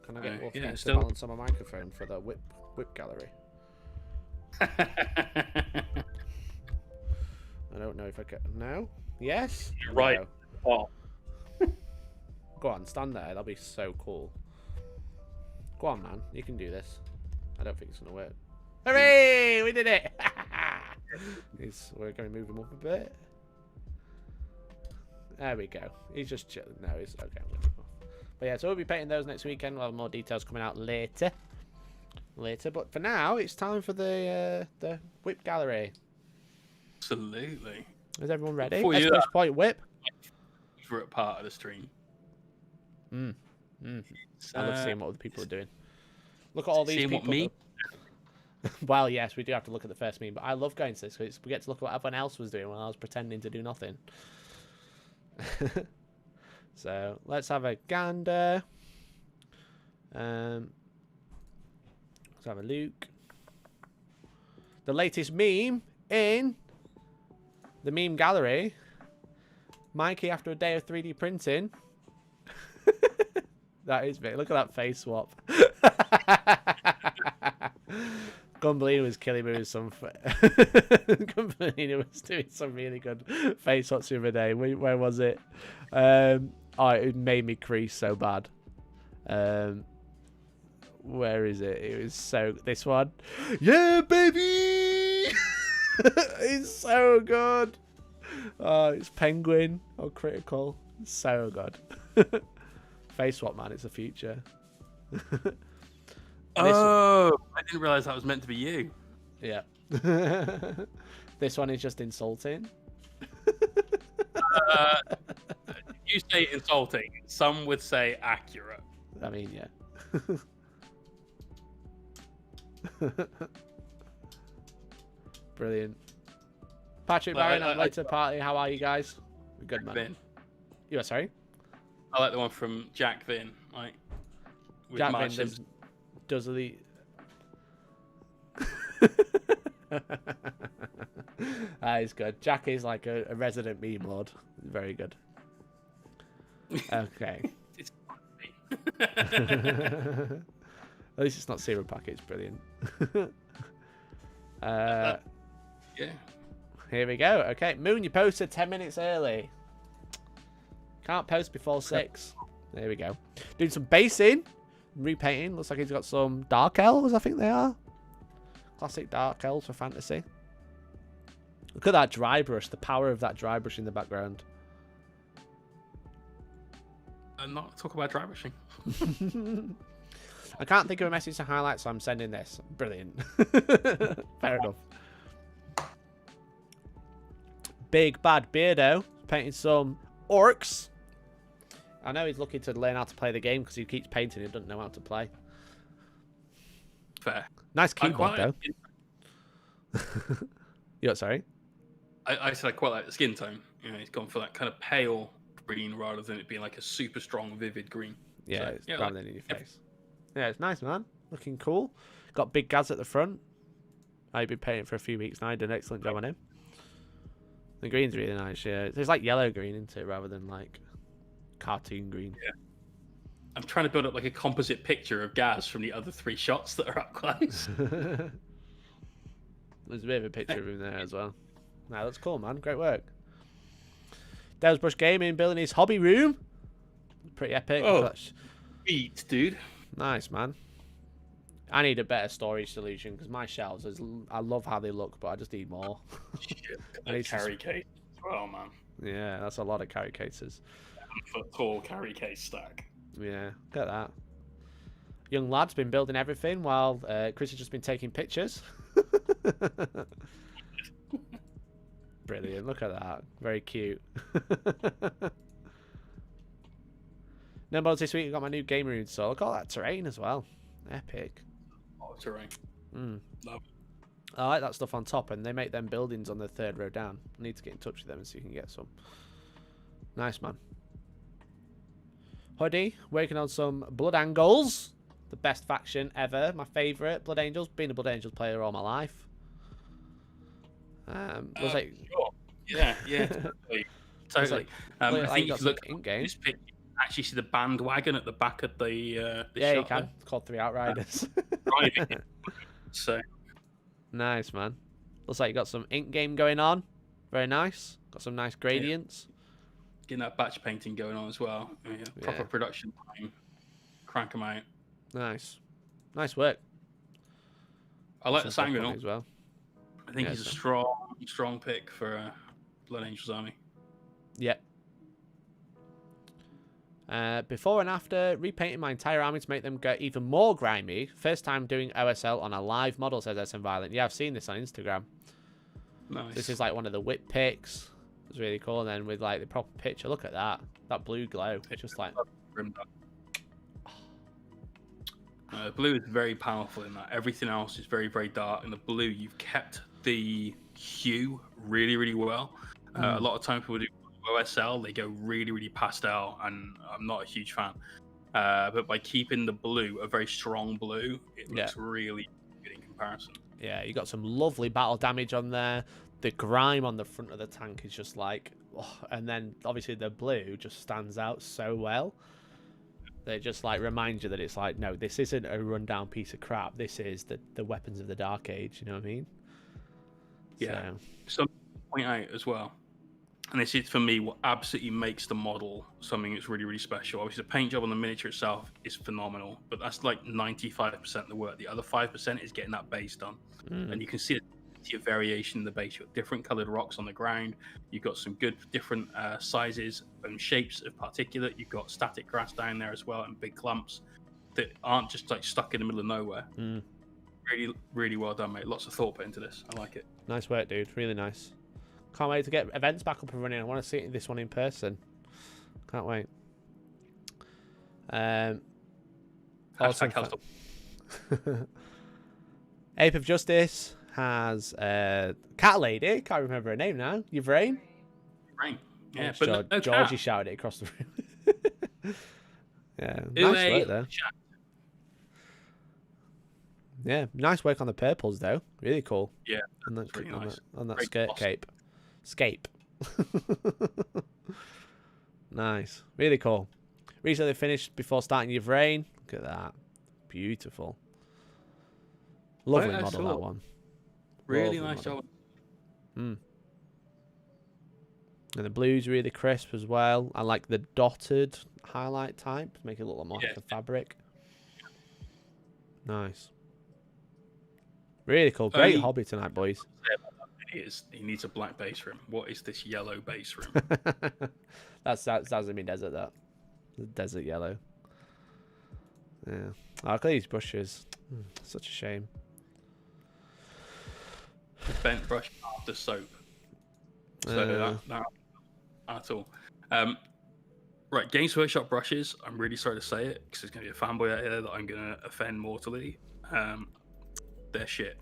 Can I get Wolfgang to still- balance on my microphone for the whip gallery? I don't know if I can. No? Yes? You're right. No. Oh, Go on, stand there. That'll be so cool. Go on, man. You can do this. I don't think it's going to work. Hooray! We did it! We're going to move him up a bit. There we go. He's just chilling. No, he's okay. I'm gonna move him off. But yeah, so we'll be painting those next weekend. We'll have more details coming out later. But for now, it's time for the whip gallery. absolutely. Is everyone ready? Before you- Exclamation point whip. Favorite part of the stream. I love seeing what other people are doing. Look at all these seeing people. what me? Well, yes, we do have to look at the first meme, but I love going to this because we get to look at what everyone else was doing while I was pretending to do nothing. So let's have a gander. Let's have a look. The latest meme in the meme gallery. Mikey after a day of 3D printing. That is big. Look at that face swap. Gumbolino was killing me with some. Gumbolino was doing some really good face swaps the other day. Where was it? It made me crease so bad. Where is it? It was so. This one. Yeah, baby! It's so good. Oh, it's Penguin or Critical. It's so good. Face swap, man. It's the future. Oh, I didn't realize that was meant to be you. Yeah. This one is just insulting. You say insulting. Some would say accurate. I mean, yeah. Brilliant. Patrick Well, Barron, I- I'm late to the party. How are you guys? We're good, man. Vin. You are sorry? I like the one from Jack Vin. Like, with Jack Marge Vin Simpson. does the. That is good. Jack is like a resident meme lord. Very good. Okay. It's At least it's not Serum Packet. It's brilliant. yeah. Here we go. Okay, Moon, you posted 10 minutes early. Can't post before 6. There we go. Doing some basing, repainting. Looks like he's got some Dark Elves, I think they are. Classic Dark Elves for fantasy. Look at that dry brush, the power of that dry brush in the background. And not talk about dry brushing. I can't think of a message to highlight, so I'm sending this. Brilliant. Fair enough. Big Bad Beardo painting some orcs. I know he's looking to learn how to play the game because he keeps painting and doesn't know how to play. Fair. Nice keyboard, though. Yeah, sorry? I said I quite like the skin tone. You know, he's gone for that kind of pale green rather than it being like a super strong, vivid green. Yeah, So, it's yeah, rather like- than in your face. Yeah, it's nice, man. Looking cool. Got Big Gaz at the front. I've been painting for a few weeks now. I did an excellent job on him. The green's really nice, yeah. It's like yellow green, isn't it, rather than like cartoon green. Yeah. I'm trying to build up like a composite picture of Gaz from the other 3 shots that are up close. There's a bit of a picture of him there as well. Nah, that's cool, man. Great work. Dales Brush Gaming building his hobby room. Pretty epic. Oh. That's Beat, dude. nice, man. I need a better storage solution because my shelves, I love how they look, but I just need more. Shit. I need to Carry case as well, man. Yeah, that's a lot of carry cases. 7-foot tall carry case stack. Yeah, look at that. Young lad's been building everything while Chris has just been taking pictures. Brilliant. Look at that. Very cute. No mods this week. I got my new gamer install. Look at all that terrain as well. Epic. Oh, terrain. Mm. Love. I like that stuff on top, and they make them buildings on the 3rd row down. I need to get in touch with them and see if you can get some. Nice, man. Hoodie, working on some Blood Angels. The best faction ever. My favourite, Blood Angels. Been a Blood Angels player all my life. Looks like... Sure. Yeah, totally. Totally. I think you if you look in at game. this picture, you can actually see the bandwagon at the back of the Yeah, shot you can. there. It's called 3 Outriders. Driving. So Nice, man. Looks like you got some ink game going on. Very nice. Got some nice gradients. getting that batch painting going on as well. Yeah, proper production time. Crank them out. Nice. Nice work. I like the sound going on as well. I think he's a strong pick for Blood Angels Army. Yep. Before and after, repainting my entire army to make them get even more grimy. First time doing OSL on a live model, says SM Violent. Yeah, I've seen this on Instagram. Nice. This is like one of the whip picks. It's really cool. And then with like the proper picture, look at that. That blue glow. It's just like... blue is very powerful in that. Everything else is very, very dark. In the blue, you've kept the hue really, really well. A lot of times people do OSL, they go really, really pastel, and I'm not a huge fan. But by keeping the blue, a very strong blue, it looks really good in comparison. Yeah, you got some lovely battle damage on there. The grime on the front of the tank is just like... Oh, and then, obviously, the blue just stands out so well. They just like remind you that it's like, no, this isn't a rundown piece of crap. This is the weapons of the Dark Age. You know what I mean? Yeah. So point out as well, and this is for me what absolutely makes the model something that's really, really special. Obviously, the paint job on the miniature itself is phenomenal, but that's like 95% of the work. The other 5% is getting that base done, and you can see a variation in the base. You've got different coloured rocks on the ground. You've got some good different sizes and shapes of particulate. You've got static grass down there as well, and big clumps that aren't just like stuck in the middle of nowhere. Really, really well done, mate. Lots of thought put into this. I like it. Nice work, dude. Really nice. Can't wait to get events back up and running. I want to see this one in person. Can't wait. Hashtag Hellstorm. Ape of Justice has cat lady. Can't remember her name now. Yvrain. Rain. Yeah, but no Georgie cat. shouted it across the room. Yeah, nice work there. Yeah, nice work on the purples though. Really cool. Yeah, on that, pretty nice. On that Very skirt glossy. cape. Scape. Nice. Really cool. Recently finished before starting Yvrain. Look at that. Beautiful. Lovely I model, saw. that one. Really Lovely nice model. job. And the blue's really crisp as well. I like the dotted highlight type. Make it look more like a fabric. Nice. Really cool. Great hobby tonight, boys. He needs a black base rim. What is this yellow base rim? That's gonna be desert. That desert yellow. Yeah. Oh, look at these brushes. Such a shame. Bent brush after soap. So that at all. Right, Games Workshop brushes. I'm really sorry to say it because there's going to be a fanboy out here that I'm going to offend mortally. They're shit.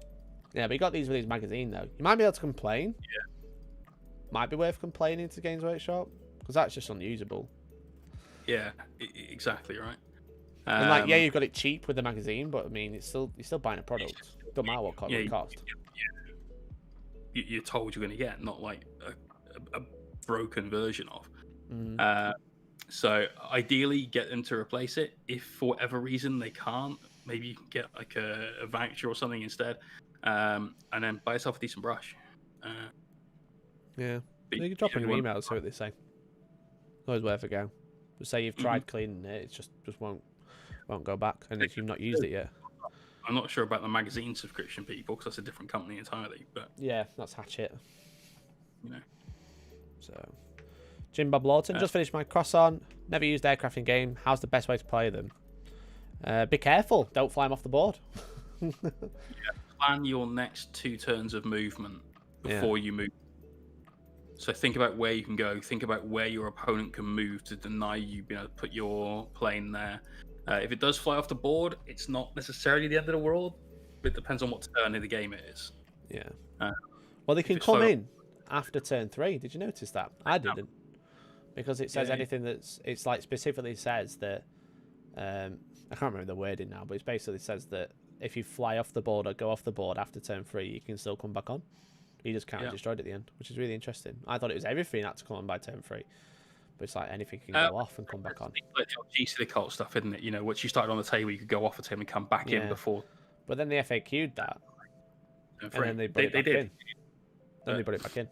Yeah, but you got these with his magazine though. You might be able to complain. Yeah. Might be worth complaining to Games Workshop because that's just unusable. Yeah, exactly right. And like, yeah, you've got it cheap with the magazine, but I mean, you're still buying a product. Don't matter what it costs. You're told you're going to get, not like a broken version of. So ideally, get them to replace it. If for whatever reason they can't, maybe you can get like a voucher or something instead, and then buy yourself a decent brush. Yeah, you can drop in your email, see what they say. Always worth a go. Just say you've tried cleaning it, it just won't go back, and if you've not used it yet. I'm not sure about the magazine subscription people because that's a different company entirely. But yeah, that's Hatchet. You know. So, Jim Bob Lawton, just finished my cross-on. Never used aircraft in game. How's the best way to play them? Be careful. Don't fly them off the board. Plan your next 2 turns of movement before you move. So think about where you can go. Think about where your opponent can move to deny you being able to put your plane there. If it does fly off the board, it's not necessarily the end of the world, but it depends on what turn of the game it is. Yeah. Uh, Well, they if can it's come fly- in after turn 3. Did you notice that? I didn't. Because it says Yeah. anything it's like specifically says that, I can't remember the wording now, but it basically says that if you fly off the board or go off the board after turn 3, you can still come back on. He just counter destroyed at the end, which is really interesting. I thought it was everything had to come on by turn 3, but it's like anything can go off and come back on. It's like the old GC cult stuff, isn't it? You know, once you started on the table, you could go off a table and come back in before. But then they FAQ'd that, turn and 3. then they put it back did. in. Then they put it back in.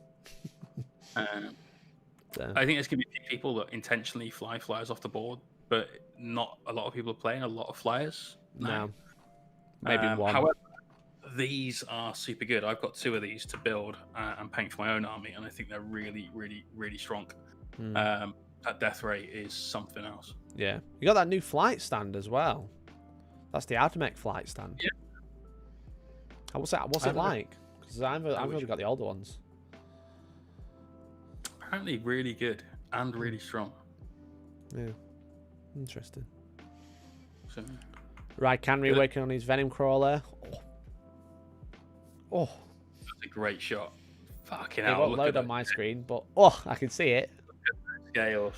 So. I think there's going to be people that intentionally fly flyers off the board, but not a lot of people are playing a lot of flyers. No. Maybe one. However, these are super good. I've got 2 of these to build and paint for my own army, and I think they're really, really, really strong. That death rate is something else. Yeah. You got that new flight stand as well. That's the Atomic flight stand. Yeah. What's it like? Because I've only got the older ones. Apparently really good and really strong. Yeah. Interesting. So, Right, Canry working on his Venom Crawler. Oh. that's a great shot. Fucking It hell. won't Look load at on the my screen, but I can see it. scales.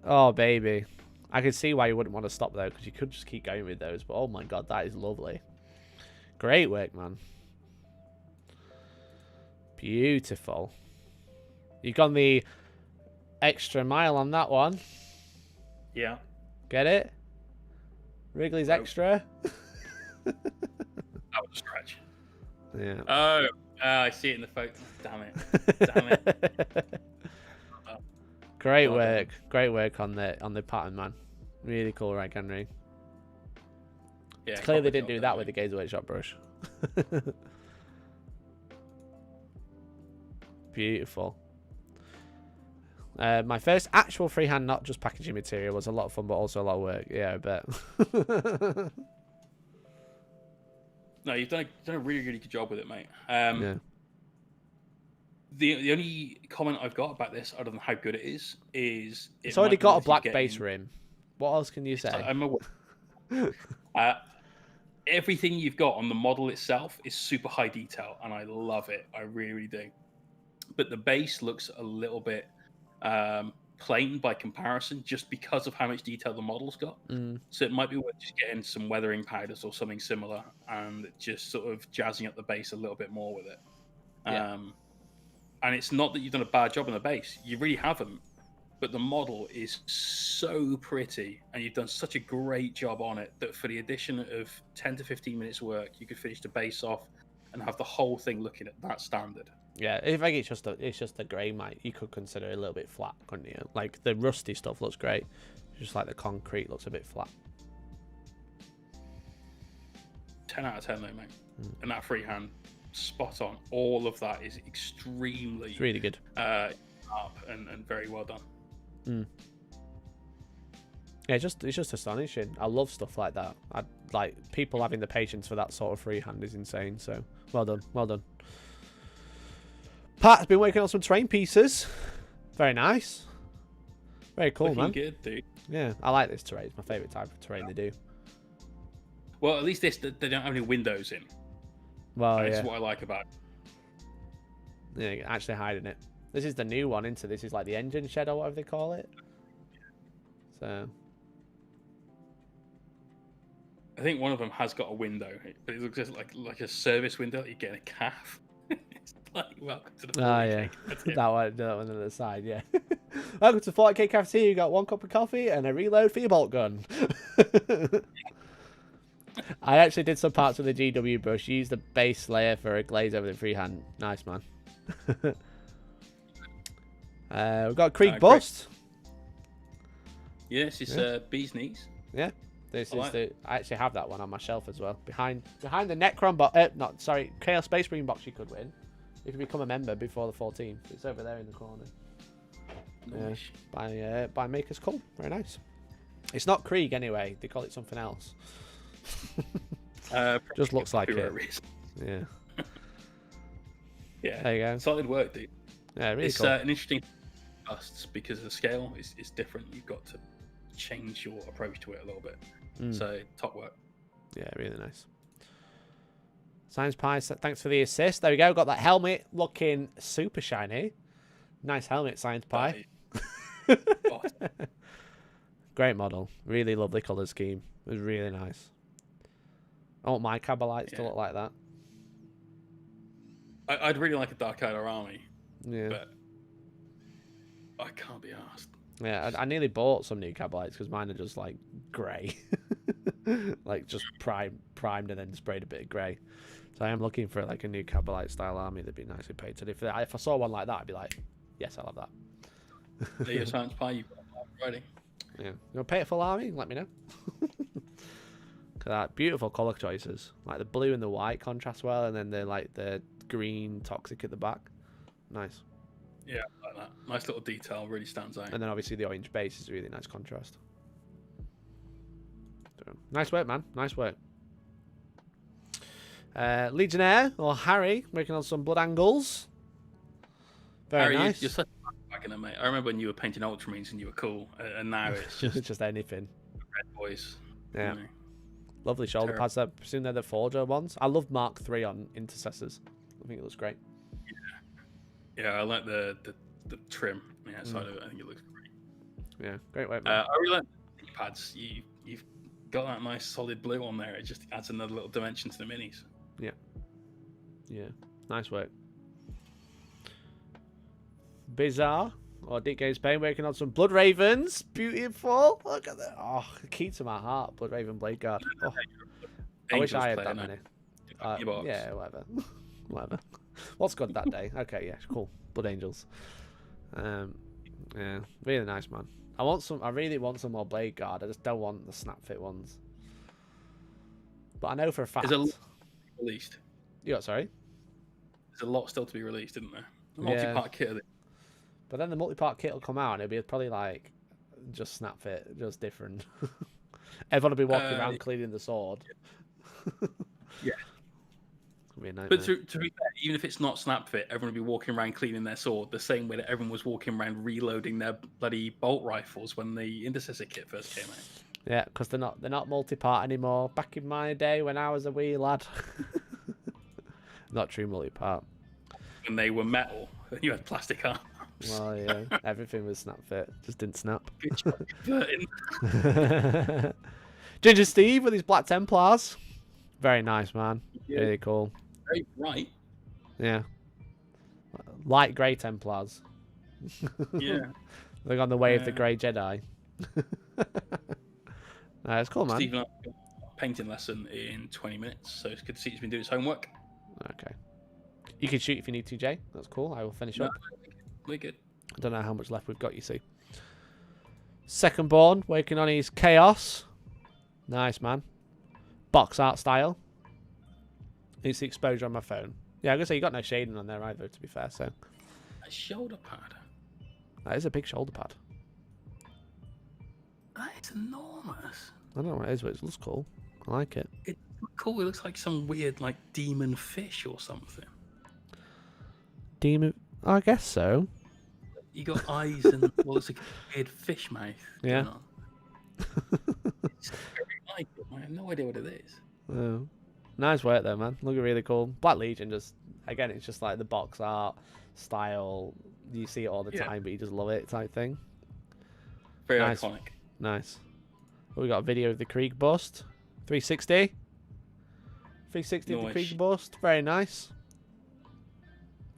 Oh, baby. I can see why you wouldn't want to stop though, because you could just keep going with those. But oh my god, that is lovely. Great work, man. Beautiful. You've gone the extra mile on that one. Yeah. Get it? Wrigley's extra. That was a stretch. Yeah. Oh, I see it in the photo. Damn it. Damn it. Great Well work. Great work on the pattern, man. Really cool, right, Henry? Yeah, It's clear they proper didn't job do done, that mate. with the Gaze Workshop brush. Beautiful. My first actual freehand, not just packaging material, was a lot of fun, but also a lot of work. Yeah, I bet. No, you've done a really, really good job with it, mate. Yeah. The only comment I've got about this, other than how good it is It's already might be got a worth you black getting- base rim. What else can you say? I'm aware. Everything you've got on the model itself is super high detail, and I love it. I really, really do. But the base looks a little bit plain by comparison, just because of how much detail the model's got. So it might be worth just getting some weathering powders or something similar, and just sort of jazzing up the base a little bit more with it. Yeah. And it's not that you've done a bad job on the base; you really haven't. But the model is so pretty, and you've done such a great job on it that for the addition of 10 to 15 minutes work, you could finish the base off and have the whole thing looking at that standard. Yeah, I think it's just a grey, mate. You could consider it a little bit flat, couldn't you? Like the rusty stuff looks great, just like the concrete looks a bit flat. 10 out of 10 though, mate. And that freehand, spot on. All of that is extremely It's really good. up and very well done. Yeah, it's just astonishing. I love stuff like that. I like people having the patience for that sort of freehand is insane. So well done, well done. Pat's been working on some terrain pieces. Very nice. Very cool, Looking man. good, dude. Yeah, I like this terrain. It's my favourite type of terrain they do. Well, at least they don't have any windows in. Well, That's yeah. what I like about it. Yeah, actually hiding it. This is the new one, into this is like the engine shed or whatever they call it. So I think one of them has got a window, but it looks just like a service window. You get a calf. It's like, welcome to the 40K. yeah, That's it. that one on the other side. Yeah. Welcome to 40K cafeteria. You got 1 cup of coffee and a reload for your bolt gun. I actually did some parts with the GW brush. Used the base layer for a glaze over the freehand. Nice, man. We've got Krieg Great. Bust. Yes, it's Yeah. bee's knees. Yeah. This I is like the. I actually have that one on my shelf as well. Behind the Necron Chaos Space Marine box you could win. You can become a member before the 14th. It's over there in the corner. Nice. By Maker's Call. Very nice. It's not Krieg anyway. They call it something else. Just looks like probably it. for a reason. Yeah. Yeah. There you go. Solid work, dude. Yeah, really It's cool. an interesting busts because the scale is different. You've got to change your approach to it a little bit. So top work. Yeah, really nice. Science Pie, thanks for the assist. There we go. Got that helmet looking super shiny. Nice helmet, Science Pie. Great model. Really lovely colour scheme. It was really nice. I want my Cabalites to look like that. I'd really like a Dark Elder army. Yeah. But I can't be asked. Yeah, I nearly bought some new Cabalites because mine are just like grey. Like just primed and then sprayed a bit of grey. So I am looking for like a new Cabalite style army that'd be nicely painted. If I saw one like that, I'd be like, yes, I'll have that. Your Science Pie, you've got ready. Yeah, you want to paint a full army? Let me know. Look at that, beautiful colour choices. Like the blue and the white contrast well, and then the green toxic at the back. Nice. Yeah, like that. Nice little detail, really stands out. And then obviously the orange base is a really nice contrast. So, nice work, man. Nice work. Legionnaire or Harry working on some blood angles. Very Harry, nice. you're such a back in it, mate. I remember when you were painting Ultramarines and you were cool, and now it's just Just anything. red boys. Yeah. You know. Lovely shoulder Terrible. pads. I presume they're the Forger ones. I love Mark III on Intercessors. I think it looks great. Yeah, I like the trim on the outside of it. I think it looks great. Yeah, great work, man. I really like the pads. You've got that nice solid blue on there. It just adds another little dimension to the minis. Yeah, nice work. Bizarre or Dick Games Pain working on some Blood Ravens. Beautiful. Look at that. Oh, key to my heart. Blood Raven Blade Guard. Oh, I wish I had that many. Yeah, whatever. Whatever. What's good that day? Okay, yeah, cool. Blood Angels. Yeah, really nice, man. I really want some more Blade Guard. I just don't want the snap fit ones. But I know for a fact. There's a lot released. You got, sorry? There's a lot still to be released, isn't there? The Yeah. multi-part kit of it. But then the multi-part kit will come out and it'll be probably like just snap fit, just different. Everyone will be walking around cleaning the sword. Yeah. It'll be a nightmare. But to be fair, even if it's not snap fit, everyone will be walking around cleaning their sword the same way that everyone was walking around reloading their bloody bolt rifles when the Intercessor kit first came out. Yeah, because they're not multi-part anymore. Back in my day when I was a wee lad. Not true multi-part. When they were metal, you had plastic arms. Well, yeah, everything was snap fit, just didn't snap. Good job converting. Ginger Steve with his Black Templars. Very nice, man. Yeah. Really cool. Very bright. Yeah. Light grey Templars. Yeah. They're on the way of the Yeah. Grey Jedi. It's cool, man. Stephen, I've got a painting lesson in 20 minutes, so it's good to see he's been doing his homework. Okay. You can shoot if you need to, Jay. That's cool. I will finish up. We're good. I don't know how much left we've got, you see. Second Born, working on his Chaos. Nice, man. Box art style. It's the exposure on my phone. Yeah, I'm going to say you got no shading on there either, to be fair, so. A shoulder pad. That is a big shoulder pad. That is enormous. I don't know what it is, but it looks cool. I like it. It's cool. It looks like some weird, like, demon fish or something. Demon... I guess so. You got eyes and well, it's like a weird fish mouth. Yeah. going on. It's very like it. I have no idea what it is. Oh. Nice work there, man. Looking really cool. Black Legion just... Again, it's just like the box art style. You see it all the time, but you just love it type thing. Very Nice. iconic. Nice. Well, we got a video of the Krieg bust. 360. 360 of the Nice. Krieg bust. Very nice.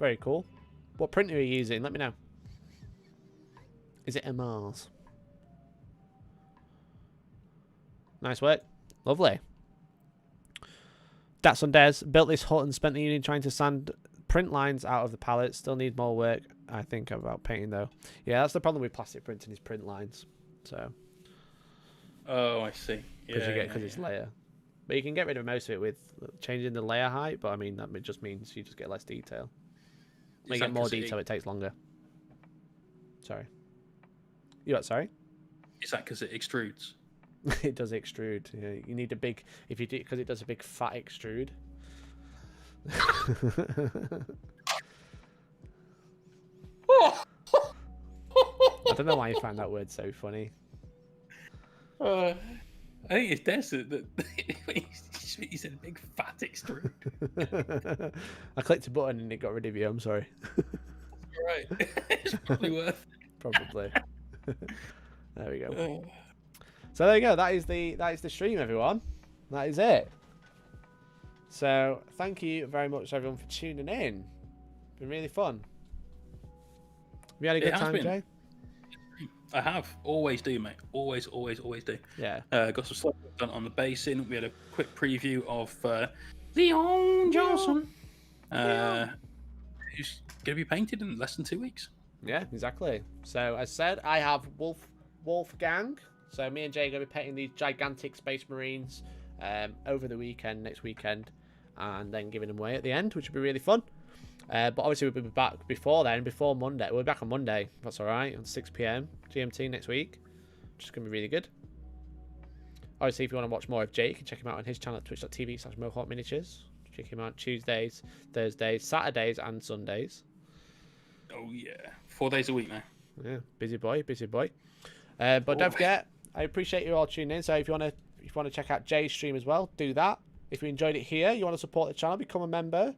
Very cool. What printer are you using? Let me know. Is it a Mars? Nice work. Lovely. That's on Des. Built this hut and spent the evening trying to sand print lines out of the palette. Still need more work, I think, about painting, though. Yeah, that's the problem with plastic printing is print lines. So... Oh, I see. Because it's layer. But you can get rid of most of it with changing the layer height, but I mean, that just means you just get less detail. When you get more detail, it takes longer. Sorry. You what, sorry? Is that because it extrudes? It does extrude. Yeah, you need a big, if you do, because it does a big fat extrude. I don't know why you find that word so funny. I think it's Des that he said big fat extrude. I clicked a button and it got rid of you. I'm sorry. Right. It's probably worth it. Probably. There we go. So there you go. That is the stream, everyone. That is it. So thank you very much, everyone, for tuning in. It's been really fun. Have you had a good time, Jay? I have. Always do, mate. Always do. Yeah. Got some stuff done on the basing. We had a quick preview of Leon Johnson. Who's going to be painted in less than 2 weeks. Yeah, exactly. So as said, I have Wolfgang. So me and Jay are going to be painting these gigantic Space Marines over the weekend, next weekend, and then giving them away at the end, which will be really fun. But obviously we'll be back before then, before Monday. We'll be back on Monday, if that's all right, on 6 PM GMT next week, which is going to be really good. Obviously, if you want to watch more of Jay, you can check him out on his channel at twitch.tv/Mohawk Miniatures. Check him out Tuesdays, Thursdays, Saturdays, and Sundays. Oh, yeah. 4 days a week now. Yeah, busy boy, busy boy. But don't forget, I appreciate you all tuning in. So if you want to check out Jay's stream as well, do that. If you enjoyed it here, you want to support the channel, become a member.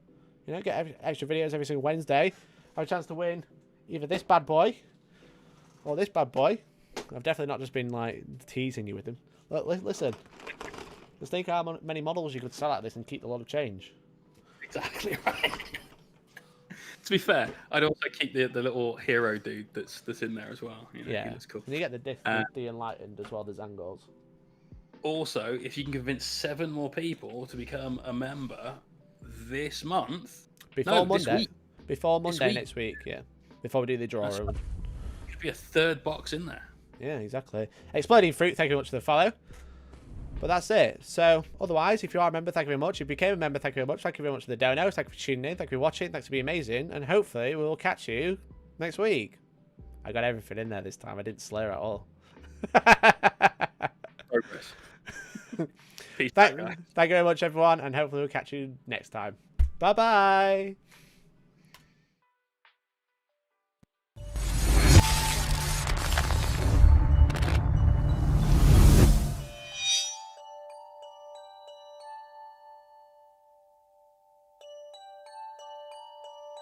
You know, get extra videos every single Wednesday. Have a chance to win either this bad boy or this bad boy. I've definitely not just been like teasing you with them. Look, listen. Just think how many models you could sell out of this and keep a lot of change. Exactly right. To be fair, I'd also keep the little hero dude that's in there as well. You know, Yeah, that's cool. and you get the Enlightened as well, the Zangors. Also, if you can convince 7 more people to become a member this month, before Monday, This week. next week, yeah, before we do the draw. Could be a 3rd box in there. Yeah, exactly. Exploding Fruit, thank you very much for the follow. But that's it. So, otherwise, if you are a member, thank you very much. If you became a member, thank you very much. Thank you very much for the dono. Thank you for tuning in. Thank you for watching. Thanks for being amazing. And hopefully, we will catch you next week. I got everything in there this time. I didn't slur at all. Progress. Peace. Thank you very much, everyone. And hopefully, we'll catch you next time. Bye-bye.